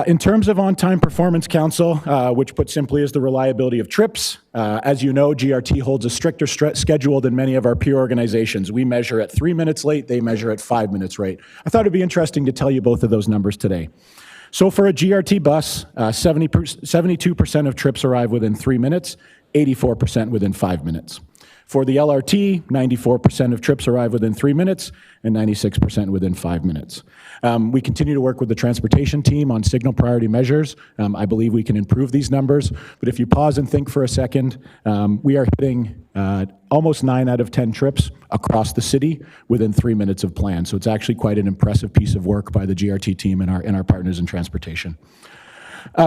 In terms of on-time performance, Council, which put simply is the reliability of trips, as you know, GRT holds a stricter schedule than many of our peer organizations. We measure at 3 minutes late, they measure at 5 minutes late. I thought it'd be interesting to tell you both of those numbers today. So for a GRT bus, 72% of trips arrive within 3 minutes, 84% within 5 minutes. For the LRT, 94% of trips arrive within 3 minutes and 96% within 5 minutes. We continue to work with the transportation team on signal priority measures. I believe we can improve these numbers, but if you pause and think for a second, we are hitting almost 9 out of 10 trips across the city within 3 minutes of plan. So it's actually quite an impressive piece of work by the GRT team and our partners in transportation.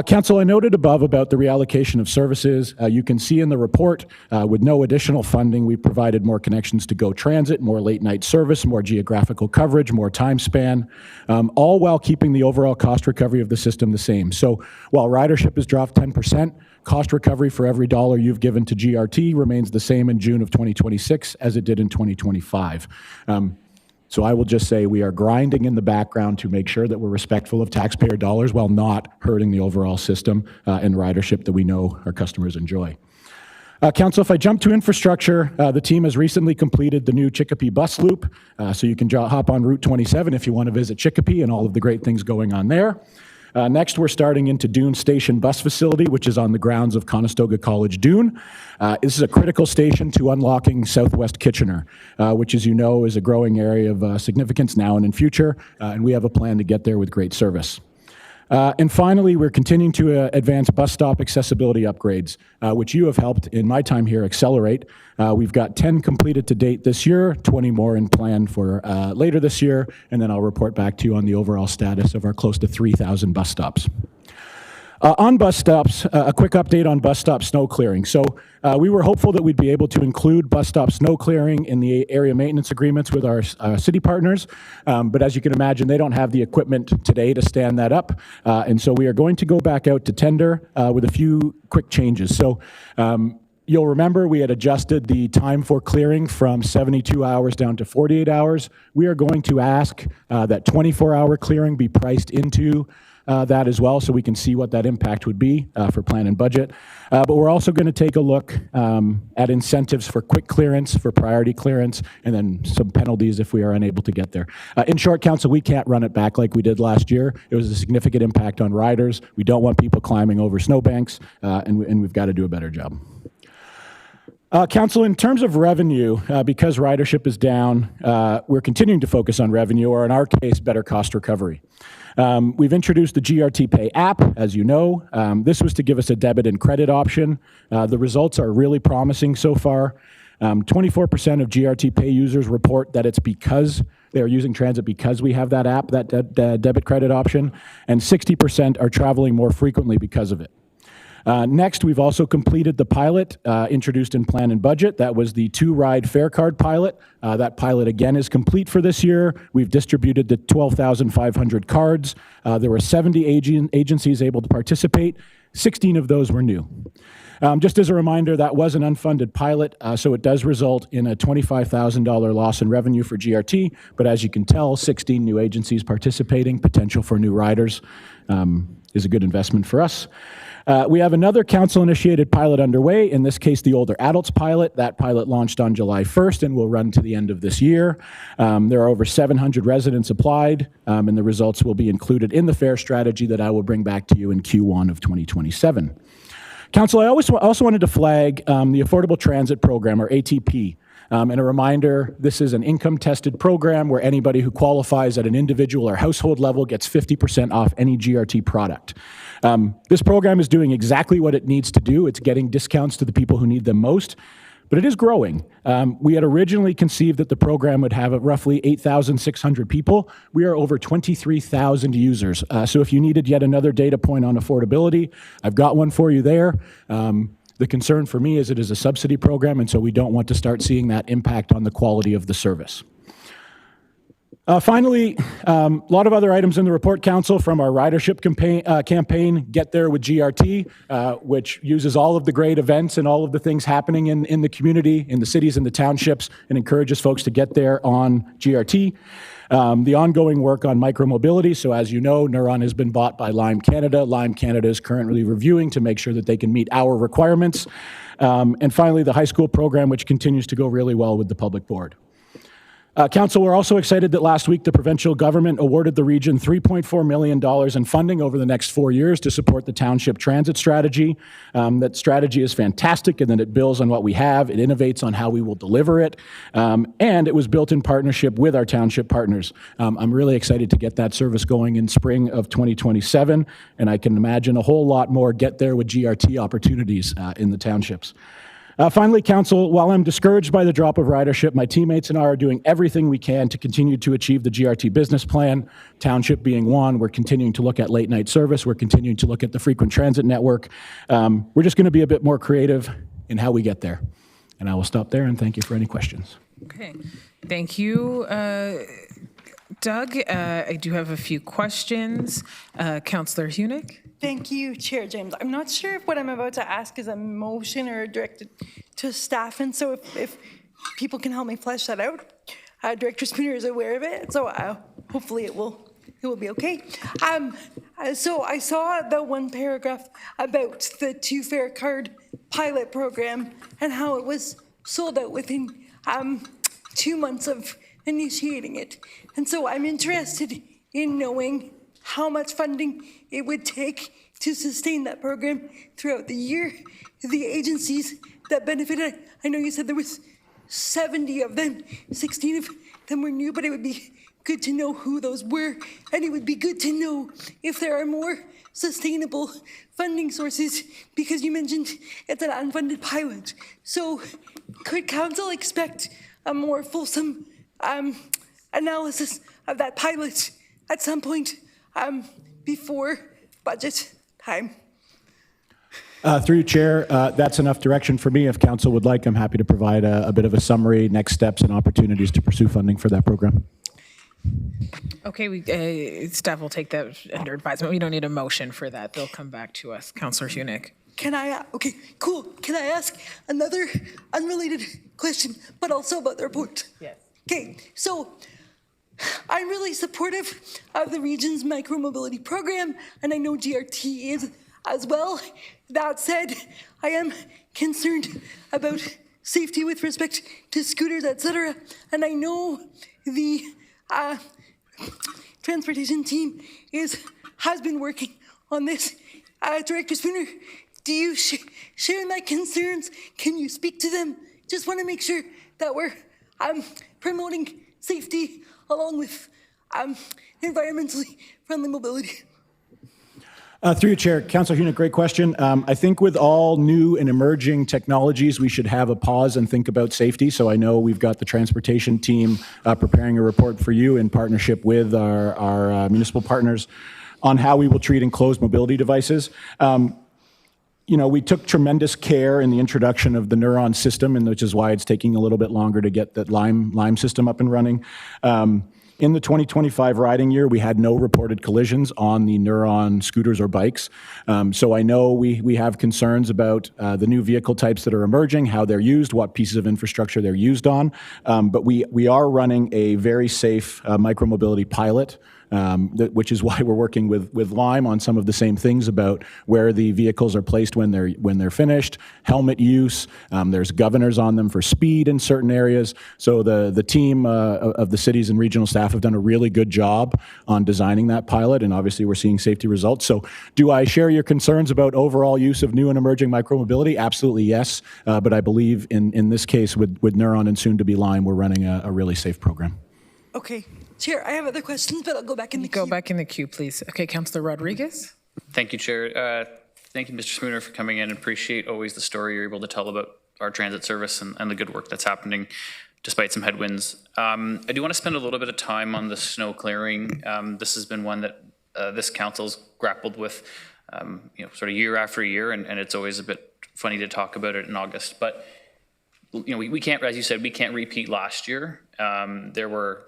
Council, I noted above about the reallocation of services. You can see in the report, with no additional funding, we provided more connections to Go Transit, more late-night service, more geographical coverage, more time span, all while keeping the overall cost recovery of the system the same. So while ridership has dropped 10%, cost recovery for every dollar you've given to GRT remains the same in June of 2026 as it did in 2025. So I will just say we are grinding in the background to make sure that we're respectful of taxpayer dollars while not hurting the overall system and ridership that we know our customers enjoy. Council, if I jump to infrastructure, the team has recently completed the new Chicopee bus loop, so you can hop on Route 27 if you want to visit Chicopee and all of the great things going on there. Next, we're starting into Dune Station Bus Facility, which is on the grounds of Conestoga College Dune. This is a critical station to unlocking Southwest Kitchener, which, as you know, is a growing area of significance now and in future, and we have a plan to get there with great service. And finally, we're continuing to advance bus stop accessibility upgrades, which you have helped, in my time here, accelerate. We've got 10 completed to date this year, 20 more in plan for later this year, and then I'll report back to you on the overall status of our close to 3,000 bus stops. On bus stops, a quick update on bus stop snow clearing. So we were hopeful that we'd be able to include bus stop snow clearing in the area maintenance agreements with our city partners, but as you can imagine, they don't have the equipment today to stand that up, and so we are going to go back out to tender with a few quick changes. So you'll remember we had adjusted the time for clearing from 72 hours down to 48 hours. We are going to ask that 24-hour clearing be priced into that as well, so we can see what that impact would be for plan and budget. But we're also going to take a look at incentives for quick clearance, for priority clearance, and then some penalties if we are unable to get there. In short, Council, we can't run it back like we did last year. It was a significant impact on riders. We don't want people climbing over snowbanks, and we've got to do a better job. Council, in terms of revenue, because ridership is down, we're continuing to focus on revenue, or in our case, better cost recovery. We've introduced the GRT Pay app, as you know. This was to give us a debit and credit option. The results are really promising so far. 24% of GRT Pay users report that it's because they're using transit because we have that app, that debit credit option, and 60% are traveling more frequently because of it. Next, we've also completed the pilot introduced in plan and budget. That was the 2-ride fare card pilot. That pilot, again, is complete for this year. We've distributed the 12,500 cards. There were 70 agencies able to participate. 16 of those were new. Just as a reminder, that was an unfunded pilot, so it does result in a $25,000 loss in revenue for GRT, but as you can tell, 16 new agencies participating, potential for new riders is a good investment for us. We have another council-initiated pilot underway, in this case, the older adults pilot. That pilot launched on July 1st and will run to the end of this year. There are over 700 residents applied, and the results will be included in the fare strategy that I will bring back to you in Q1 of 2027. Council, I also wanted to flag the Affordable Transit Program, or ATP. And a reminder, this is an income-tested program where anybody who qualifies at an individual or household level gets 50% off any GRT product. This program is doing exactly what it needs to do. It's getting discounts to the people who need them most, but it is growing. We had originally conceived that the program would have roughly 8,600 people. We are over 23,000 users. So if you needed yet another data point on affordability, I've got one for you there. The concern for me is it is a subsidy program, and so we don't want to start seeing that impact on the quality of the service. Finally, a lot of other items in the report, Council, from our ridership campaign, Get There with GRT, which uses all of the great events and all of the things happening in the community, in the cities and the townships, and encourages folks to get there on GRT. The ongoing work on micromobility. So as you know, Neuron has been bought by Lime Canada. Lime Canada is currently reviewing to make sure that they can meet our requirements. And finally, the high school program, which continues to go really well with the public board. Council, we're also excited that last week the provincial government awarded the region $3.4 million in funding over the next 4 years to support the township transit strategy. That strategy is fantastic, and then it builds on what we have. It innovates on how we will deliver it, and it was built in partnership with our township partners. I'm really excited to get that service going in spring of 2027, and I can imagine a whole lot more Get There with GRT opportunities in the townships. Finally, Council, while I'm discouraged by the drop of ridership, my teammates and I are doing everything we can to continue to achieve the GRT business plan, township being one. We're continuing to look at late night service. We're continuing to look at the frequent transit network. We're just going to be a bit more creative in how we get there. And I will stop there and thank you for any questions. Okay, thank you, Doug. I do have a few questions. Councillor Hunick. Thank you, Chair James. I'm not sure if what I'm about to ask is a motion or directed to staff, and so if people can help me flesh that out. Director Spooner is aware of it, so hopefully it will be okay. So I saw the one paragraph about the two-fare card pilot program and how it was sold out within 2 months of initiating it. And so I'm interested in knowing how much funding it would take to sustain that program throughout the year. The agencies that benefited, I know you said there was 70 of them, 16 of them were new, but it would be good to know who those were, and it would be good to know if there are more sustainable funding sources, because you mentioned it's an unfunded pilot. So could council expect a more fulsome analysis of that pilot at some point before budget time? Through you, Chair, that's enough direction for me. If council would like, I'm happy to provide a bit of a summary, next steps and opportunities to pursue funding for that program. Okay, staff will take that under advisement. We don't need a motion for that. They'll come back to us. Councillor Hunick. Okay, cool. Can I ask another unrelated question, but also about the report? Yes. Okay, so I'm really supportive of the region's micromobility program, and I know GRT is as well. That said, I am concerned about safety with respect to scooters, etc. And I know the transportation team has been working on this. Director Spooner, do you share my concerns? Can you speak to them? Just want to make sure that we're promoting safety along with environmentally friendly mobility. Through you, Chair. Councillor Hunick, great question. I think with all new and emerging technologies, we should have a pause and think about safety. So I know we've got the transportation team preparing a report for you in partnership with our municipal partners on how we will treat enclosed mobility devices. You know, we took tremendous care in the introduction of the Neuron system, and which is why it's taking a little bit longer to get that Lime system up and running. In the 2025 riding year, we had no reported collisions on the Neuron scooters or bikes. So I know we have concerns about the new vehicle types that are emerging, how they're used, what pieces of infrastructure they're used on. But we are running a very safe micromobility pilot, which is why we're working with Lime on some of the same things about where the vehicles are placed when they're finished, helmet use. There's governors on them for speed in certain areas. So the team of the cities and regional staff have done a really good job on designing that pilot, and obviously we're seeing safety results. So do I share your concerns about overall use of new and emerging micromobility? Absolutely yes, but I believe in this case with Neuron and soon to be Lime, we're running a really safe program. Okay, Chair, I have other questions, but I'll go back in the queue. Go back in the queue, please. Okay, Councillor Rodriguez. Thank you, Chair. Thank you, Mr. Spooner, for coming in. Appreciate always the story you're able to tell about our transit service and the good work that's happening despite some headwinds. I do want to spend a little bit of time on the snow clearing. This has been one that this council's grappled with, sort of year after year, and it's always a bit funny to talk about it in August. But we can't, as you said, we can't repeat last year. There were,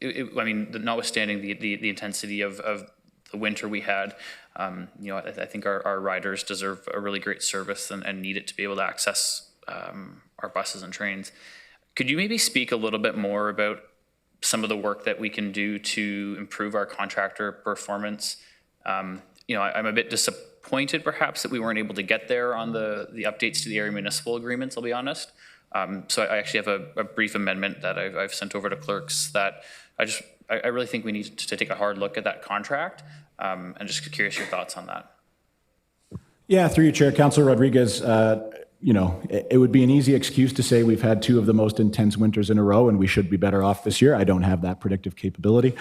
notwithstanding the intensity of the winter we had, I think our riders deserve a really great service and need it to be able to access our buses and trains. Could you maybe speak a little bit more about some of the work that we can do to improve our contractor performance? I'm a bit disappointed perhaps that we weren't able to get there on the updates to the area municipal agreements, I'll be honest. So I actually have a brief amendment that I've sent over to clerks that I really think we need to take a hard look at that contract, and just curious your thoughts on that. Yeah, through you, Chair. Councillor Rodriguez, it would be an easy excuse to say we've had two of the most intense winters in a row and we should be better off this year. I don't have that predictive capability.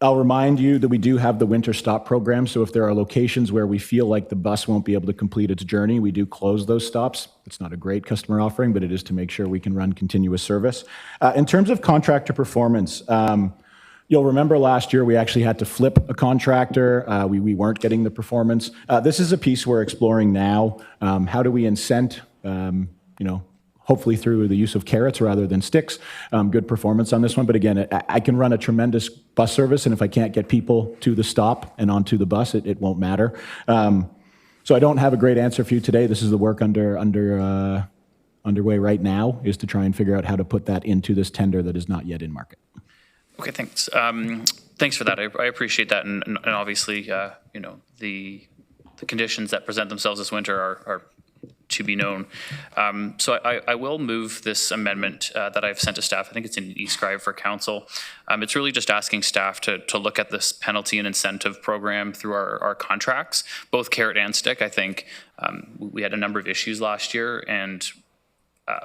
I'll remind you that we do have the winter stop program. So if there are locations where we feel like the bus won't be able to complete its journey, we do close those stops. It's not a great customer offering, but it is to make sure we can run continuous service. In terms of contractor performance, you'll remember last year we actually had to flip a contractor. We weren't getting the performance. This is a piece we're exploring now. How do we incent, hopefully through the use of carrots rather than sticks, good performance on this one. But again, I can run a tremendous bus service, and if I can't get people to the stop and onto the bus, it won't matter. So I don't have a great answer for you today. This is the work underway right now, is to try and figure out how to put that into this tender that is not yet in market. Okay, thanks. Thanks for that. I appreciate that, and obviously, you know, the conditions that present themselves this winter are to be known. So I will move this amendment that I've sent to staff. I think it's in e-scribe for council. It's really just asking staff to look at this penalty and incentive program through our contracts, both carrot and stick. I think we had a number of issues last year, and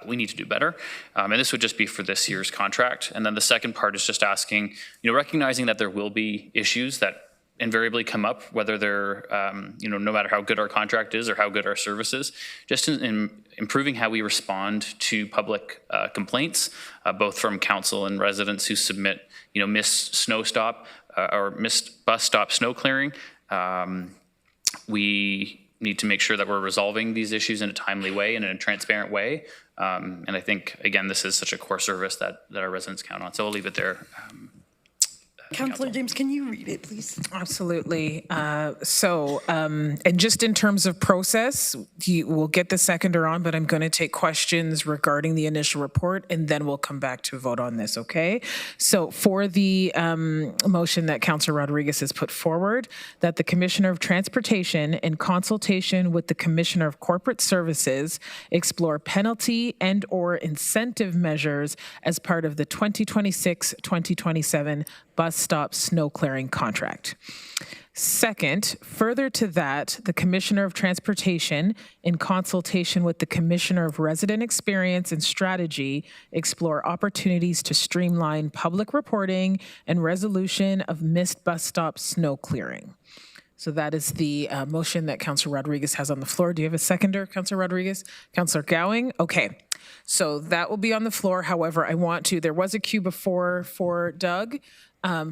we need to do better. And this would just be for this year's contract. And then the second part is just asking, you know, recognizing that there will be issues that invariably come up, whether they're, you know, no matter how good our contract is or how good our service is, just in improving how we respond to public complaints, both from council and residents who submit, you know, missed snow stop or missed bus stop snow clearing. We need to make sure that we're resolving these issues in a timely way and in a transparent way. And I think, again, this is such a core service that our residents count on. So I'll leave it there. Councillor James, can you read it, please? Absolutely. And just in terms of process, we'll get the seconder on, but I'm going to take questions regarding the initial report, and then we'll come back to vote on this, okay? So for the motion that Councillor Rodriguez has put forward, that the Commissioner of Transportation, in consultation with the Commissioner of Corporate Services, explore penalty and or incentive measures as part of the 2026-2027 bus stop snow clearing contract. Second, further to that, the Commissioner of Transportation, in consultation with the Commissioner of Resident Experience and Strategy, explore opportunities to streamline public reporting and resolution of missed bus stop snow clearing. So that is the motion that Councillor Rodriguez has on the floor. Do you have a seconder, Councillor Rodriguez? Councillor Gowing? Okay. So that will be on the floor. However, there was a queue before for Doug.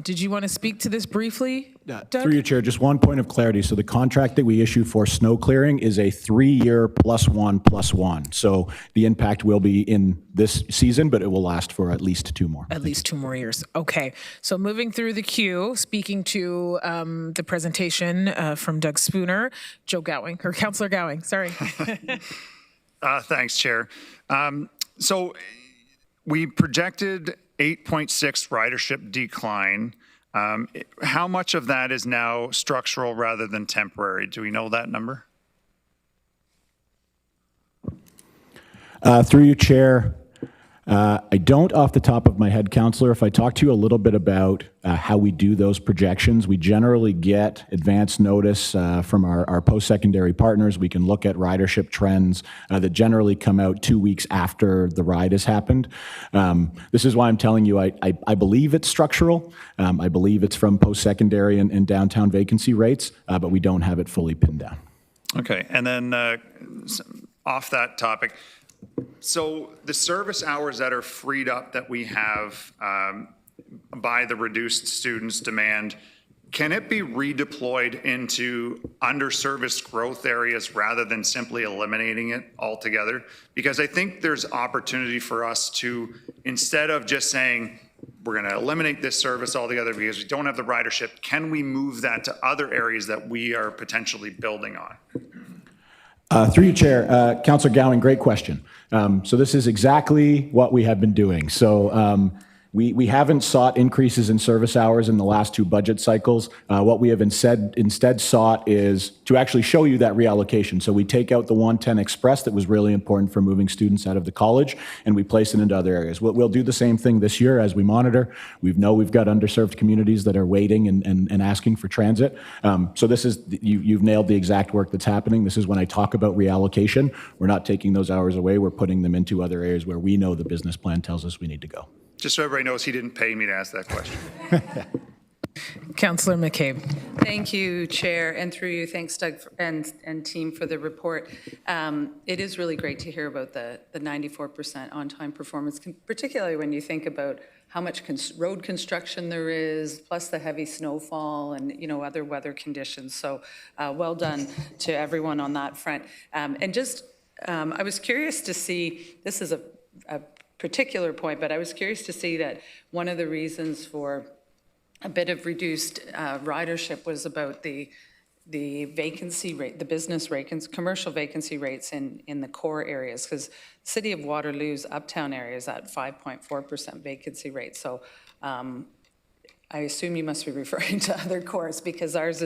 Did you want to speak to this briefly, Doug? Through you, Chair, just one point of clarity. So the contract that we issue for snow clearing is a 3-year +1+1. So the impact will be in this season, but it will last for at least 2 more. At least 2 more years. Okay. So moving through the queue, speaking to the presentation from Doug Spooner, Joe Gowing, or Councillor Gowing, sorry. Thanks, Chair. So we projected 8.6 ridership decline. How much of that is now structural rather than temporary? Do we know that number? Through you, Chair. I don't off the top of my head, Councillor. If I talk to you a little bit about how we do those projections, we generally get advance notice from our post-secondary partners. We can look at ridership trends that generally come out 2 weeks after the ride has happened. This is why I'm telling you I believe it's structural. I believe it's from post-secondary and downtown vacancy rates, but we don't have it fully pinned down. Okay, and then off that topic, so the service hours that are freed up that we have by the reduced students' demand, can it be redeployed into underserviced growth areas rather than simply eliminating it altogether? Because I think there's opportunity for us to, instead of just saying, we're going to eliminate this service altogether because we don't have the ridership, can we move that to other areas that we are potentially building on? Through you, Chair. Councillor Gowing, great question. So this is exactly what we have been doing. So we haven't sought increases in service hours in the last 2 budget cycles. What we have instead sought is to actually show you that reallocation. So we take out the 110 Express that was really important for moving students out of the college, and we place it into other areas. We'll do the same thing this year as we monitor. We've got underserved communities that are waiting and asking for transit. So this is, you've nailed the exact work that's happening. This is when I talk about reallocation. We're not taking those hours away. We're putting them into other areas where we know the business plan tells us we need to go. Just so everybody knows, he didn't pay me to ask that question. Councillor McCabe. Thank you, Chair, and through you, thanks, Doug and team, for the report. It is really great to hear about the 94% on-time performance, particularly when you think about how much road construction there is, plus the heavy snowfall and other weather conditions. So well done to everyone on that front. And just, I was curious to see, this is a particular point, but I was curious to see that one of the reasons for a bit of reduced ridership was about the vacancy rate, the business rates, commercial vacancy rates in the core areas, because the City of Waterloo's uptown area is at 5.4% vacancy rate. So I assume you must be referring to other cores, because ours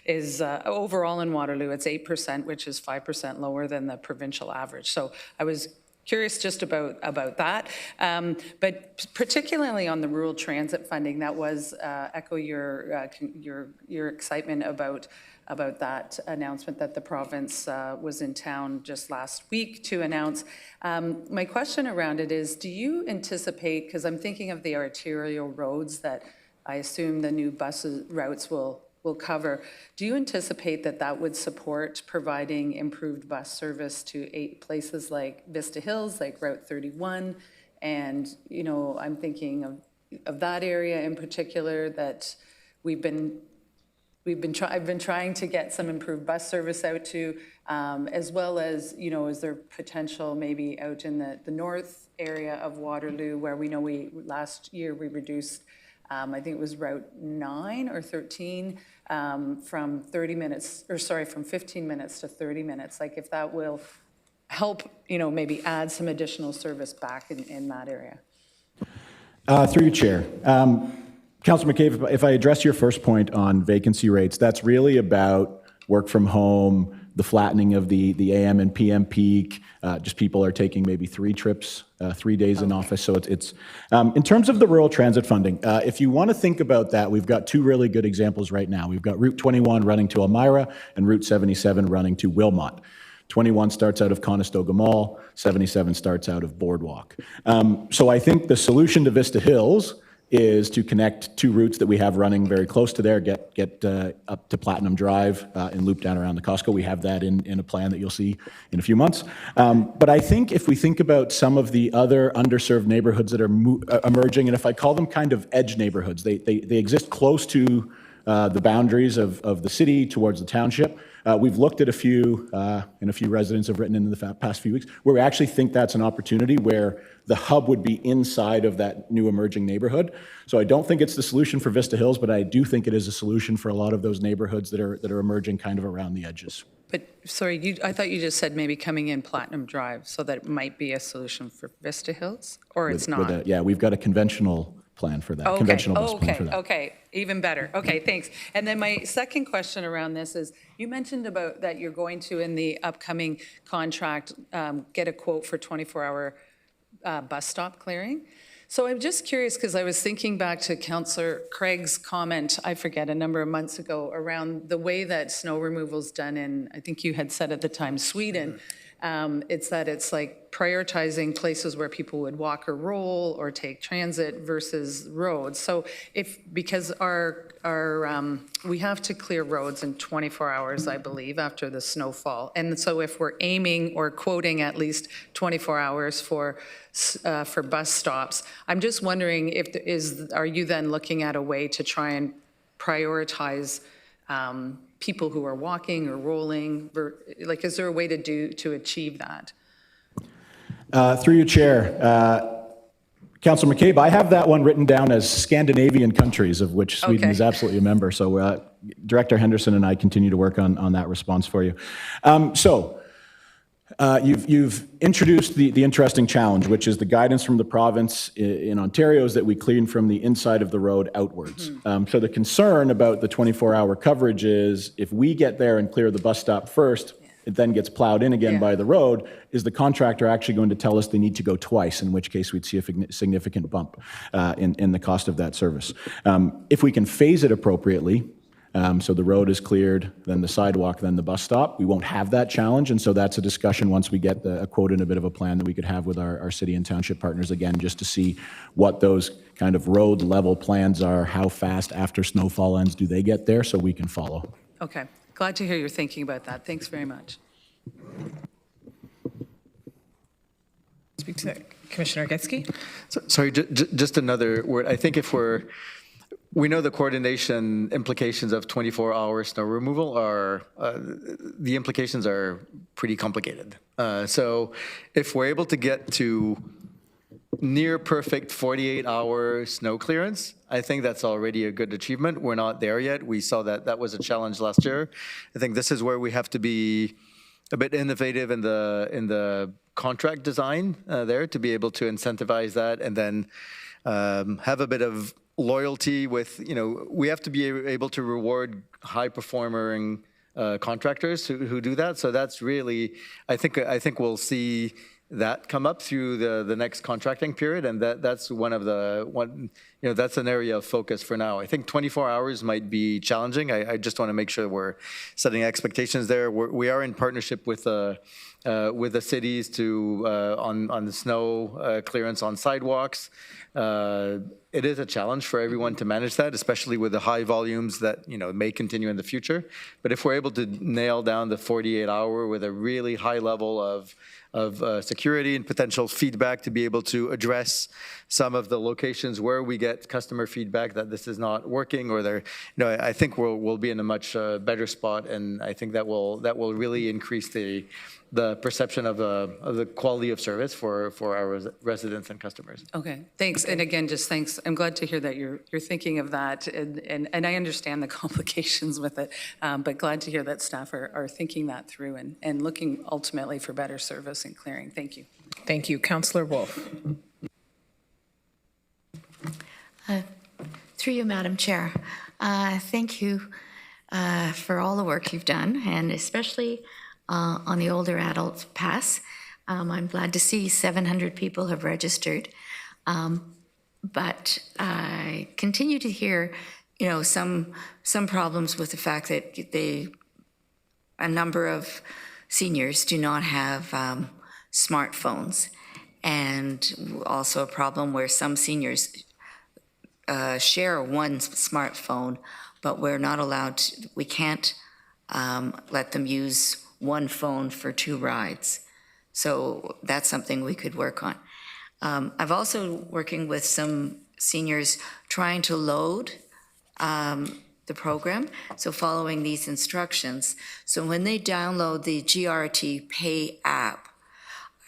is overall in Waterloo, it's 8%, which is 5% lower than the provincial average. So I was curious just about that. But particularly on the rural transit funding, that was echo your excitement about that announcement that the province was in town just last week to announce. My question around it is, do you anticipate, because I'm thinking of the arterial roads that I assume the new bus routes will cover, do you anticipate that that would support providing improved bus service to places like Vista Hills, like Route 31? And, you know, I'm thinking of that area in particular that I've been trying to get some improved bus service out to, as well as, you know, is there potential maybe out in the north area of Waterloo, where we know last year we reduced, I think it was Route 9 or 13, from 15 minutes to 30 minutes. Like, if that will help, you know, maybe add some additional service back in that area. Through you, Chair. Councillor McCabe, if I address your first point on vacancy rates, that's really about work from home, the flattening of the AM and PM peak, just people are taking maybe 3 trips, 3 days in office. So it's in terms of the rural transit funding, if you want to think about that, we've got 2 really good examples right now. We've got Route 21 running to Elmira and Route 77 running to Wilmot. 21 starts out of Conestoga Mall, 77 starts out of Boardwalk. So I think the solution to Vista Hills is to connect 2 routes that we have running very close to there, get up to Platinum Drive and loop down around the Costco. We have that in a plan that you'll see in a few months. But I think if we think about some of the other underserved neighborhoods that are emerging, and if I call them kind of edge neighborhoods, they exist close to the boundaries of the city towards the township. We've looked at a few, and a few residents have written in the past few weeks, where we actually think that's an opportunity where the hub would be inside of that new emerging neighborhood. So I don't think it's the solution for Vista Hills, but I do think it is a solution for a lot of those neighborhoods that are emerging kind of around the edges. But sorry, I thought you just said maybe coming in Platinum Drive, so that it might be a solution for Vista Hills, or it's not? Yeah, we've got a conventional plan for that, conventional bus plan for that. Okay, even better. Okay, thanks. And then my second question around this is, you mentioned about that you're going to, in the upcoming contract, get a quote for 24-hour bus stop clearing. So I'm just curious, because I was thinking back to Councillor Craig's comment, I forget, a number of months ago, around the way that snow removal is done in, I think you had said at the time, Sweden. It's like prioritizing places where people would walk or roll or take transit versus roads. So because we have to clear roads in 24 hours, I believe, after the snowfall. And so if we're aiming or quoting at least 24 hours for bus stops, I'm just wondering are you then looking at a way to try and prioritize people who are walking or rolling? Like, is there a way to achieve that? Through you, Chair. Councillor McCabe, I have that one written down as Scandinavian countries, of which Sweden is absolutely a member. So Director Henderson and I continue to work on that response for you. You've introduced the interesting challenge, which is the guidance from the province in Ontario is that we clean from the inside of the road outwards. So the concern about the 24-hour coverage is if we get there and clear the bus stop first, it then gets plowed in again by the road, is the contractor actually going to tell us they need to go twice, in which case we'd see a significant bump in the cost of that service. If we can phase it appropriately, so the road is cleared, then the sidewalk, then the bus stop, we won't have that challenge. And so that's a discussion once we get a quote and a bit of a plan that we could have with our city and township partners again, just to see what those kind of road level plans are, how fast after snowfall ends do they get there, so we can follow. Okay, glad to hear you're thinking about that. Thanks very much. Speak to Commissioner Getsky. Sorry, just another word. I think if we know the coordination implications of 24-hour snow removal the implications are pretty complicated. So if we're able to get to near perfect 48-hour snow clearance, I think that's already a good achievement. We're not there yet. We saw that was a challenge last year. I think this is where we have to be a bit innovative in the contract design there to be able to incentivize that, and then have a bit of loyalty with, we have to be able to reward high performing contractors who do that. So that's really, I think we'll see that come up through the next contracting period, and that's that's an area of focus for now. I think 24 hours might be challenging. I just want to make sure we're setting expectations there. We are in partnership with the cities to on the snow clearance on sidewalks. It is a challenge for everyone to manage that, especially with the high volumes that may continue in the future. But if we're able to nail down the 48-hour with a really high level of security and potential feedback to be able to address some of the locations where we get customer feedback that this is not working, or I think we'll be in a much better spot, and I think that will really increase the perception of the quality of service for our residents and customers. Okay, thanks. And again, just thanks. I'm glad to hear that you're thinking of that, and I understand the complications with it, but glad to hear that staff are thinking that through and looking ultimately for better service and clearing. Thank you. Thank you. Councillor Wolf. Through you, Madam Chair. Thank you for all the work you've done, and especially on the older adult pass. I'm glad to see 700 people have registered. But I continue to hear, some problems with the fact that a number of seniors do not have smartphones, and also a problem where some seniors share one smartphone, but we're not allowed to, we can't let them use one phone for 2 rides. So that's something we could work on. I've also working with some seniors trying to load the program, so following these instructions. So when they download the GRT Pay app,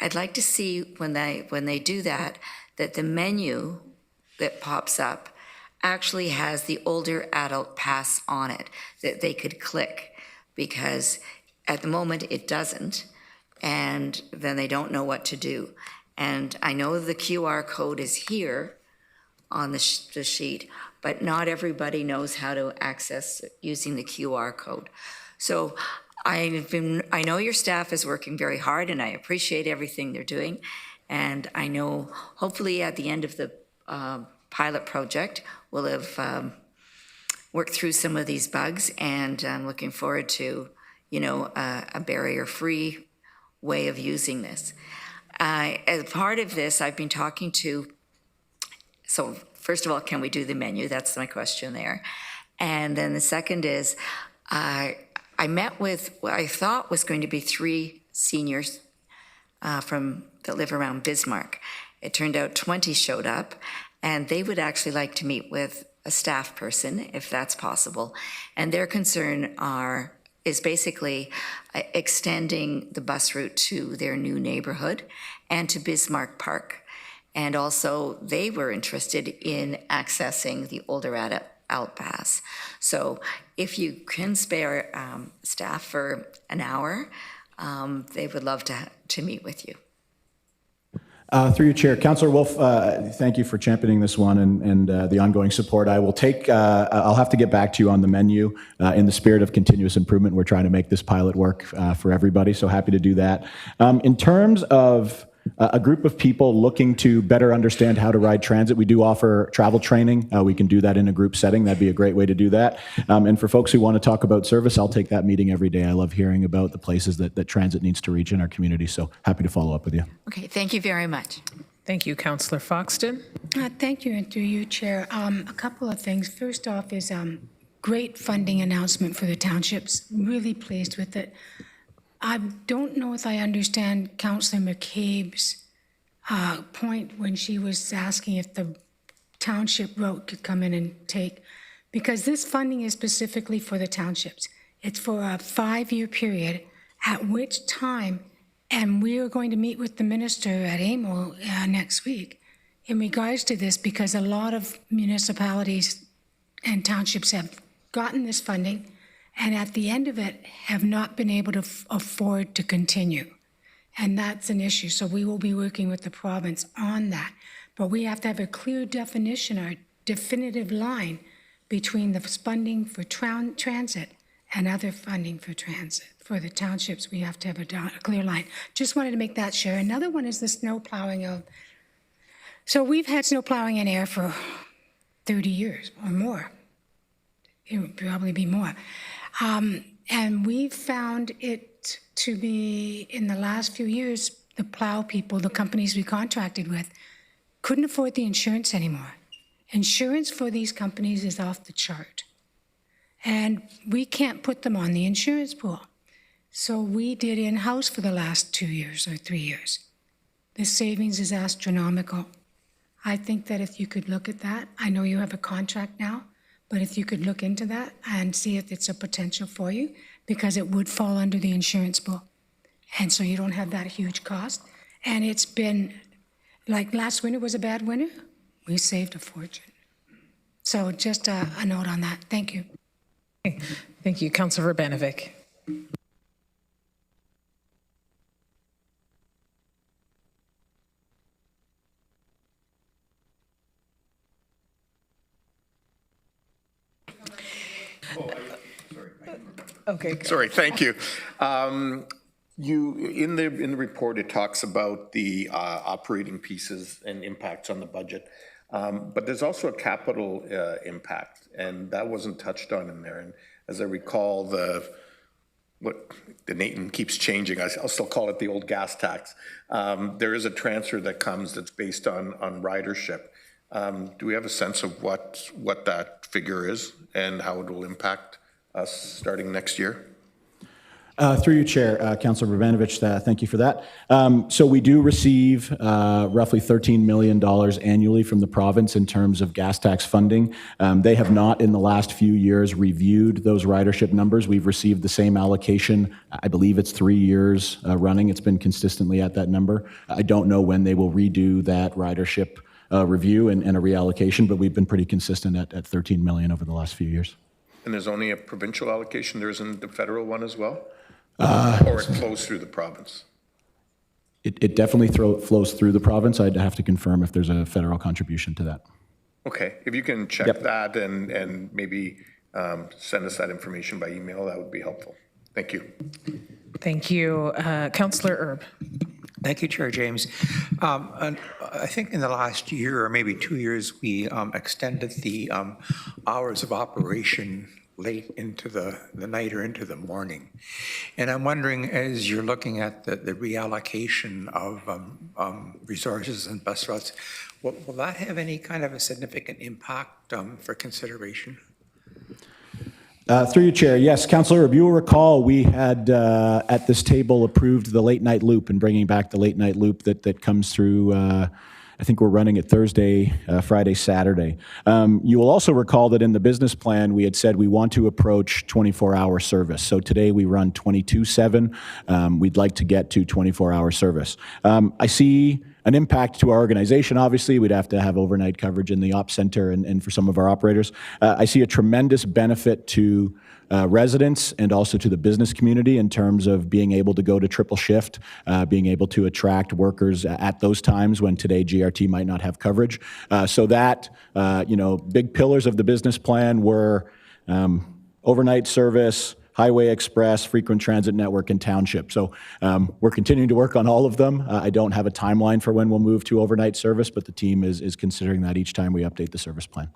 I'd like to see when they do that the menu that pops up actually has the older adult pass on it that they could click, because at the moment it doesn't, and then they don't know what to do. And I know the QR code is here on the sheet, but not everybody knows how to access using the QR code. So I know your staff is working very hard, and I appreciate everything they're doing. And I know hopefully at the end of the pilot project, we'll have worked through some of these bugs, and I'm looking forward to a barrier-free way of using this. As part of this, I've been talking to, so first of all, can we do the menu? That's my question there. And then the second is, I met with what I thought was going to be 3 seniors that live around Bismarck. It turned out 20 showed up, and they would actually like to meet with a staff person, if that's possible. And their concern is basically extending the bus route to their new neighborhood and to Bismarck Park. And also they were interested in accessing the older adult pass. So if you can spare staff for an hour, they would love to meet with you. Through you, Chair. Councillor Wolf, thank you for championing this one and the ongoing support. I will take, I'll have to get back to you on the menu. In the spirit of continuous improvement, we're trying to make this pilot work for everybody, so happy to do that. In terms of a group of people looking to better understand how to ride transit, we do offer travel training. We can do that in a group setting. That'd be a great way to do that. And for folks who want to talk about service, I'll take that meeting every day. I love hearing about the places that transit needs to reach in our community, so happy to follow up with you. Okay, thank you very much. Thank you, Councillor Foxton. Thank you, and through you, Chair. A couple of things. First off is great funding announcement for the townships. Really pleased with it. I don't know if I understand Councillor McCabe's point when she was asking if the township route could come in and take, because this funding is specifically for the townships. It's for a 5-year period, at which time, and we are going to meet with the minister at AMO next week in regards to this, because a lot of municipalities and townships have gotten this funding, and at the end of it have not been able to afford to continue. And that's an issue. So we will be working with the province on that. But we have to have a clear definition definitive line between the funding for transit and other funding for transit. For the townships, we have to have a clear line. Just wanted to make that share. Another one is the snow plowing so we've had snow plowing in air for 30 years or more. It would probably be more. And we've found it to be, in the last few years, the plow people, the companies we contracted with, couldn't afford the insurance anymore. Insurance for these companies is off the chart. And we can't put them on the insurance pool. So we did in-house for the last 2 years or 3 years. The savings is astronomical. I think that if you could look at that, I know you have a contract now, but if you could look into that and see if it's a potential for you, because it would fall under the insurance pool. And so you don't have that huge cost. And it's been, like last winter was a bad winter, we saved a fortune. So just a note on that. Thank you. Thank you, Councillor Urbanovic. Okay. Sorry, thank you. In the report, it talks about the operating pieces and impacts on the budget, but there's also a capital impact, and that wasn't touched on in there. And as I recall, the name keeps changing. I'll still call it the old gas tax. There is a transfer that comes that's based on ridership. Do we have a sense of what that figure is and how it will impact us starting next year? Through you, Chair, Councillor Urbanovic, thank you for that. So we do receive roughly $13 million annually from the province in terms of gas tax funding. They have not in the last few years reviewed those ridership numbers. We've received the same allocation. I believe it's 3 years running. It's been consistently at that number. I don't know when they will redo that ridership review and a reallocation, but we've been pretty consistent at 13 million over the last few years. And there's only a provincial allocation? There isn't the federal one as well? Or it flows through the province? It definitely flows through the province. I'd have to confirm if there's a federal contribution to that. Okay, if you can check that and maybe send us that information by email, that would be helpful. Thank you. Thank you. Councillor Erb. Thank you, Chair James. And I think in the last year or maybe 2 years, we extended the hours of operation late into the night or into the morning. And I'm wondering, as you're looking at the reallocation of resources and bus routes, will that have any kind of a significant impact for consideration? Through you, Chair. Yes, Councillor Erb, you will recall we had at this table approved the late night loop and bringing back the late night loop that comes through. I think we're running it Thursday, Friday, Saturday. You will also recall that in the business plan, we had said we want to approach 24-hour service. So today we run 22/7. We'd like to get to 24-hour service. I see an impact to our organization. Obviously, we'd have to have overnight coverage in the ops center and for some of our operators. I see a tremendous benefit to residents and also to the business community in terms of being able to go to triple shift, being able to attract workers at those times when today GRT might not have coverage. So that, big pillars of the business plan were overnight service, Highway Express, frequent transit network, and township. So we're continuing to work on all of them. I don't have a timeline for when we'll move to overnight service, but the team is considering that each time we update the service plan.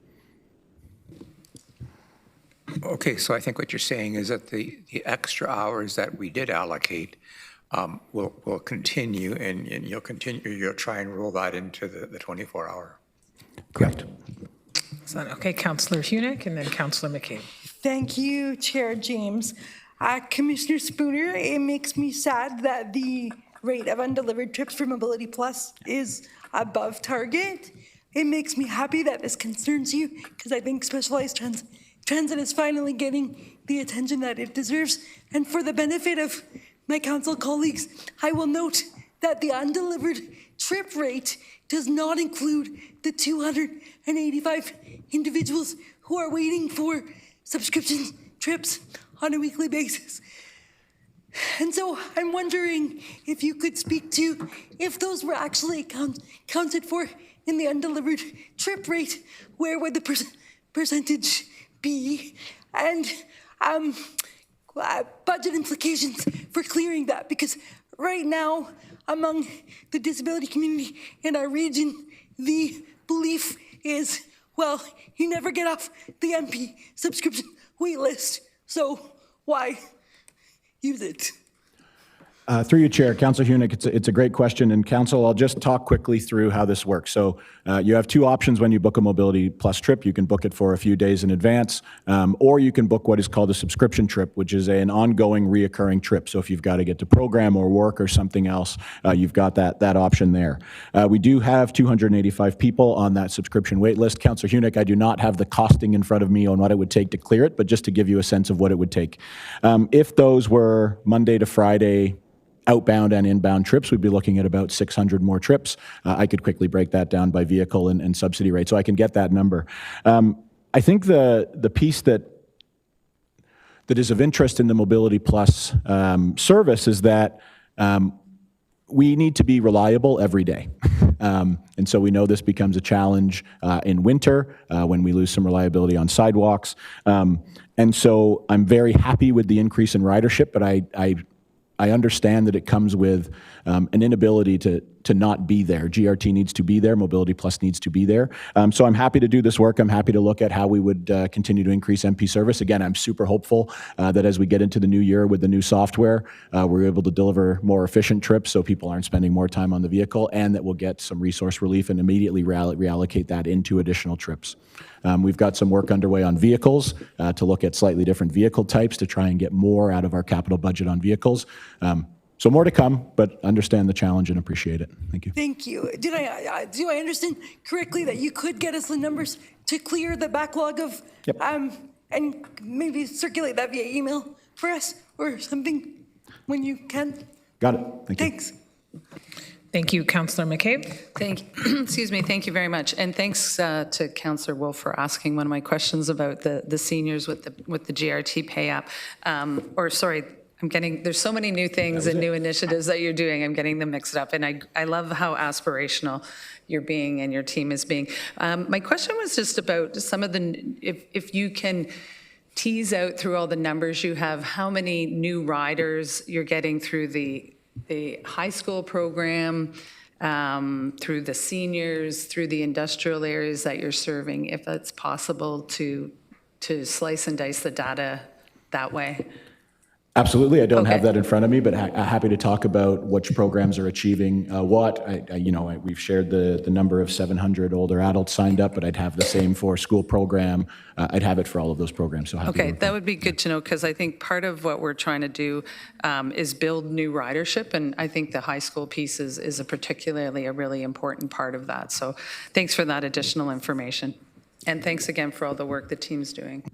Okay, so I think what you're saying is that the extra hours that we did allocate will continue, and you'll try and roll that into the 24-hour. Correct. Okay, Councillor Hunick and then Councillor McCabe. Thank you, Chair James. Commissioner Spooner, it makes me sad that the rate of undelivered trips for Mobility Plus is above target. It makes me happy that this concerns you, because I think specialized transit is finally getting the attention that it deserves. And for the benefit of my council colleagues, I will note that the undelivered trip rate does not include the 285 individuals who are waiting for subscription trips on a weekly basis. And so I'm wondering if you could speak to if those were actually counted for in the undelivered trip rate, where would the percentage be? And budget implications for clearing that, because right now, among the disability community in our region, the belief is, well, you never get off the MP subscription wait list, so why use it? Through you, Chair, Councillor Hunick, it's a great question. And Council, I'll just talk quickly through how this works. So you have two options when you book a Mobility Plus trip. You can book it for a few days in advance, or you can book what is called a subscription trip, which is an ongoing, reoccurring trip. So if you've got to get to program or work or something else, you've got that option there. We do have 285 people on that subscription wait list. Councillor Hunick, I do not have the costing in front of me on what it would take to clear it, but just to give you a sense of what it would take. If those were Monday to Friday, outbound and inbound trips, we'd be looking at about 600 more trips. I could quickly break that down by vehicle and subsidy rate, so I can get that number. I think the piece that is of interest in the Mobility Plus service is that we need to be reliable every day. And so we know this becomes a challenge in winter when we lose some reliability on sidewalks. And so I'm very happy with the increase in ridership, but I understand that it comes with an inability to not be there. GRT needs to be there. Mobility Plus needs to be there. So I'm happy to do this work. I'm happy to look at how we would continue to increase MP service. Again, I'm super hopeful that as we get into the new year with the new software, we're able to deliver more efficient trips so people aren't spending more time on the vehicle, and that we'll get some resource relief and immediately reallocate that into additional trips. We've got some work underway on vehicles to look at slightly different vehicle types to try and get more out of our capital budget on vehicles. So more to come, but understand the challenge and appreciate it. Thank you. Thank you. Do I understand correctly that you could get us the numbers to clear the backlog of, and maybe circulate that via email for us or something when you can? Got it. Thank you. Thanks. Thank you, Councillor McCabe. Excuse me, thank you very much. And thanks to Councillor Wolf for asking one of my questions about the seniors with the GRT pay app. There's so many new things and new initiatives that you're doing. I'm getting them mixed up. And I love how aspirational you're being and your team is being. My question was just about some of if you can tease out through all the numbers you have, how many new riders you're getting through the high school program, through the seniors, through the industrial areas that you're serving, if it's possible to slice and dice the data that way. Absolutely. I don't have that in front of me, but happy to talk about which programs are achieving what. We've shared the number of 700 older adults signed up, but I'd have the same for school program. I'd have it for all of those programs. So happy that would be good to know, because I think part of what we're trying to do is build new ridership, and I think the high school piece is a really important part of that. So thanks for that additional information. And thanks again for all the work the team's doing.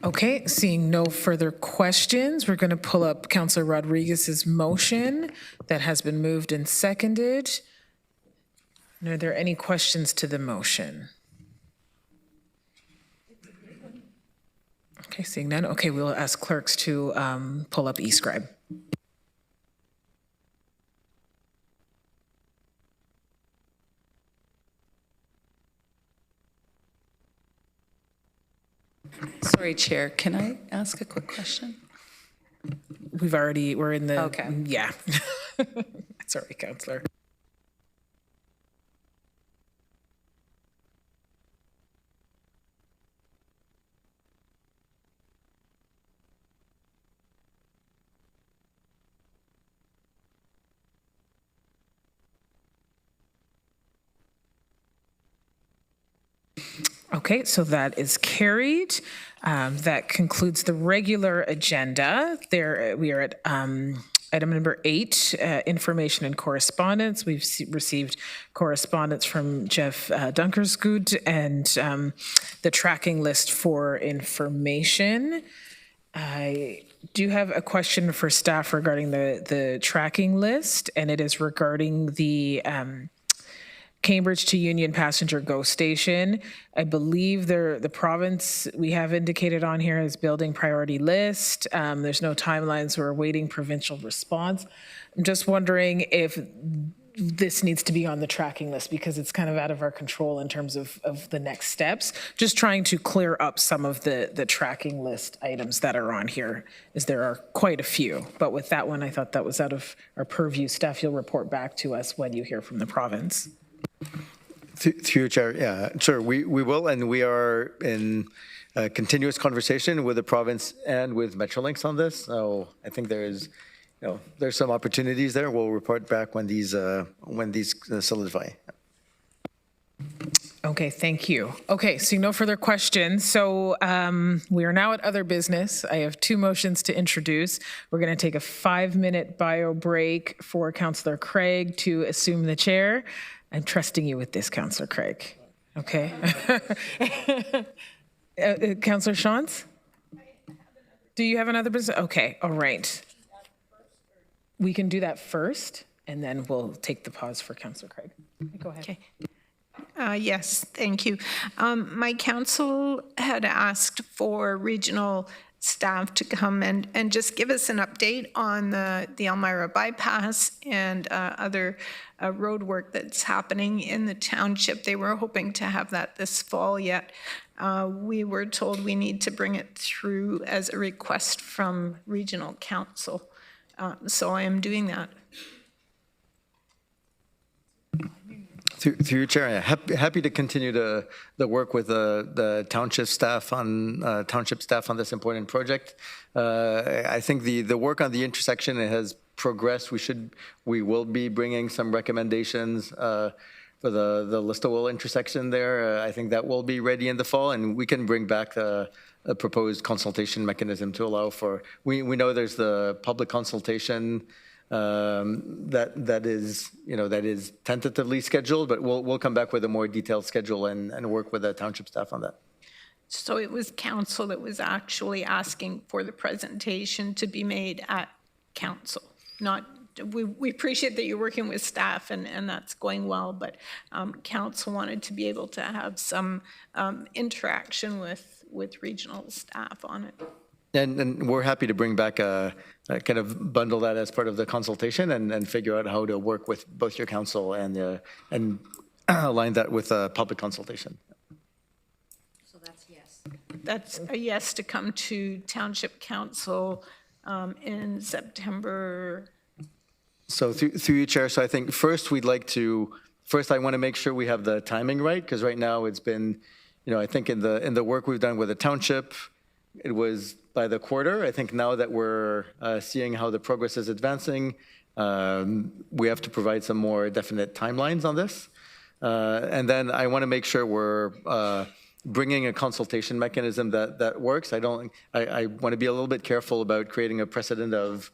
Okay, seeing no further questions, we're going to pull up Councillor Rodriguez's motion that has been moved and seconded. And are there any questions to the motion? Okay, seeing none. Okay, we'll ask clerks to pull up eScribe. Sorry, Chair, can I ask a quick question? We're in the, okay. Yeah. Sorry, Councillor. Okay, so that is carried. That concludes the regular agenda. We are at item number 8, information and correspondence. We've received correspondence from Jeff Dunkersgood and the tracking list for information. I do have a question for staff regarding the tracking list, and it is regarding the Cambridge to Union Passenger Go Station. I believe the province we have indicated on here is building priority list. There's no timelines. We're awaiting provincial response. I'm just wondering if this needs to be on the tracking list because it's kind of out of our control in terms of the next steps. Just trying to clear up some of the tracking list items that are on here, as there are quite a few. But with that one, I thought that was out of our purview. Staff, you'll report back to us when you hear from the province. Through Chair, yeah, sure, we will, and we are in continuous conversation with the province and with Metrolinx on this. So I think there's some opportunities there. We'll report back when these solidify. Okay, thank you. Okay, so no further questions. So we are now at other business. I have two motions to introduce. We're going to take a 5-minute bio break for Councillor Craig to assume the chair. I'm trusting you with this, Councillor Craig. Okay. Councillor Shantz? Do you have another business? Okay, all right. We can do that first, and then we'll take the pause for Councillor Craig. Go ahead. Okay. Yes, thank you. My council had asked for regional staff to come and just give us an update on the Elmira bypass and other road work that's happening in the township. They were hoping to have that this fall yet. We were told we need to bring it through as a request from regional council. So I am doing that. Through your chair, yeah, happy to continue the work with the township staff on this important project. I think the work on the intersection has progressed. We will be bringing some recommendations for the Listowel intersection there. I think that will be ready in the fall, and we can bring back a proposed consultation mechanism to allow for. We know there's the public consultation. That is tentatively scheduled, but we'll come back with a more detailed schedule and work with the township staff on that. So it was council that was actually asking for the presentation to be made at council. We appreciate that you're working with staff and that's going well, but council wanted to be able to have some interaction with regional staff on it. And we're happy to bring back kind of bundle that as part of the consultation and figure out how to work with both your council and align that with a public consultation. So that's yes. That's a yes to come to township council in September. So through you, Chair, so I think first I want to make sure we have the timing right, because right now it's been, I think in the work we've done with the township, it was by the quarter. I think now that we're seeing how the progress is advancing, we have to provide some more definite timelines on this. And then I want to make sure we're bringing a consultation mechanism that works. I want to be a little bit careful about creating a precedent of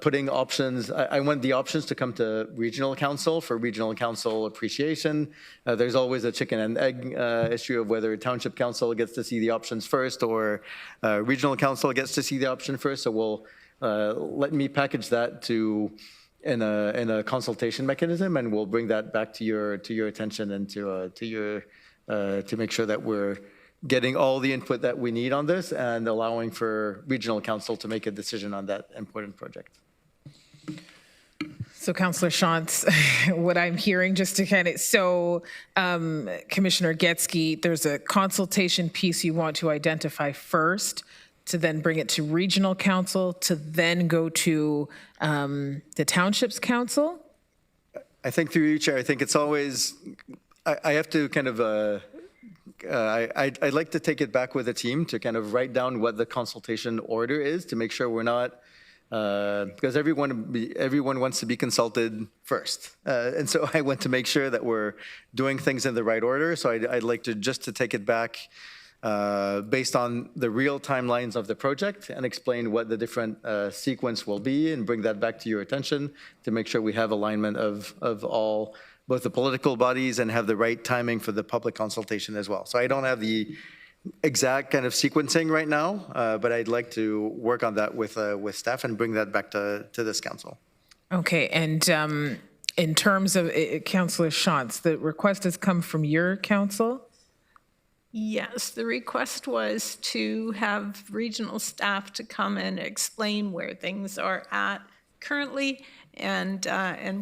putting options. I want the options to come to regional council for regional council appreciation. There's always a chicken and egg issue of whether township council gets to see the options first or regional council gets to see the option first. So we'll let me package that in a consultation mechanism, and we'll bring that back to your attention and to make sure that we're getting all the input that we need on this and allowing for regional council to make a decision on that important project. So Councillor Shantz, what I'm hearing just to Commissioner Getsky, there's a consultation piece you want to identify first to then bring it to regional council to then go to the township's council? I think through you, Chair, I think it's always, I have to kind of, I'd like to take it back with the team to kind of write down what the consultation order is to make sure we're not, because everyone wants to be consulted first. And so I want to make sure that we're doing things in the right order. So I'd like to just take it back based on the real timelines of the project and explain what the different sequence will be and bring that back to your attention to make sure we have alignment of all both the political bodies and have the right timing for the public consultation as well. So I don't have the exact kind of sequencing right now, but I'd like to work on that with staff and bring that back to this council. Okay, and In terms of Councillor Shantz, the request has come from your council? Yes, the request was to have regional staff to come and explain where things are at currently and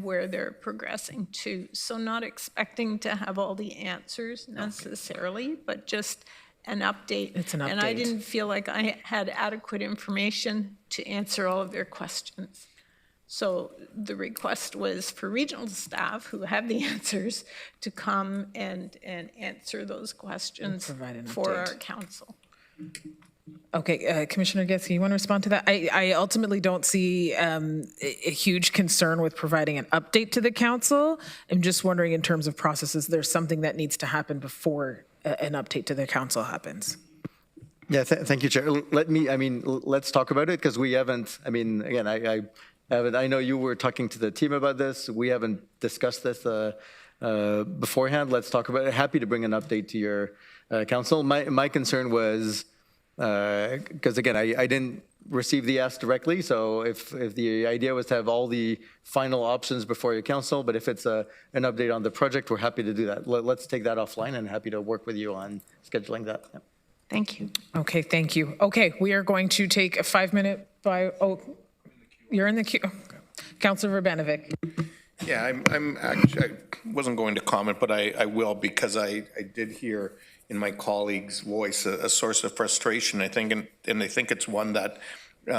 where they're progressing to. So not expecting to have all the answers necessarily, but just an update. It's an update. And I didn't feel like I had adequate information to answer all of their questions. So the request was for regional staff who have the answers to come and answer those questions provide an for update. our council. Okay, Commissioner Getske, you want to respond to that? I ultimately don't see a huge concern with providing an update to the council. I'm just wondering in terms of processes, there's something that needs to happen before an update to the council happens. Yeah, thank you, Chair. Let's talk about it because we haven't, again, I know you were talking to the team about this. We haven't discussed this beforehand. Let's talk about it. Happy to bring an update to your council. My concern was, because again, I didn't receive the ask directly, so if the idea was to have all the final options before your council, but if it's an update on the project, we're happy to do that. Let's take that offline and happy to work with you on scheduling that. Yeah. Thank you. Okay, thank you. Okay, we are going to take a 5-minute you're in the queue. Councillor Verbanovic. Yeah, I'm actually, I wasn't going to comment, but I will because I did hear in my colleague's voice a source of frustration, I think, and I think it's one that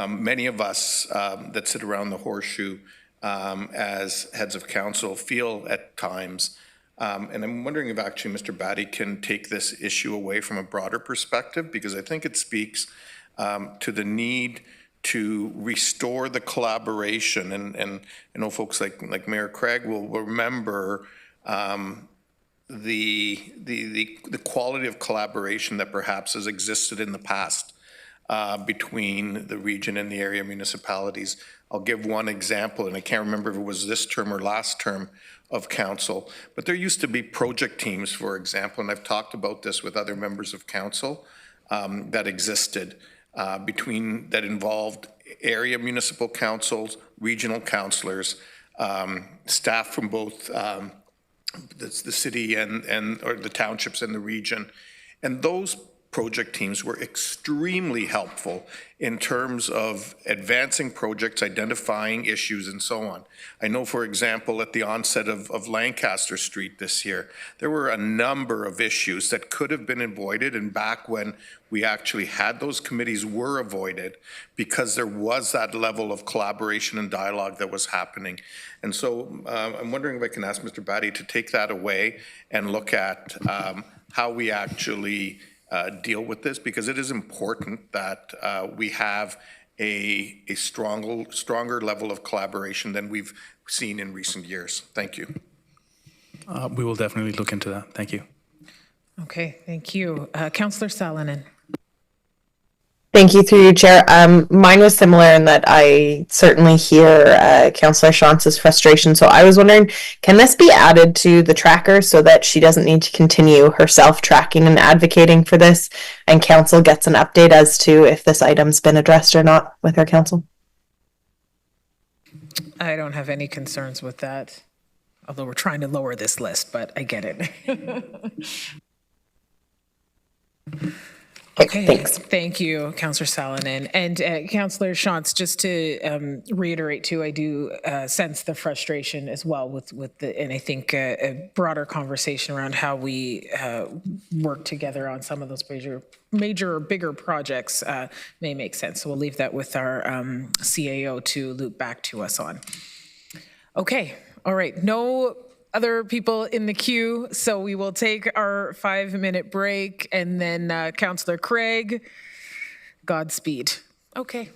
many of us that sit around the horseshoe as heads of council feel at times. And I'm wondering if actually Mr. Batty can take this issue away from a broader perspective, because I think it speaks to the need to restore the collaboration. And I know folks like Mayor Craig will remember the quality of collaboration that perhaps has existed in the past between the region and the area municipalities. I'll give one example, and I can't remember if it was this term or last term of council, but there used to be project teams, for example, and I've talked about this with other members of council that existed that involved area municipal councils, regional councillors, staff from both the city or the townships and the region. And those project teams were extremely helpful in terms of advancing projects, identifying issues, and so on. I know, for example, at the onset of Lancaster Street this year, there were a number of issues that could have been avoided, and back when we actually had those committees were avoided because there was that level of collaboration and dialogue that was happening. And so I'm wondering if I can ask Mr. Batty to take that away and look at how we actually deal with this, because it is important that we have a stronger level of collaboration than we've seen in recent years. Thank you. We will definitely look into that. Thank you. Okay, thank you. Councillor Salonen. Thank you, through you, Chair. Mine was similar in that I certainly hear Councillor Shantz's frustration. So I was wondering, can this be added to the tracker so that she doesn't need to continue herself tracking and advocating for this, and council gets an update as to if this item's been addressed or not with her council? I don't have any concerns with that, although we're trying to lower this list, but I get it. Okay, thanks. Thank you, Councillor Salonen. And Councillor Shantz, just to reiterate too, I do sense the frustration as well with and I think a broader conversation around how we work together on some of those major or bigger projects may make sense. So we'll leave that with our CAO to loop back to us on. Okay, all right, no other people in the queue, so we will take our 5-minute break, and then Councillor Craig, Godspeed. Okay.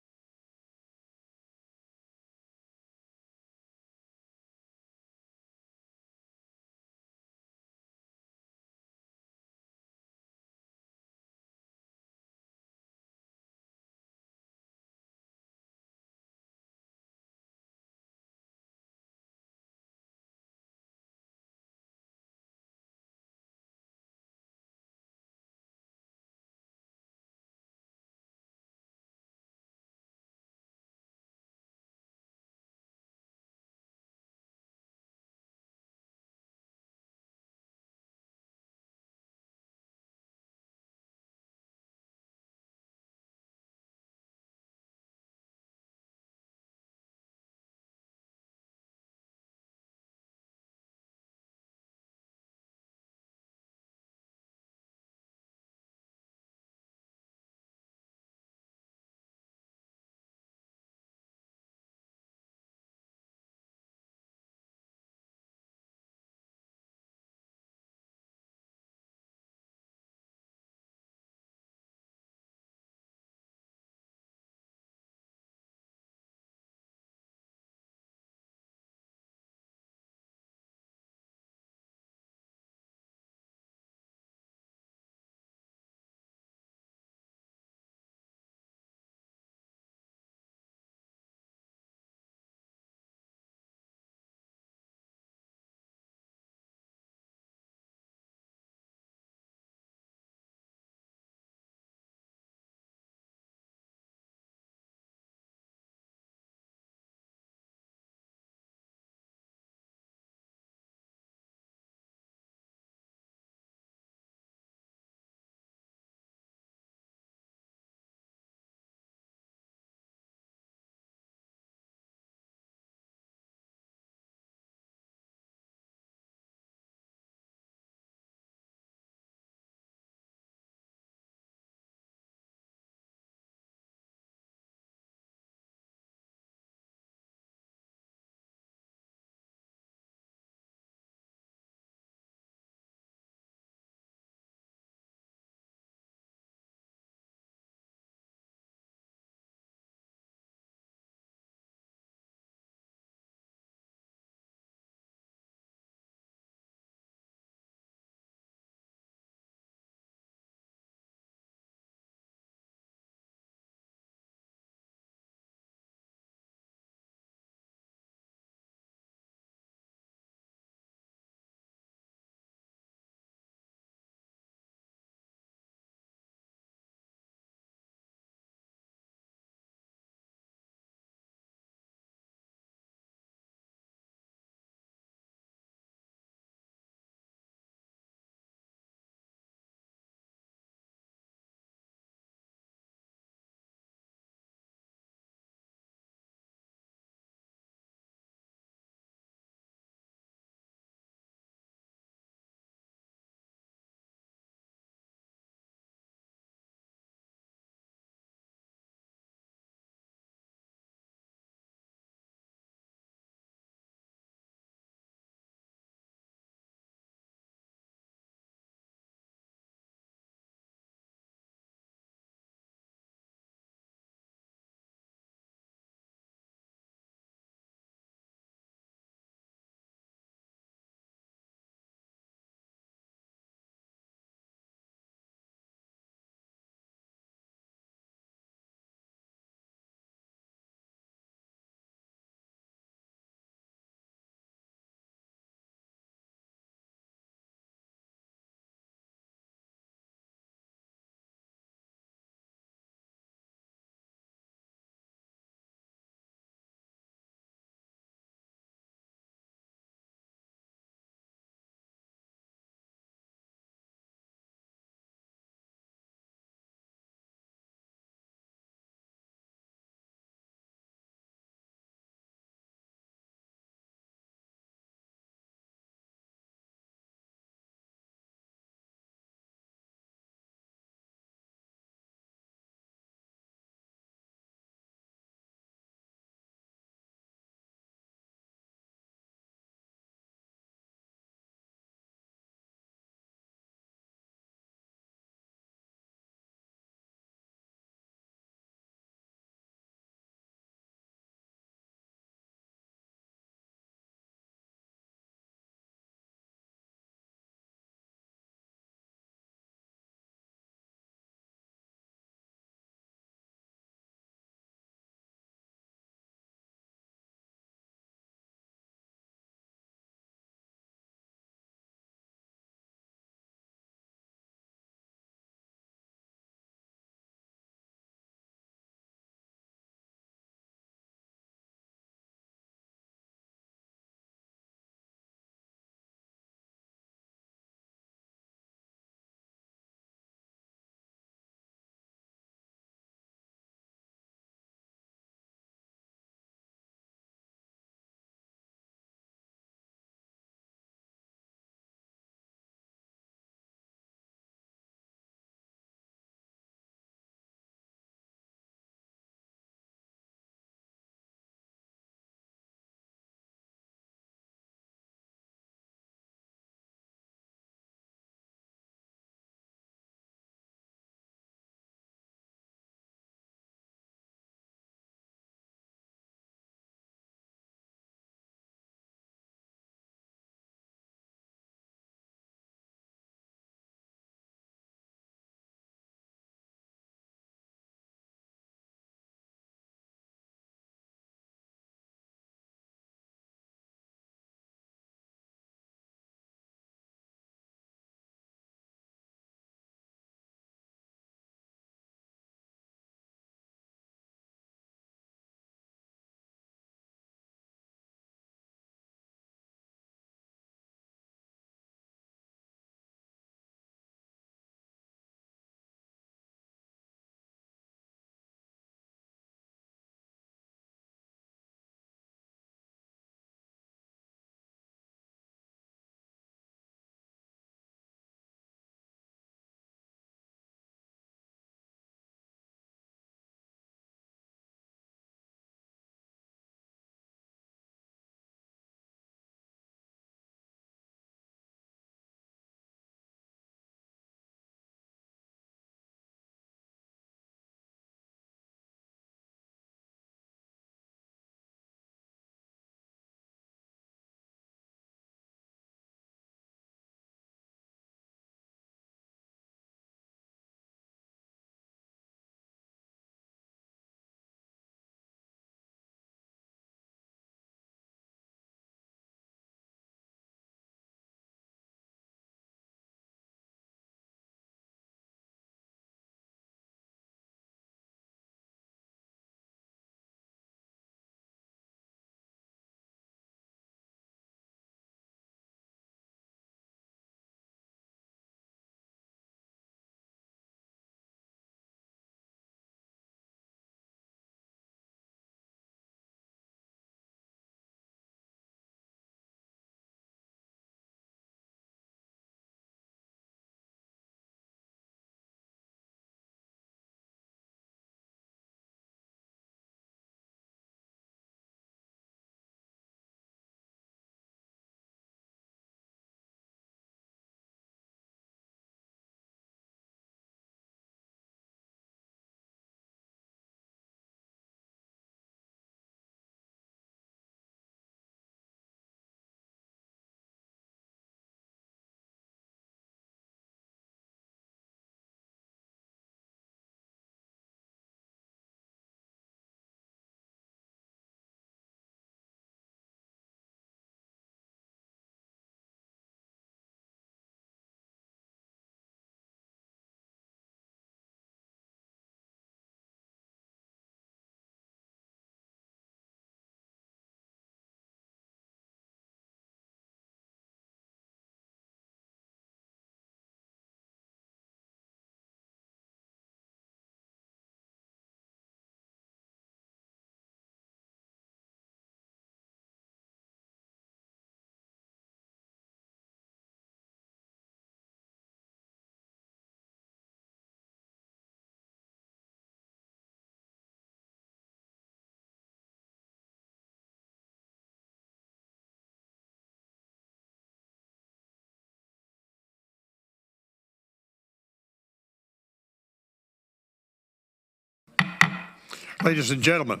Ladies and gentlemen,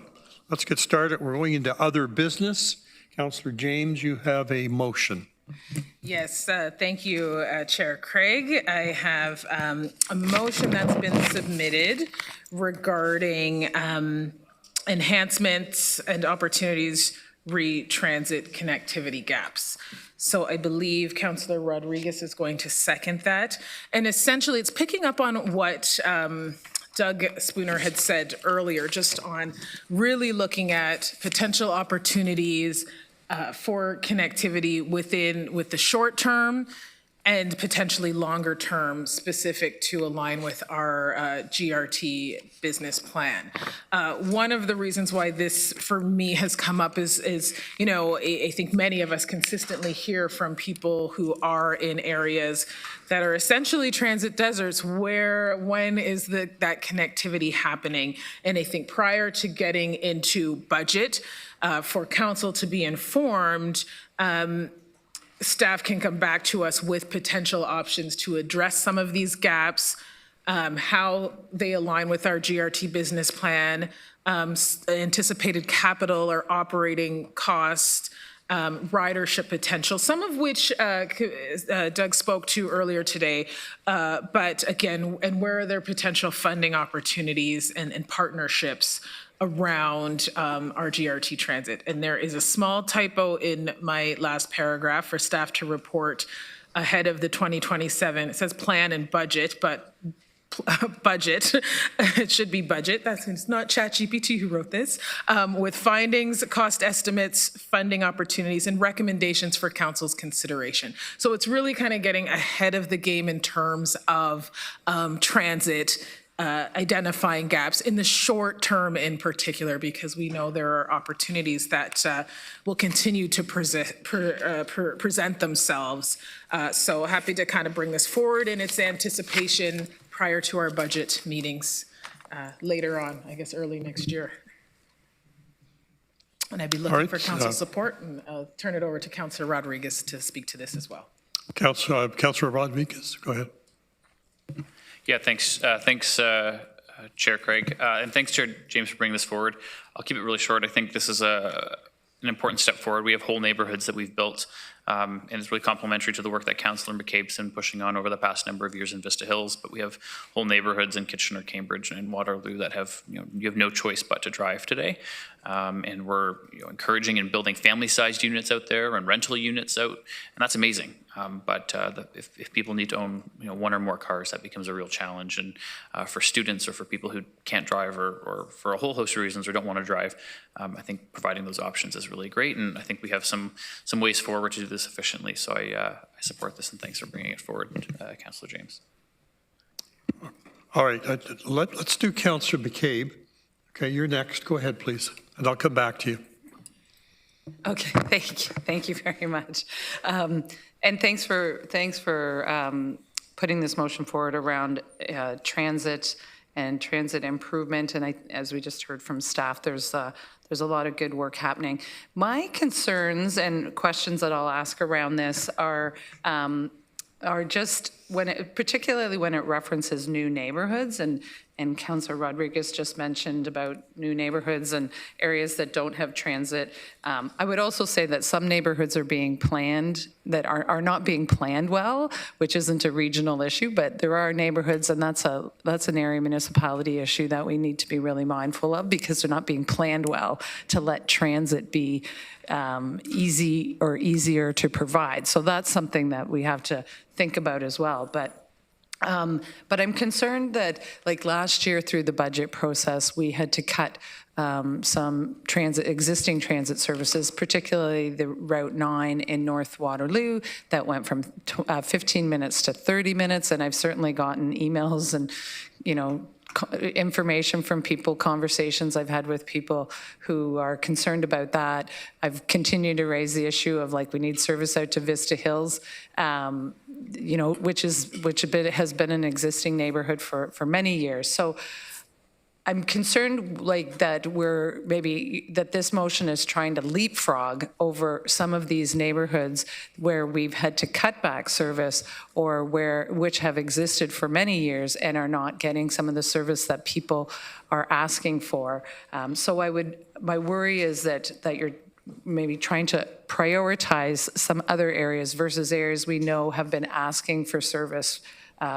let's get started. We're going into other business. Councillor James, you have a motion. Yes, thank you, Chair Craig. I have a motion that's been submitted regarding enhancements and opportunities re-transit connectivity gaps. So I believe Councillor Rodriguez is going to second that. And essentially, it's picking up on what Doug Spooner had said earlier, just on really looking at potential opportunities for connectivity with the short term and potentially longer term, specific to align with our GRT business plan. One of the reasons why this for me has come up is, you know, I think many of us consistently hear from people who are in areas that are essentially transit deserts, when is that connectivity happening? And I think prior to getting into budget, for council to be informed, staff can come back to us with potential options to address some of these gaps, how they align with our GRT business plan, anticipated capital or operating cost, ridership potential, some of which Doug spoke to earlier today. But again, and where are there potential funding opportunities and partnerships around our GRT transit. And there is a small typo in my last paragraph for staff to report ahead of the 2027. It says plan and budget, but budget, it should be budget. It's not ChatGPT who wrote this. With findings, cost estimates, funding opportunities, and recommendations for council's consideration. So it's really kind of getting ahead of the game in terms of transit, identifying gaps in the short term in particular, because we know there are opportunities that will continue to present themselves. So happy to kind of bring this forward in its anticipation prior to our budget meetings later on, I guess early next year. And I'd be looking for council support, and I'll turn it over to Councillor Rodriguez to speak to this as well. Councillor Rodriguez, go ahead. Yeah, thanks, Chair Craig, and thanks, Chair James, for bringing this forward. I'll keep it really short. I think this is an important step forward. We have whole neighborhoods that we've built, and it's really complementary to the work that Councillor McCabe's been pushing on over the past number of years in Vista Hills. But we have whole neighborhoods in Kitchener, Cambridge, and Waterloo that have, you have no choice but to drive today. And we're encouraging and building family-sized units out there and rental units out, and that's amazing. But if people need to own one or more cars, that becomes a real challenge. And for students or for people who can't drive or for a whole host of reasons or don't want to drive, I think providing those options is really great. And I think we have some ways forward to do this efficiently. So I support this, and thanks for bringing it forward, Councillor James. All right, let's do Councillor McCabe. Okay, you're next. Go ahead, please, and I'll come back to you. Okay, thank you very much. And thanks for putting this motion forward around transit and transit improvement. And as we just heard from staff, there's a lot of good work happening. My concerns and questions that I'll ask around this are just particularly when it references new neighborhoods, and Councillor Rodriguez just mentioned about new neighborhoods and areas that don't have transit. I would also say that some neighborhoods are being planned that are not being planned well, which isn't a regional issue, but there are neighborhoods, and that's an area municipality issue that we need to be really mindful of, because they're not being planned well to let transit be easy or easier to provide. So that's something that we have to think about as well. But I'm concerned that, like last year through the budget process, we had to cut some existing transit services, particularly the Route 9 in North Waterloo that went from 15 minutes to 30 minutes. And I've certainly gotten emails and, information from people, conversations I've had with people who are concerned about that. I've continued to raise the issue of we need service out to Vista Hills, which has been an existing neighborhood for many years. So I'm concerned like that that this motion is trying to leapfrog over some of these neighborhoods where we've had to cut back service or which have existed for many years and are not getting some of the service that people are asking for. So my worry is that you're maybe trying to prioritize some other areas versus areas we know have been asking for service,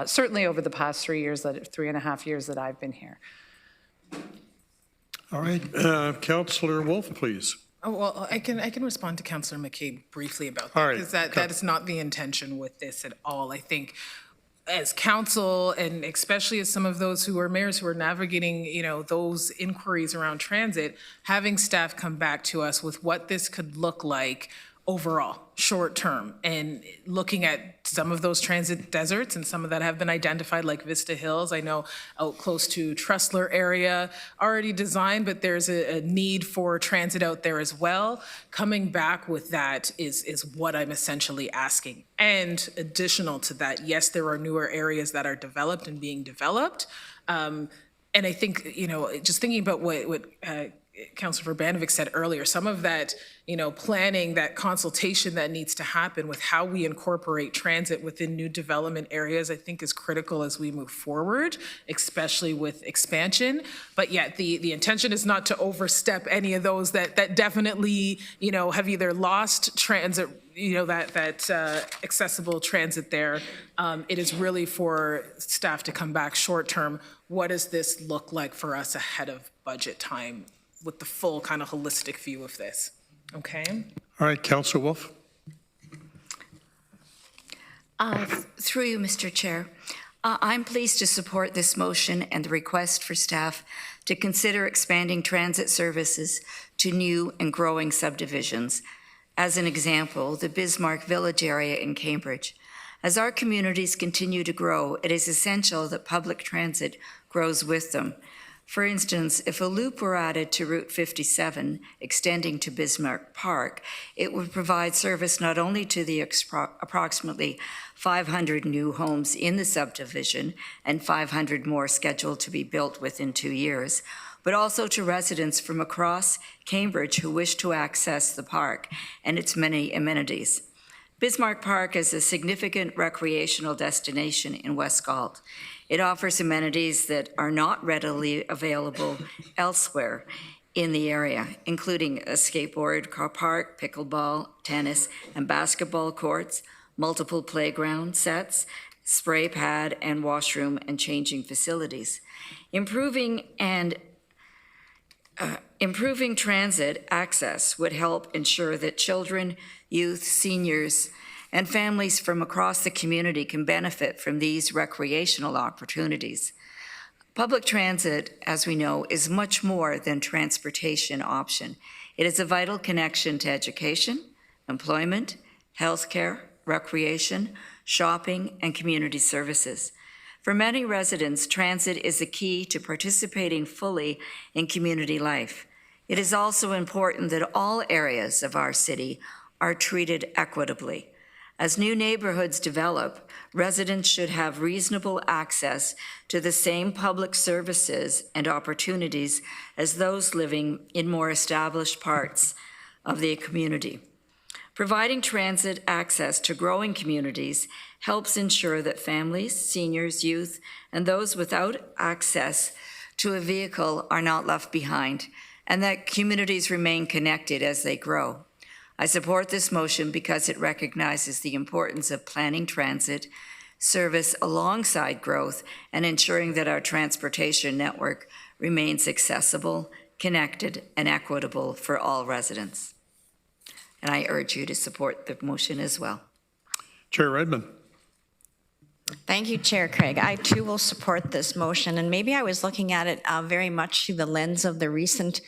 certainly over the past 3.5 years that I've been here. All right, Councillor Wolf, please. Oh, well, I can respond to Councillor McCabe briefly about that, All right. because that is not the intention with this at all. I think as council, and especially as some of those who are mayors who are navigating, those inquiries around transit, having staff come back to us with what this could look like overall, short term, and looking at some of those transit deserts and some of that have been identified, like Vista Hills. I know out close to Trustler area, already designed, but there's a need for transit out there as well. Coming back with that is what I'm essentially asking. And additional to that, yes, there are newer areas that are developed and being developed. And I think, just thinking about what Councilor Verbanovic said earlier, some of that, planning, that consultation that needs to happen with how we incorporate transit within new development areas, I think is critical as we move forward, especially with expansion. But yet the intention is not to overstep any of those that definitely, have either lost transit, that accessible transit there. It is really for staff to come back short term. What does this look like for us ahead of budget time, with the full kind of holistic view of this, okay? All right, Councillor Wolf. Through you, Mr. Chair. I'm pleased to support this motion and the request for staff to consider expanding transit services to new and growing subdivisions. As an example, the Bismarck Village area in Cambridge. As our communities continue to grow, it is essential that public transit grows with them. For instance, if a loop were added to Route 57, extending to Bismarck Park, it would provide service not only to the approximately 500 new homes in the subdivision and 500 more scheduled to be built within 2 years, but also to residents from across Cambridge who wish to access the park and its many amenities. Bismarck Park is a significant recreational destination in West Galt. It offers amenities that are not readily available elsewhere in the area, including a skateboard car park, pickleball, tennis, and basketball courts, multiple playground sets, spray pad and washroom and changing facilities. Improving transit access would help ensure that children, youth, seniors, and families from across the community can benefit from these recreational opportunities. Public transit, as we know, is much more than transportation option. It is a vital connection to education, employment, healthcare, recreation, shopping, and community services. For many residents, transit is the key to participating fully in community life. It is also important that all areas of our city are treated equitably. As new neighborhoods develop, residents should have reasonable access to the same public services and opportunities as those living in more established parts of the community. Providing transit access to growing communities helps ensure that families, seniors, youth, and those without access to a vehicle are not left behind, and that communities remain connected as they grow. I support this motion because it recognizes the importance of planning transit service alongside growth and ensuring that our transportation network remains accessible, connected, and equitable for all residents. And I urge you to support the motion as well. Chair Redmond. Thank you, Chair Craig. I too will support this motion, and maybe I was looking at it very much through the lens of the recent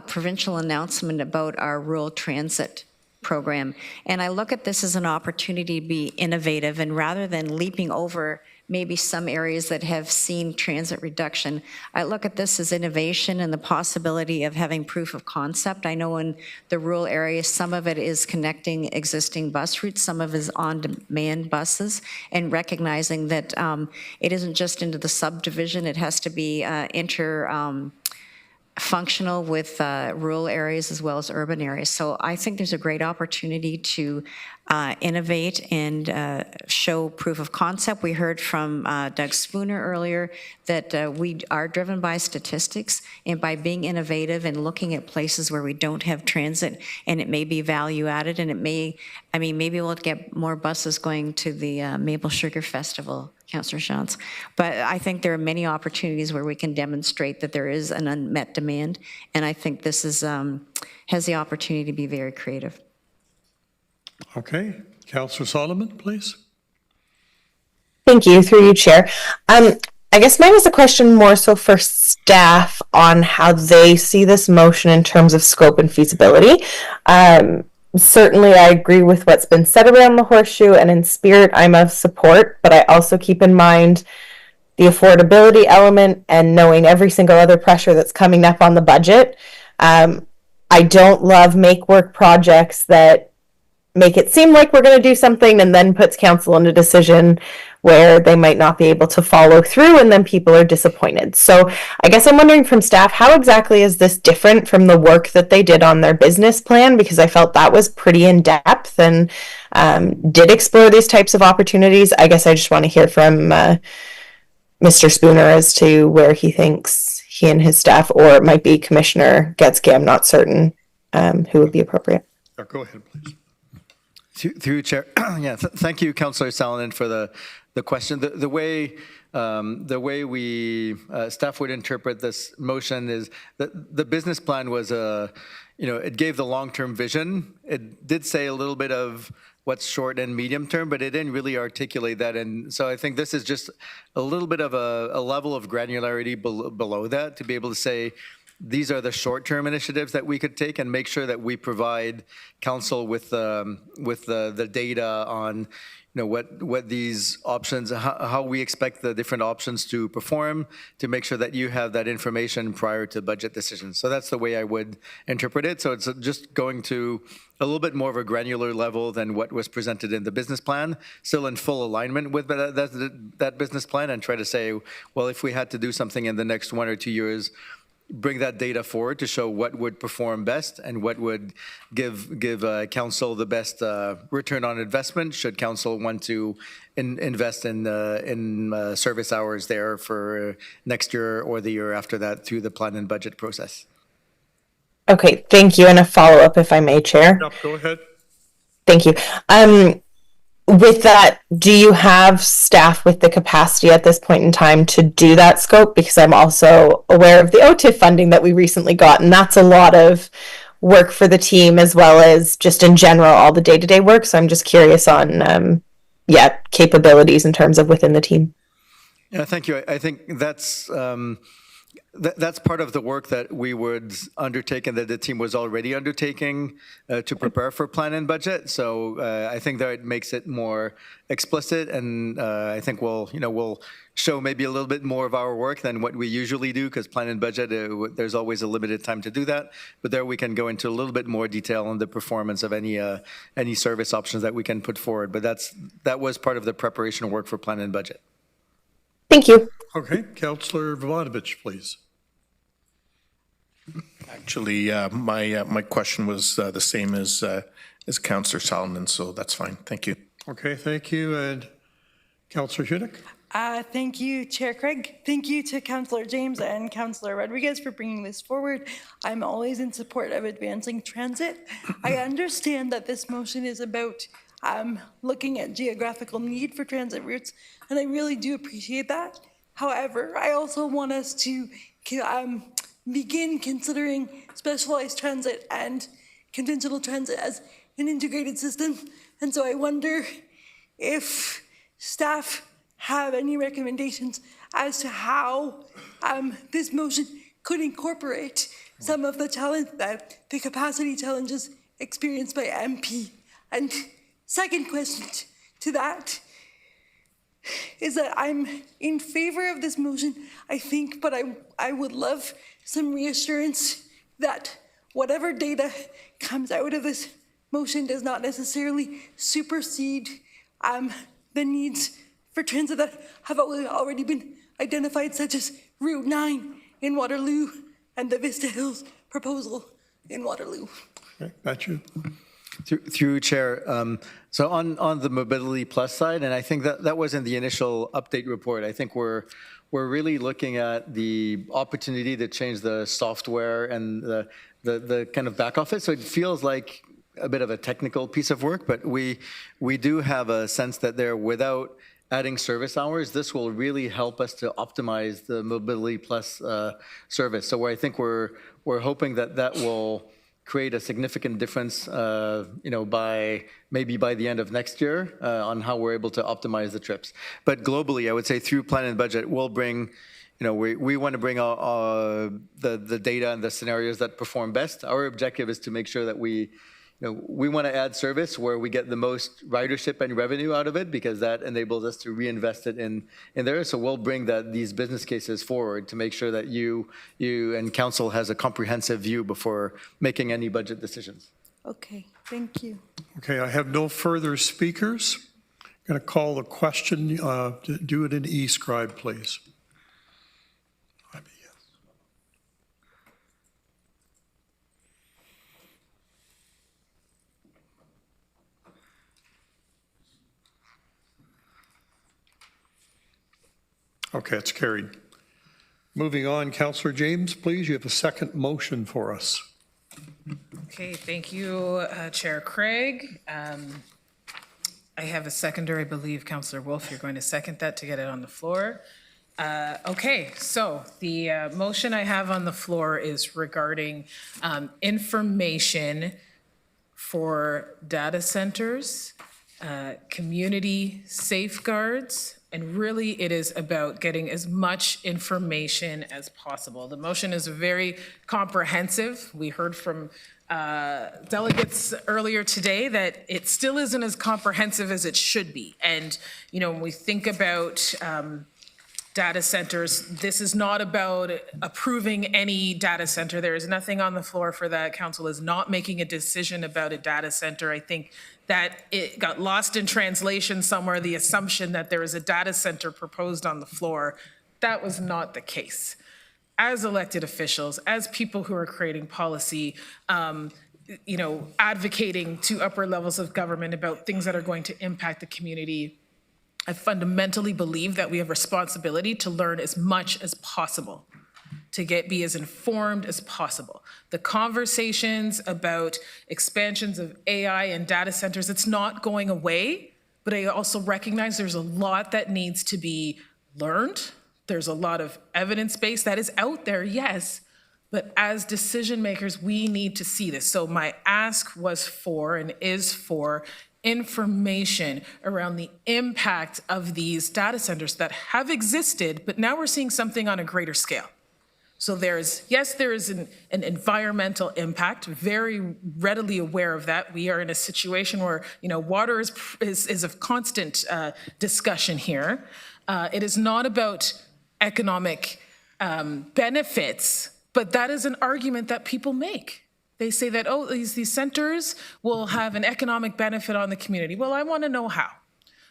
provincial announcement about our rural transit program. And I look at this as an opportunity to be innovative, and rather than leaping over maybe some areas that have seen transit reduction. I look at this as innovation and the possibility of having proof of concept. I know in the rural areas, some of it is connecting existing bus routes, some of it is on-demand buses, and recognizing that it isn't just into the subdivision, it has to be functional with rural areas as well as urban areas. So I think there's a great opportunity to innovate and show proof of concept. We heard from Doug Spooner earlier that we are driven by statistics, and by being innovative and looking at places where we don't have transit and it may be value added, and it may, I mean, maybe we'll get more buses going to the Maple Sugar Festival, Councillor Shantz. But I think there are many opportunities where we can demonstrate that there is an unmet demand, and I think this is has the opportunity to be very creative. Okay, Councillor Solomon, please. Thank you, through you, Chair. I guess mine was a question more so for staff on how they see this motion in terms of scope and feasibility. Certainly, I agree with what's been said around the horseshoe, and in spirit, I'm of support, but I also keep in mind the affordability element and knowing every single other pressure that's coming up on the budget. I don't love make work projects that make it seem like we're going to do something and then puts council in a decision where they might not be able to follow through, and then people are disappointed. So I guess I'm wondering from staff, how exactly is this different from the work that they did on their business plan? Because I felt that was pretty in depth and did explore these types of opportunities. I guess I just want to hear from Mr. Spooner as to where he thinks he and his staff, or it might be Commissioner Getzky, I'm not certain who would be appropriate. Go ahead, please. Through Chair, yeah, thank you, Councillor Salonen, for the question. The way we staff would interpret this motion is that the business plan was it gave the long-term vision. It did say a little bit of what's short and medium term, but it didn't really articulate that. And so I think this is just a little bit of a level of granularity below that to be able to say, these are the short-term initiatives that we could take and make sure that we provide council with the data on, what these options, how we expect the different options to perform, to make sure that you have that information prior to budget decisions. So that's the way I would interpret it. So it's just going to a little bit more of a granular level than what was presented in the business plan, still in full alignment with that business plan, and try to say, well, if we had to do something in the next 1 or 2 years, bring that data forward to show what would perform best and what would give council the best return on investment should council want to invest in service hours there for next year or the year after that through the plan and budget process. Okay, thank you. And a follow-up, if I may, Chair. Yep, go ahead. Thank you. With that, do you have staff with the capacity at this point in time to do that scope? Because I'm also aware of the OTIF funding that we recently got, and that's a lot of work for the team as well as just in general, all the day-to-day work. So I'm just curious on, capabilities in terms of within the team. Yeah, thank you. I think that's part of the work that we would undertake and that the team was already undertaking to prepare for plan and budget. So I think that it makes it more explicit, and I think we'll show maybe a little bit more of our work than what we usually do, because plan and budget, there's always a limited time to do that. But there we can go into a little bit more detail on the performance of any service options that we can put forward. But that was part of the preparation work for plan and budget. Thank you. Okay, Councillor Vladovich, please. Actually, my question was the same as Councillor Solomon, so that's fine. Thank you. Okay, thank you. And Councillor Hunick? Thank you, Chair Craig. Thank you to Councillor James and Councillor Rodriguez for bringing this forward. I'm always in support of advancing transit. I understand that this motion is about looking at geographical need for transit routes, and I really do appreciate that. However, I also want us to begin considering specialized transit and conventional transit as an integrated system. And so I wonder if staff have any recommendations as to how this motion could incorporate some of the the capacity challenges experienced by MP. And second question to that, is that I'm in favor of this motion, I think, but I would love some reassurance that whatever data comes out of this motion does not necessarily supersede the needs for transit that have already been identified, such as Route 9 in Waterloo and the Vista Hills proposal in Waterloo. Okay, Matthew. Through Chair, so on the Mobility Plus side, and I think that was in the initial update report, I think we're really looking at the opportunity to change the software and the kind of back office. So it feels like a bit of a technical piece of work, but we do have a sense that there, without adding service hours, this will really help us to optimize the Mobility Plus service. So I think we're hoping that will create a significant difference, maybe by the end of next year on how we're able to optimize the trips. But globally, I would say through plan and budget, we'll bring, we want to bring the data and the scenarios that perform best. Our objective is to make sure that we want to add service where we get the most ridership and revenue out of it, because that enables us to reinvest it in there. So we'll bring these business cases forward to make sure that you and council has a comprehensive view before making any budget decisions. Okay, thank you. Okay, I have no further speakers. I'm going to call the question. Do it in e-scribe, please. Okay, it's carried. Moving on, Councillor James, please, you have a second motion for us. Okay, thank you, Chair Craig. I have a seconder, I believe, Councillor Wolf, you're going to second that to get it on the floor. Okay, so the motion I have on the floor is regarding information for data centers, community safeguards, and really it is about getting as much information as possible. The motion is very comprehensive. We heard from delegates earlier today that it still isn't as comprehensive as it should be. And, when we think about data centers, this is not about approving any data center. There is nothing on the floor for that. Council is not making a decision about a data center. I think that it got lost in translation somewhere, the assumption that there is a data center proposed on the floor. That was not the case. As elected officials, as people who are creating policy, advocating to upper levels of government about things that are going to impact the community, I fundamentally believe that we have responsibility to learn as much as possible, to be as informed as possible. The conversations about expansions of AI and data centers, it's not going away, but I also recognize there's a lot that needs to be learned. There's a lot of evidence base that is out there, yes, but as decision makers, we need to see this. So my ask was for and is for information around the impact of these data centers that have existed, but now we're seeing something on a greater scale. So there is an environmental impact, very readily aware of that. We are in a situation where, water is of constant discussion here. It is not about economic benefits, but that is an argument that people make. They say that, these centers will have an economic benefit on the community. Well, I want to know how.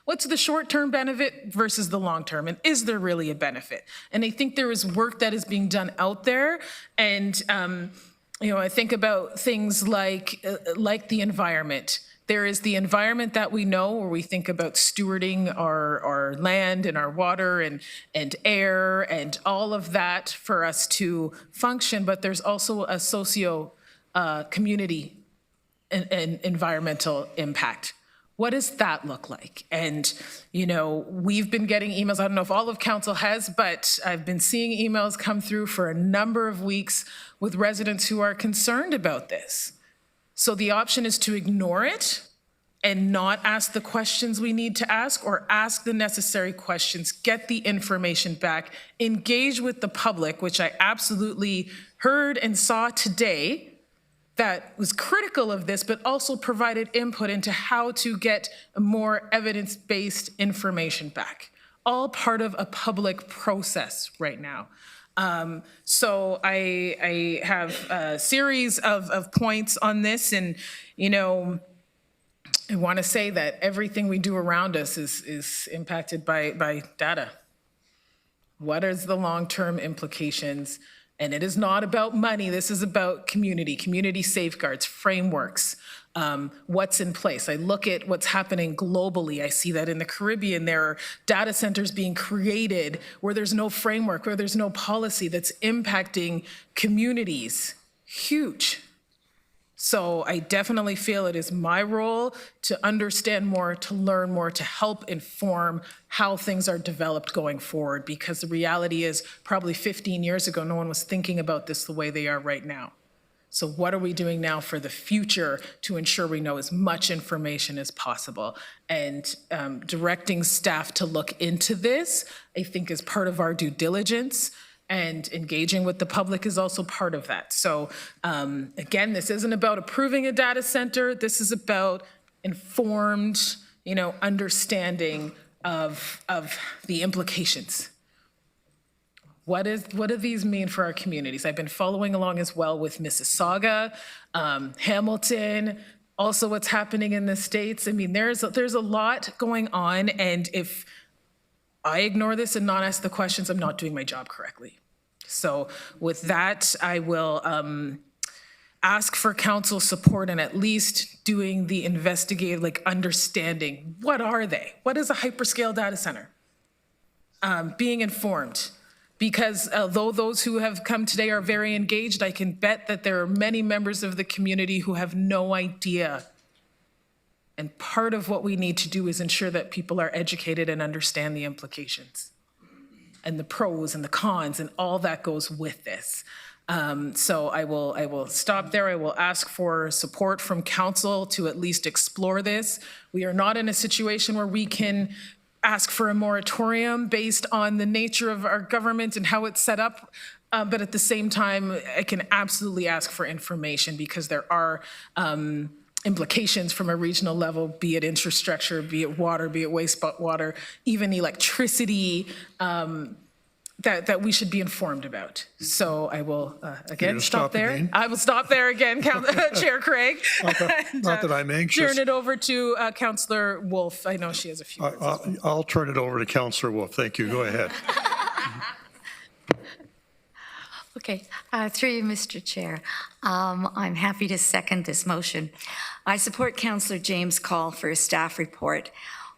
What's the short-term benefit versus the long-term? And is there really a benefit? And I think there is work that is being done out there. And, I think about things like the environment. There is the environment that we know, where we think about stewarding our land and our water and air and all of that for us to function. But there's also a community and environmental impact. What does that look like? And, we've been getting emails. I don't know if all of council has, but I've been seeing emails come through for a number of weeks with residents who are concerned about this. So the option is to ignore it and not ask the questions we need to ask, or ask the necessary questions, get the information back, engage with the public, which I absolutely heard and saw today, that was critical of this, but also provided input into how to get more evidence-based information back. all part of a public process right now. So I have a series of points on this, and, you know, I want to say that everything we do around us is impacted by data. What is the long-term implications? And it is not about money. This is about community safeguards, frameworks, what's in place. I look at what's happening globally. I see that in the Caribbean, there are data centers being created where there's no framework, where there's no policy that's impacting communities. Huge. So I definitely feel it is my role to understand more, to learn more, to help inform how things are developed going forward, because the reality is probably 15 years ago, no one was thinking about this the way they are right now. So what are we doing now for the future to ensure we know as much information as possible? And directing staff to look into this, I think, is part of our due diligence. And engaging with the public is also part of that. So again, this isn't about approving a data center. This is about informed, you know, understanding of the implications. What do these mean for our communities? I've been following along as well with Mississauga, Hamilton, also what's happening in the States. I mean, there's a lot going on, and if I ignore this and not ask the questions, I'm not doing my job correctly. So with that, I will ask for council support and at least doing the investigative, like understanding, what are they? What is a hyperscale data center? Being informed. Because although those who have come today are very engaged, I can bet that there are many members of the community who have no idea. And part of what we need to do is ensure that people are educated and understand the implications and the pros and the cons and all that goes with this. So I will stop there. I will ask for support from council to at least explore this. We are not in a situation where we can ask for a moratorium based on the nature of our government and how it's set up. But at the same time, I can absolutely ask for information, because there are implications from a regional level, be it infrastructure, be it water, be it wastewater, even electricity, that we should be informed about. So I will, again, stop there. Again? I will stop there again, Chair Craig. Not that I'm anxious. Turn it over to Councillor Wolf. I know she has a few words. I'll turn it over to Councillor Wolf. Thank you. Go ahead. Okay, through you, Mr. Chair. I'm happy to second this motion. I support Councillor James' call for a staff report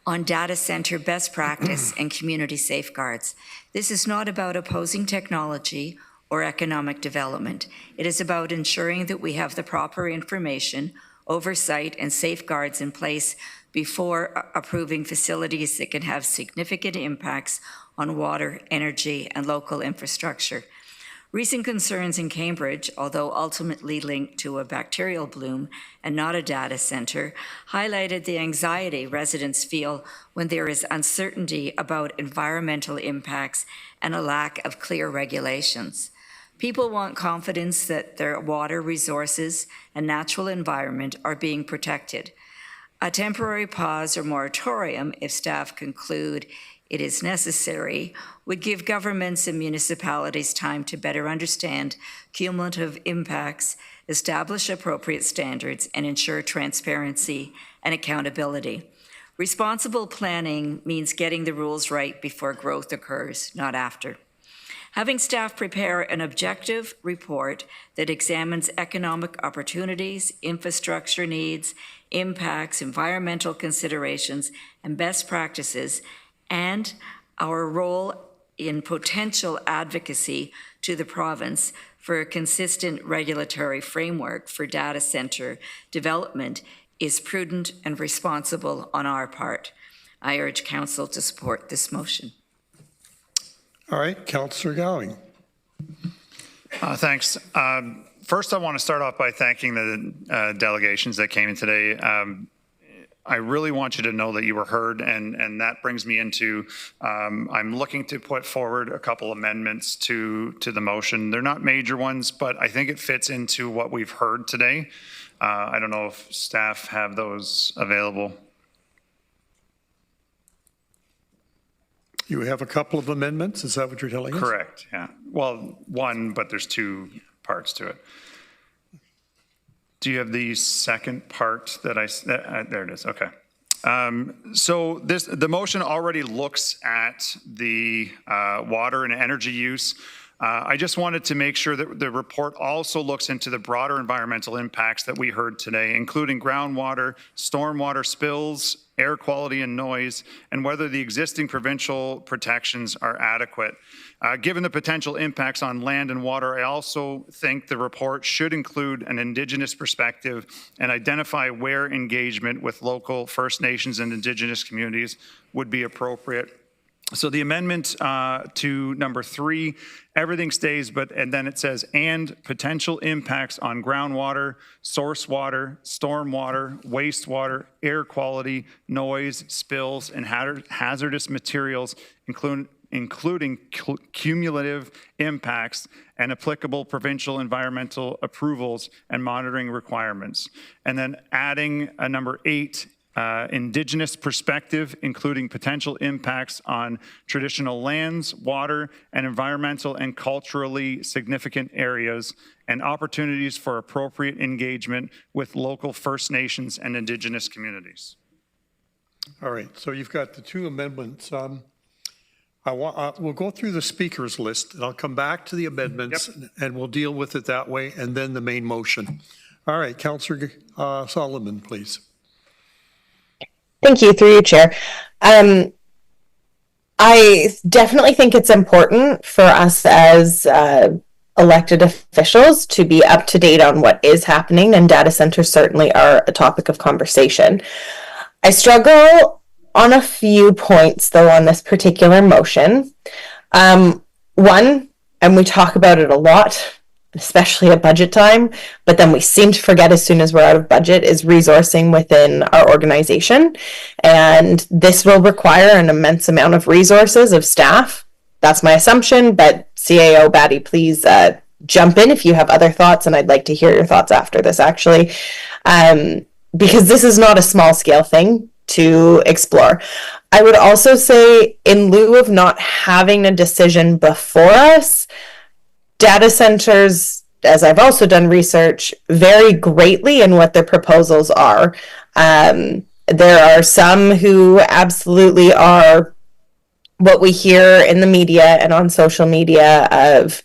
on data center best practice and community safeguards. This is not about opposing technology or economic development. It is about ensuring that we have the proper information, oversight, and safeguards in place before approving facilities that can have significant impacts on water, energy, and local infrastructure. Recent concerns in Cambridge, although ultimately linked to a bacterial bloom and not a data center, highlighted the anxiety residents feel when there is uncertainty about environmental impacts and a lack of clear regulations. People want confidence that their water resources and natural environment are being protected. A temporary pause or moratorium, if staff conclude it is necessary, would give governments and municipalities time to better understand cumulative impacts, establish appropriate standards, and ensure transparency and accountability. Responsible planning means getting the rules right before growth occurs, not after. Having staff prepare an objective report that examines economic opportunities, infrastructure needs, impacts, environmental considerations, and best practices, and our role in potential advocacy to the province for a consistent regulatory framework for data center development is prudent and responsible on our part. I urge Council to support this motion. All right, Councillor Gowing. Thanks. First, I want to start off by thanking the delegations that came in today. I really want you to know that you were heard, and that brings me into, I'm looking to put forward a couple amendments to the motion. They're not major ones, but I think it fits into what we've heard today. I don't know if staff have those available. You have a couple of amendments, is that what you're telling us? Correct, yeah. Well, one, but there's two parts to it. Do you have the second part that there it is, okay. So the motion already looks at the water and energy use. I just wanted to make sure that the report also looks into the broader environmental impacts that we heard today, including groundwater, stormwater spills, air quality and noise, and whether the existing provincial protections are adequate. Given the potential impacts on land and water, I also think the report should include an Indigenous perspective and identify where engagement with local First Nations and Indigenous communities would be appropriate. So the amendment to number 3, everything stays, and then it says, and potential impacts on groundwater, source water, stormwater, wastewater, air quality, noise, spills, and hazardous materials, including cumulative impacts and applicable provincial environmental approvals and monitoring requirements. And then adding a number 8, Indigenous perspective, including potential impacts on traditional lands, water, and environmental and culturally significant areas, and opportunities for appropriate engagement with local First Nations and Indigenous communities. All right, so you've got the 2 amendments. We'll go through the speakers list, and I'll come back to the amendments, and we'll deal with it that way, and then the main motion. All right, Councillor Solomon, please. Thank you, through you, Chair. I definitely think it's important for us as elected officials to be up to date on what is happening, and data centers certainly are a topic of conversation. I struggle on a few points, though, on this particular motion. One, and we talk about it a lot, especially at budget time, but then we seem to forget as soon as we're out of budget, is resourcing within our organization. And this will require an immense amount of resources of staff. That's my assumption, but CAO Batty, please jump in if you have other thoughts, and I'd like to hear your thoughts after this, actually, because this is not a small scale thing to explore. I would also say, in lieu of not having a decision before us, data centers, as I've also done research, vary greatly in what their proposals are. There are some who absolutely are what we hear in the media and on social media of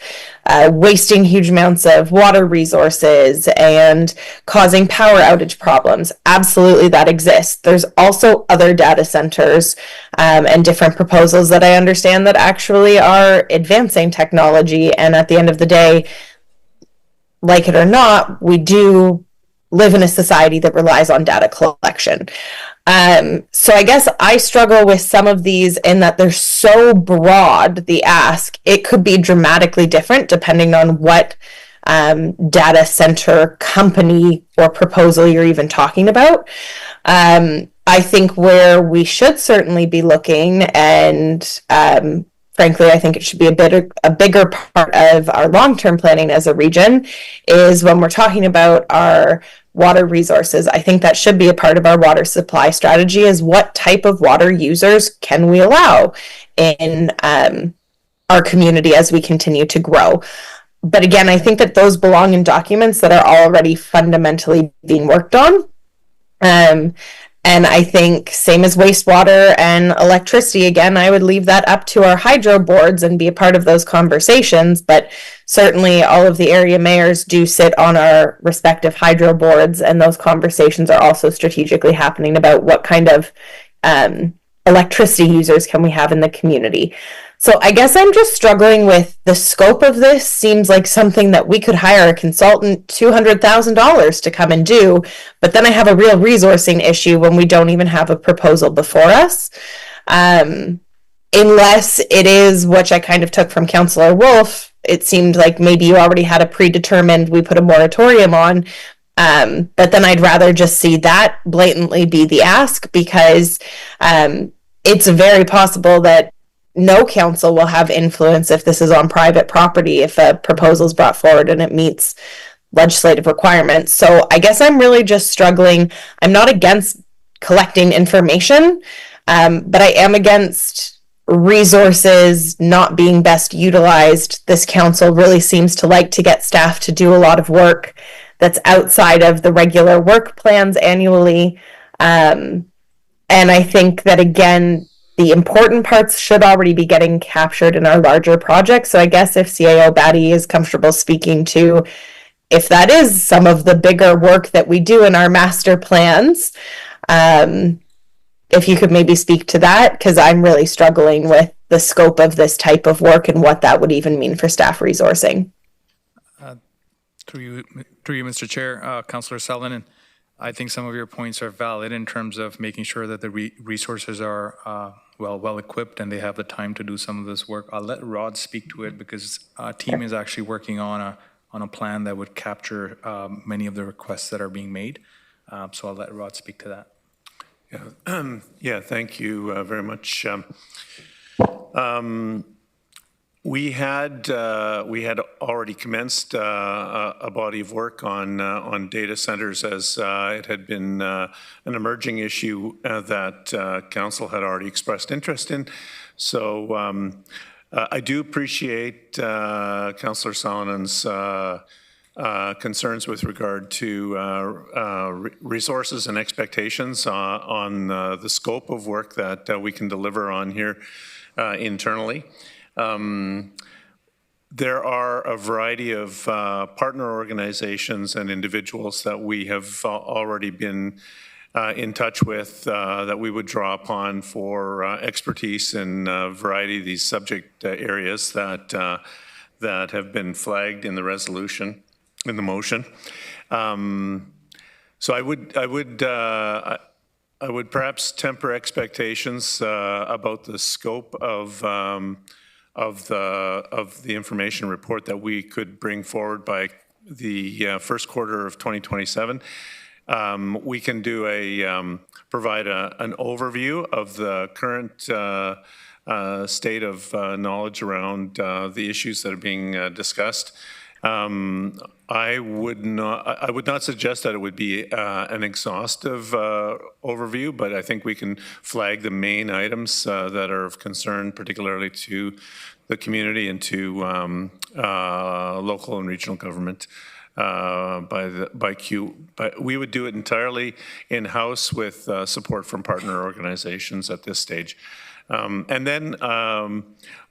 wasting huge amounts of water resources and causing power outage problems. Absolutely, that exists. There's also other data centers and different proposals that I understand that actually are advancing technology. And at the end of the day, like it or not, we do live in a society that relies on data collection. So I guess I struggle with some of these in that they're so broad, the ask, it could be dramatically different depending on what data center company or proposal you're even talking about. I think where we should certainly be looking, and frankly, I think it should be a bigger part of our long-term planning as a region, is when we're talking about our water resources. I think that should be a part of our water supply strategy, is what type of water users can we allow in our community as we continue to grow. But again, I think that those belong in documents that are already fundamentally being worked on. And I think same as wastewater and electricity, again, I would leave that up to our hydro boards and be a part of those conversations. But certainly all of the area mayors do sit on our respective hydro boards, and those conversations are also strategically happening about what kind of electricity users can we have in the community. So I guess I'm just struggling with the scope of this. Seems like something that we could hire a consultant $200,000 to come and do, but then I have a real resourcing issue when we don't even have a proposal before us. Unless it is, which I kind of took from Councillor Wolf, it seemed like maybe you already had a predetermined, we put a moratorium on, but then I'd rather just see that blatantly be the ask, because it's very possible that no council will have influence if this is on private property, if a proposal is brought forward and it meets legislative requirements. So I guess I'm really just struggling. I'm not against collecting information, but I am against resources not being best utilized. This council really seems to like to get staff to do a lot of work that's outside of the regular work plans annually. And I think that, again, the important parts should already be getting captured in our larger projects. So I guess if CAO Batty is comfortable speaking to if that is some of the bigger work that we do in our master plans, if you could maybe speak to that, because I'm really struggling with the scope of this type of work and what that would even mean for staff resourcing. Through you, Mr. Chair, Councillor Sullivan, I think some of your points are valid in terms of making sure that the resources are well equipped and they have the time to do some of this work. I'll let Rod speak to it because our team is actually working on a plan that would capture many of the requests that are being made. So I'll let Rod speak to that. Yeah, thank you very much. We had already commenced a body of work on data centers, as it had been an emerging issue that council had already expressed interest in. So I do appreciate Councillor Salonin's concerns with regard to resources and expectations on the scope of work that we can deliver on here internally. There are a variety of partner organizations and individuals that we have already been in touch with that we would draw upon for expertise in a variety of these subject areas that have been flagged in the resolution, in the motion. So I would perhaps temper expectations about the scope of the information report that we could bring forward by the first quarter of 2027. We can do provide an overview of the current state of knowledge around the issues that are being discussed. I would not suggest that it would be an exhaustive overview, but I think we can flag the main items that are of concern, particularly to the community and to local and regional government. But we would do it entirely in-house with support from partner organizations at this stage. And then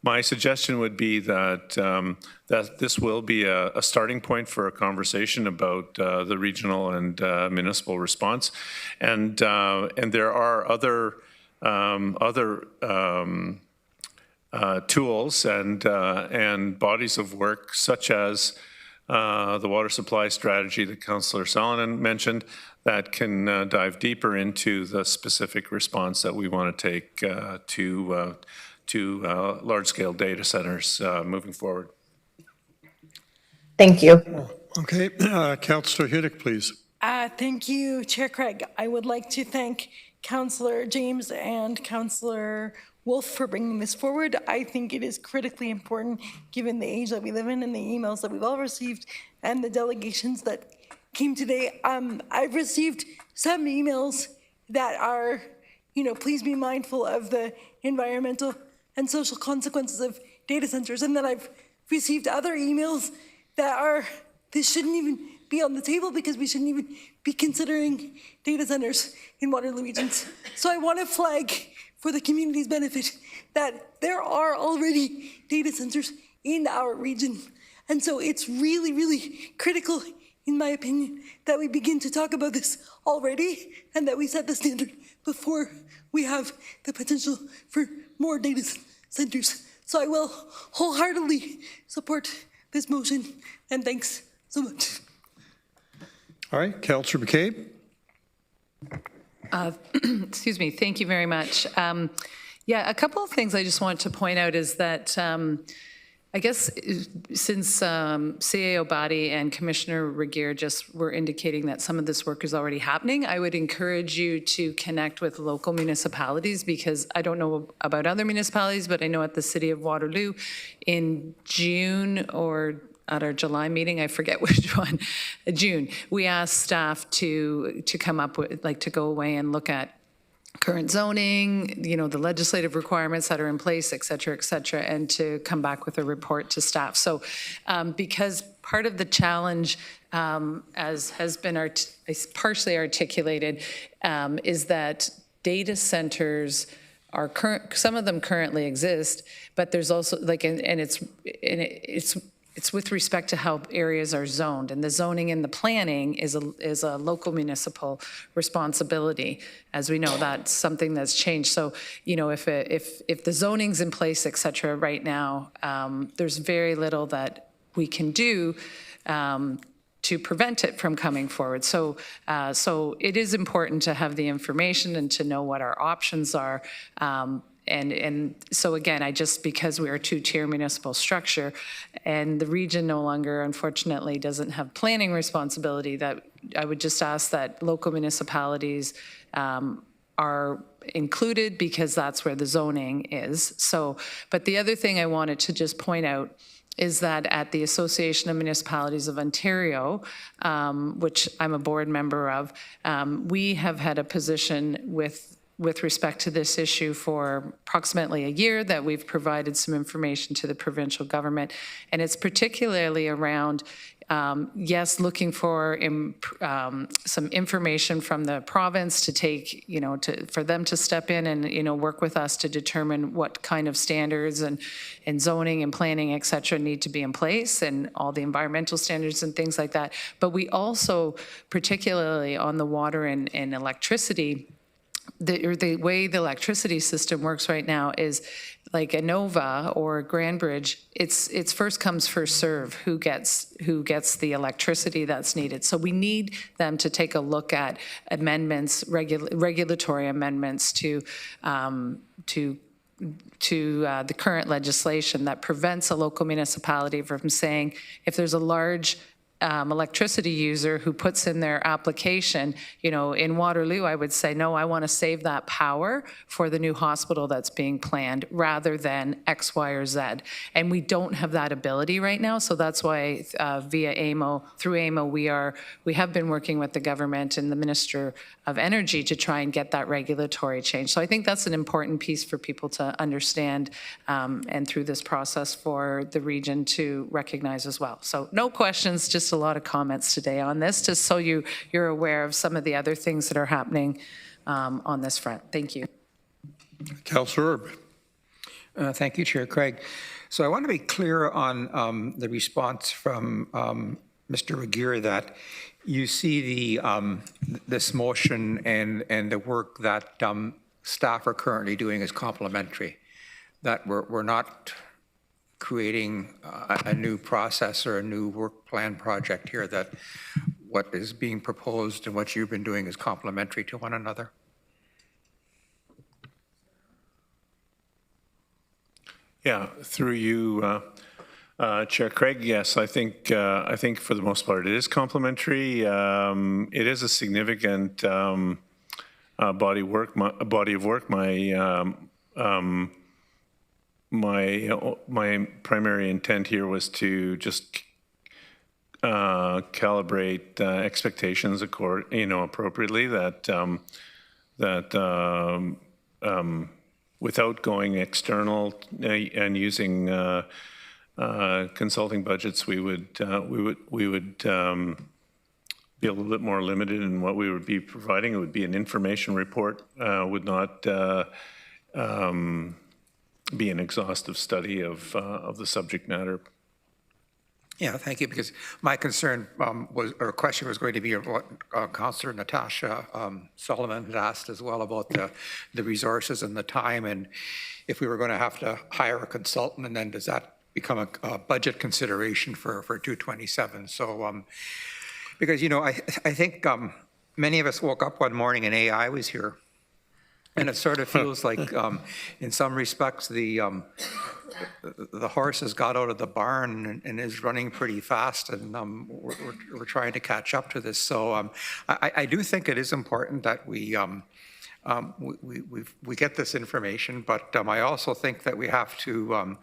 my suggestion would be that that this will be a starting point for a conversation about the regional and municipal response, and there are other tools and bodies of work, such as the water supply strategy that Councillor Salonen mentioned, that can dive deeper into the specific response that we want to take to large-scale data centers moving forward. Thank you. Okay, Councillor Hiddick, please. Thank you, Chair Craig. I would like to thank Councillor James and Councillor Wolf for bringing this forward. I think it is critically important, given the age that we live in and the emails that we've all received and the delegations that came today. I've received some emails that are, please be mindful of the environmental and social consequences of data centers. And then I've received other emails that are, this shouldn't even be on the table because we shouldn't even be considering data centers in Waterloo regions. So I want to flag for the community's benefit that there are already data centers in our region. And so it's really, really critical, in my opinion, that we begin to talk about this already and that we set the standard before we have the potential for more data centers. So I will wholeheartedly support this motion, and thanks so much. All right, Councillor McCabe. Excuse me, thank you very much. Yeah, a couple of things I just want to point out is that I guess since CAO Batty and Commissioner Regier just were indicating that some of this work is already happening, I would encourage you to connect with local municipalities, because I don't know about other municipalities, but I know at the City of Waterloo in June or at our July meeting, I forget which one, June, we asked staff to come up with, to go away and look at current zoning, the legislative requirements that are in place, et cetera, and to come back with a report to staff. So because part of the challenge, as has been partially articulated, is that data centers are some of them currently exist, but there's also it's with respect to how areas are zoned, and the zoning and the planning is a local municipal responsibility. As we know, that's something that's changed. So, if the zoning's in place, et cetera, right now, there's very little that we can do to prevent it from coming forward. So it is important to have the information and to know what our options are. And so again, because we're a two-tier municipal structure and the region no longer, unfortunately, doesn't have planning responsibility, that I would just ask that local municipalities are included, because that's where the zoning is. So, but the other thing I wanted to just point out is that at the Association of Municipalities of Ontario, which I'm a board member of, we have had a position with respect to this issue for approximately a year, that we've provided some information to the provincial government. And it's particularly around, yes, looking for some information from the province to take, for them to step in and, work with us to determine what kind of standards and zoning and planning, et cetera, need to be in place, and all the environmental standards and things like that. But we also, particularly on the water and electricity, the way the electricity system works right now is like a Nova or Grandbridge. It's first comes, first serve who gets the electricity that's needed. So we need them to take a look at amendments, regulatory amendments to the current legislation that prevents a local municipality from saying, if there's a large electricity user who puts in their application, in Waterloo, I would say, no, I want to save that power for the new hospital that's being planned rather than X, Y, or Z. And we don't have that ability right now. So that's why through AMO, we have been working with the government and the Minister of Energy to try and get that regulatory change. So I think that's an important piece for people to understand, and through this process for the region to recognize as well. So no questions, just a lot of comments today on this, just so you're aware of some of the other things that are happening on this front. Thank you. Councillor Erb. Thank you, Chair Craig. So I want to be clear on the response from Mr. Aguirre, that you see this motion and the work that staff are currently doing is complementary, that we're not creating a new process or a new work plan project here, that what is being proposed and what you've been doing is complementary to one another? Yeah, through you, Chair Craig, yes, I think for the most part it is complementary. It is a significant body of work. My primary intent here was to just calibrate expectations appropriately, that without going external and using consulting budgets, we would be a little bit more limited in what we would be providing. It would be an information report, would not be an exhaustive study of the subject matter. Yeah, thank you, because my concern question was going to be what Councillor Natasha Solomon had asked as well, about the resources and the time, and if we were going to have to hire a consultant, and then does that become a budget consideration for 227? So, because, I think many of us woke up one morning and AI was here. And it sort of feels like, in some respects, the horse has got out of the barn and is running pretty fast, and we're trying to catch up to this. So I do think it is important that we get this information, but I also think that we have to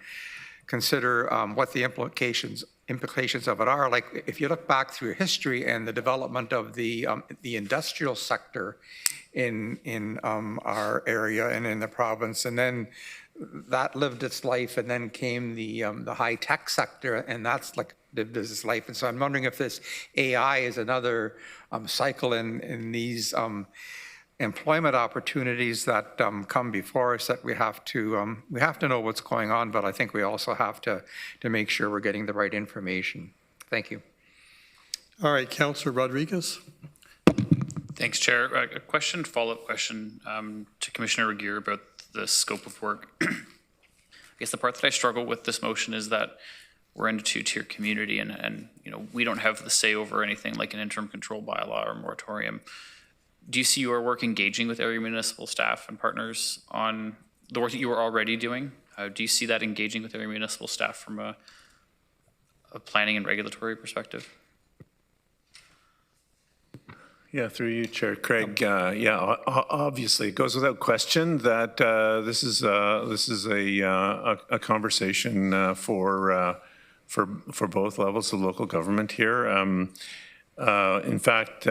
consider what the implications implications of it are. Like, if you look back through history and the development of the industrial sector in our area and in the province, and then that lived its life, and then came the high-tech sector, and that's like lived its life. And so I'm wondering if this AI is another cycle in these employment opportunities that come before us, that we have to know what's going on, but I think we also have to make sure we're getting the right information. Thank you. All right, Councillor Rodriguez. Thanks, Chair. A question, follow-up question to Commissioner Regier about the scope of work. I guess the part that I struggle with this motion is that we're in a two-tier community, and we don't have the say over anything like an interim control bylaw or moratorium. Do you see your work engaging with area municipal staff and partners on the work that you are already doing? Do you see that engaging with area municipal staff from a planning and regulatory perspective? Yeah, through you, Chair Craig. Obviously, it goes without question that this is a conversation for both levels of local government here. In fact,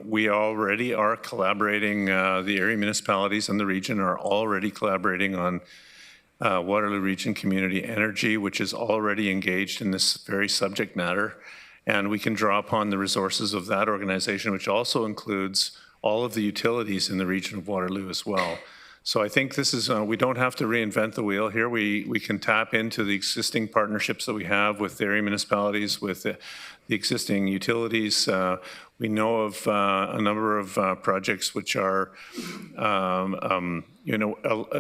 we already are collaborating. The area municipalities and the region are already collaborating on Waterloo Region Community Energy, which is already engaged in this very subject matter. And we can draw upon the resources of that organization, which also includes all of the utilities in the region of Waterloo as well. So I think this is, we don't have to reinvent the wheel here. We can tap into the existing partnerships that we have with area municipalities, with the existing utilities. We know of a number of projects which are,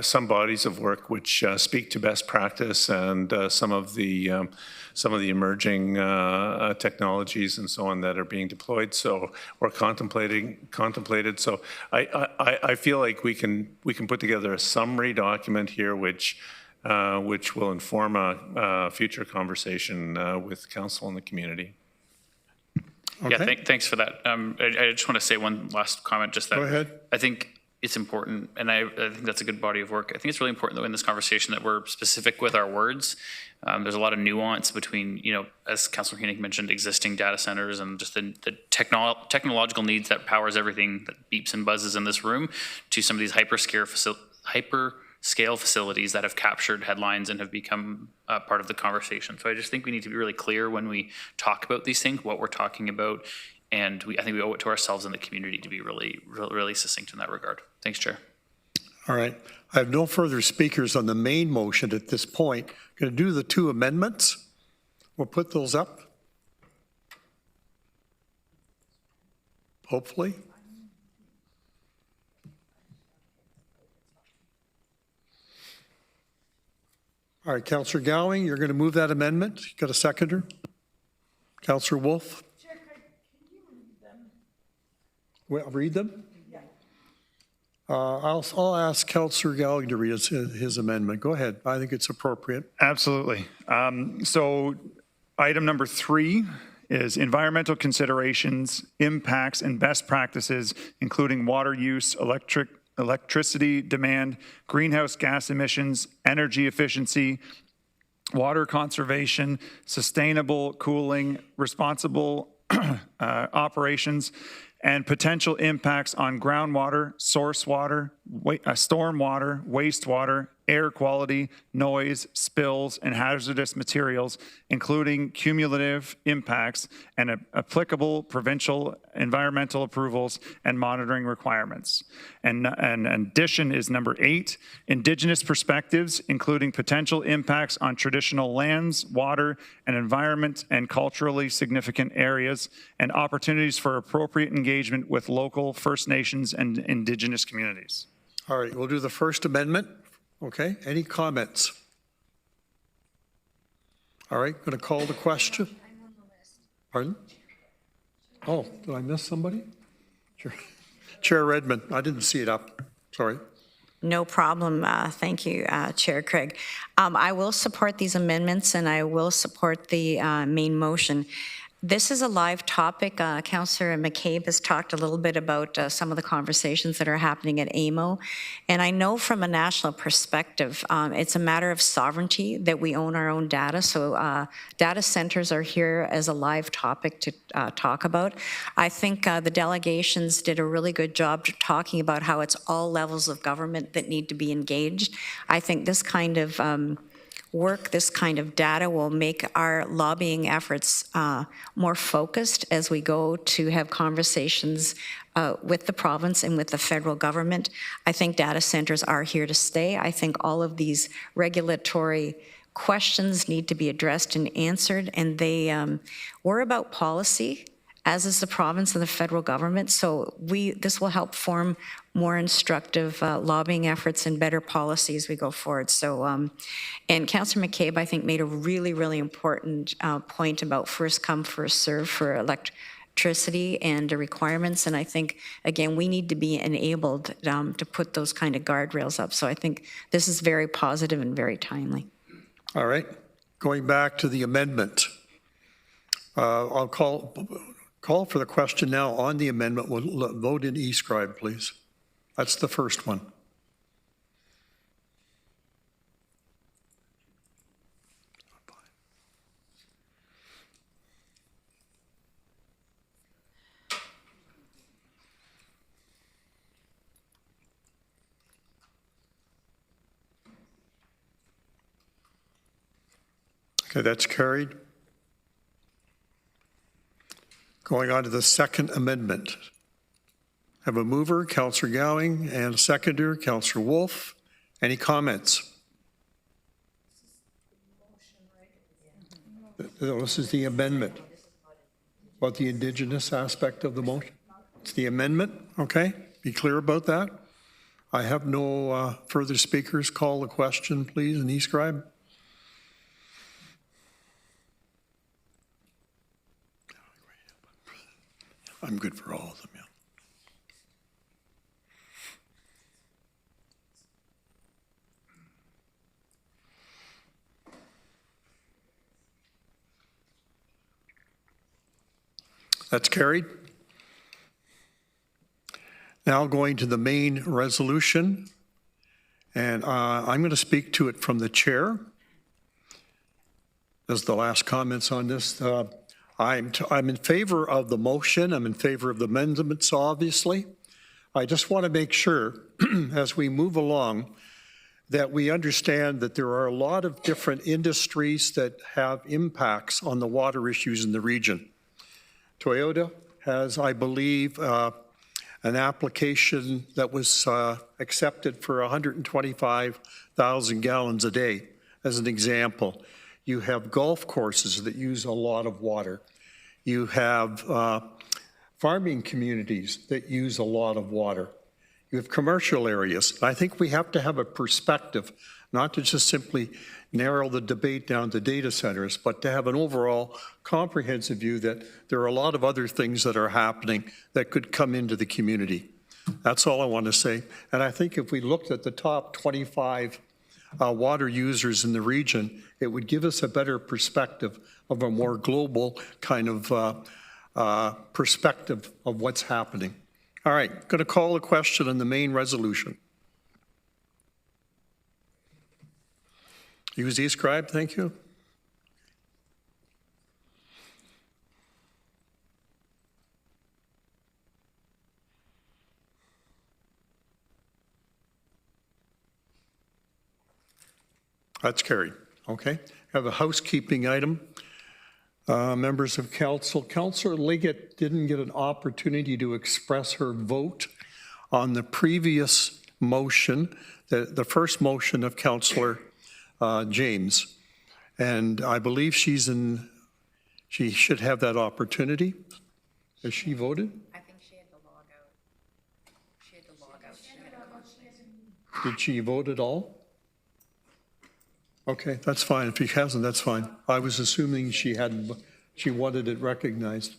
some bodies of work which speak to best practice, and some of the emerging technologies and so on that are being deployed. So or contemplated. So I feel like we can put together a summary document here which will inform a future conversation with council and the community. Okay. Yeah, thanks for that. I just want to say one last comment, just that. Go ahead. I think it's important, and I think that's a good body of work. I think it's really important, though, in this conversation that we're specific with our words. There's a lot of nuance between, as Councillor Koenig mentioned, existing data centers and just the technological needs that powers everything that beeps and buzzes in this room, to some of these hyperscale facilities that have captured headlines and have become part of the conversation. So I just think we need to be really clear when we talk about these things, what we're talking about, and I think we owe it to ourselves and the community to be really succinct in that regard. Thanks, Chair. All right. I have no further speakers on the main motion at this point. Going to do the two amendments. We'll put those up. Hopefully. All right, Councillor Gowing, you're going to move that amendment. You got a seconder? Councillor Wolf? Chair, can you read them? Well, read them? Yeah. I'll ask Councillor Gowing to read his amendment. Go ahead. I think it's appropriate. Absolutely. So item number 3 is environmental considerations, impacts, and best practices, including water use, electricity demand, greenhouse gas emissions, energy efficiency, water conservation, sustainable cooling, responsible operations, and potential impacts on groundwater, source water, stormwater, wastewater, air quality, noise, spills, and hazardous materials, including cumulative impacts and applicable provincial environmental approvals and monitoring requirements. And addition is number 8, Indigenous perspectives, including potential impacts on traditional lands, water, and environment, and culturally significant areas, and opportunities for appropriate engagement with local First Nations and Indigenous communities. All right, we'll do the First Amendment. Okay, any comments? All right, going to call the question. I'm on the list. Pardon? Oh, did I miss somebody? Chair Redmond, I didn't see it up. Sorry. No problem. Thank you, Chair Craig. I will support these amendments, and I will support the main motion. This is a live topic. Councillor McCabe has talked a little bit about some of the conversations that are happening at AMO. And I know from a national perspective, it's a matter of sovereignty that we own our own data. So data centers are here as a live topic to talk about. I think the delegations did a really good job talking about how it's all levels of government that need to be engaged. I think this kind of work, this kind of data will make our lobbying efforts more focused as we go to have conversations with the province and with the federal government. I think data centers are here to stay. I think all of these regulatory questions need to be addressed and answered, and we're about policy, as is the province and the federal government. So this will help form more instructive lobbying efforts and better policy as we go forward. So, and Councillor McCabe, I think, made a really, really important point about first come, first serve for electricity and the requirements. And I think, again, we need to be enabled to put those kind of guardrails up. So I think this is very positive and very timely. All right. Going back to the amendment, I'll call for the question now on the amendment. We'll vote in e-scribe, please. That's the first one. Okay, that's carried. Going on to the second amendment. Have a mover, Councillor Gowing, and a seconder, Councillor Wolf. Any comments? This is the amendment. About the Indigenous aspect of the motion? It's the amendment, okay? Be clear about that. I have no further speakers. Call the question, please, and e-scribe. I'm good for all of them, yeah. That's carried. Now going to the main resolution, and I'm going to speak to it from the chair. As the last comments on this, I'm in favor of the motion. I'm in favor of the amendments, obviously. I just want to make sure, as we move along, that we understand that there are a lot of different industries that have impacts on the water issues in the region. Toyota has, I believe, an application that was accepted for 125,000 gallons a day, as an example. You have golf courses that use a lot of water. You have farming communities that use a lot of water. You have commercial areas. I think we have to have a perspective, not to just simply narrow the debate down to data centers, but to have an overall comprehensive view that there are a lot of other things that are happening that could come into the community. That's all I want to say. And I think if we looked at the top 25 water users in the region, it would give us a better perspective of a more global kind of perspective of what's happening. All right, going to call a question on the main resolution. Use e-scribe, thank you. That's carried. Okay. Have a housekeeping item. Members of council, Councillor Liggett didn't get an opportunity to express her vote on the previous motion, the first motion of Councillor James. And I believe she should have that opportunity. Has she voted? I think she had to log out. She had to log out. She had a conflict. Did she vote at all? Okay, that's fine. If she hasn't, that's fine. I was assuming she hadn't, she wanted it recognized.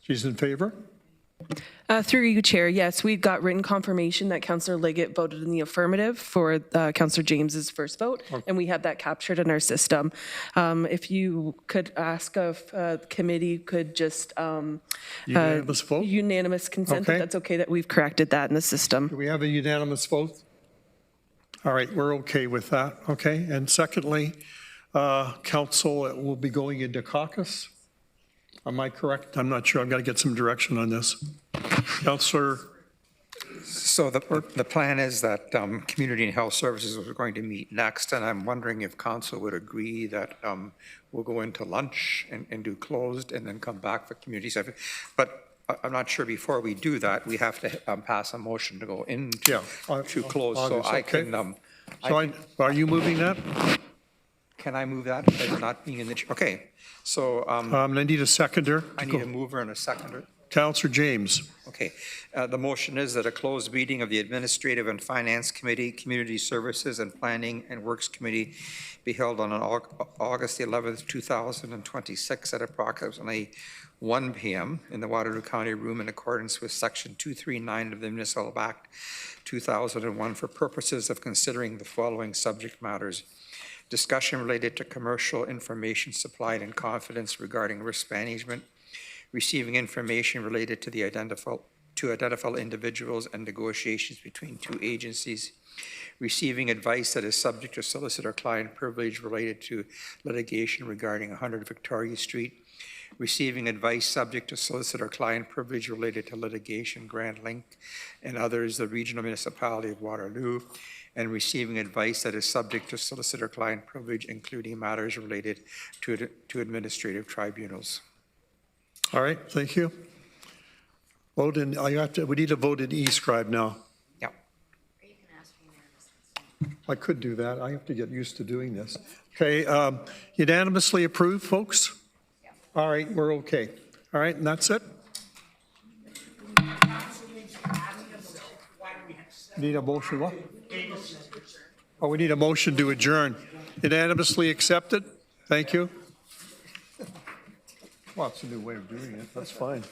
She's in favor? Through you, Chair, yes, we got written confirmation that Councillor Liggett voted in the affirmative for Councillor James's first vote, and we had that captured in our system. If you could ask if the committee could just Unanimous vote? unanimous consent, Okay. if that's okay, that we've corrected that in the system. Do we have a unanimous vote? All right, we're okay with that, okay? And secondly, council will be going into caucus. Am I correct? I'm not sure. I've got to get some direction on this. Councillor. So the plan is that Community and Health Services is going to meet next, and I'm wondering if council would agree that we'll go into lunch and do closed and then come back for community service. But I'm not sure before we do that, we have to pass a motion to go into to close. So August, I okay. can. Are you moving that? Can I move that as not being in the, okay. So. I need a seconder. I need a mover and a seconder. Councillor James. Okay. The motion is that a closed meeting of the Administrative and Finance Committee, Community Services and Planning and Works Committee be held on August 11th, 2026 at approximately 1 p.m. in the Waterloo County Room in accordance with Section 239 of the Municipal Act 2001 for purposes of considering the following subject matters. Discussion related to commercial information supplied in confidence regarding risk management, receiving information related to the identify individuals and negotiations between two agencies, receiving advice that is subject to solicitor-client privilege related to litigation regarding 100 Victoria Street, receiving advice subject to solicitor-client privilege related to litigation, Grand Link, and others, the Regional Municipality of Waterloo, and receiving advice that is subject to solicitor-client privilege, including matters related to administrative tribunals. All right, thank you. Vote in, we need to vote in e-scribe now. Yeah. I could do that. I have to get used to doing this. Okay, unanimously approved, folks? All right, we're okay. All right, and that's it? Need a motion, what? Oh, we need a motion to adjourn. Unanimously accepted? Thank you. Well, it's a new way of doing it. That's fine.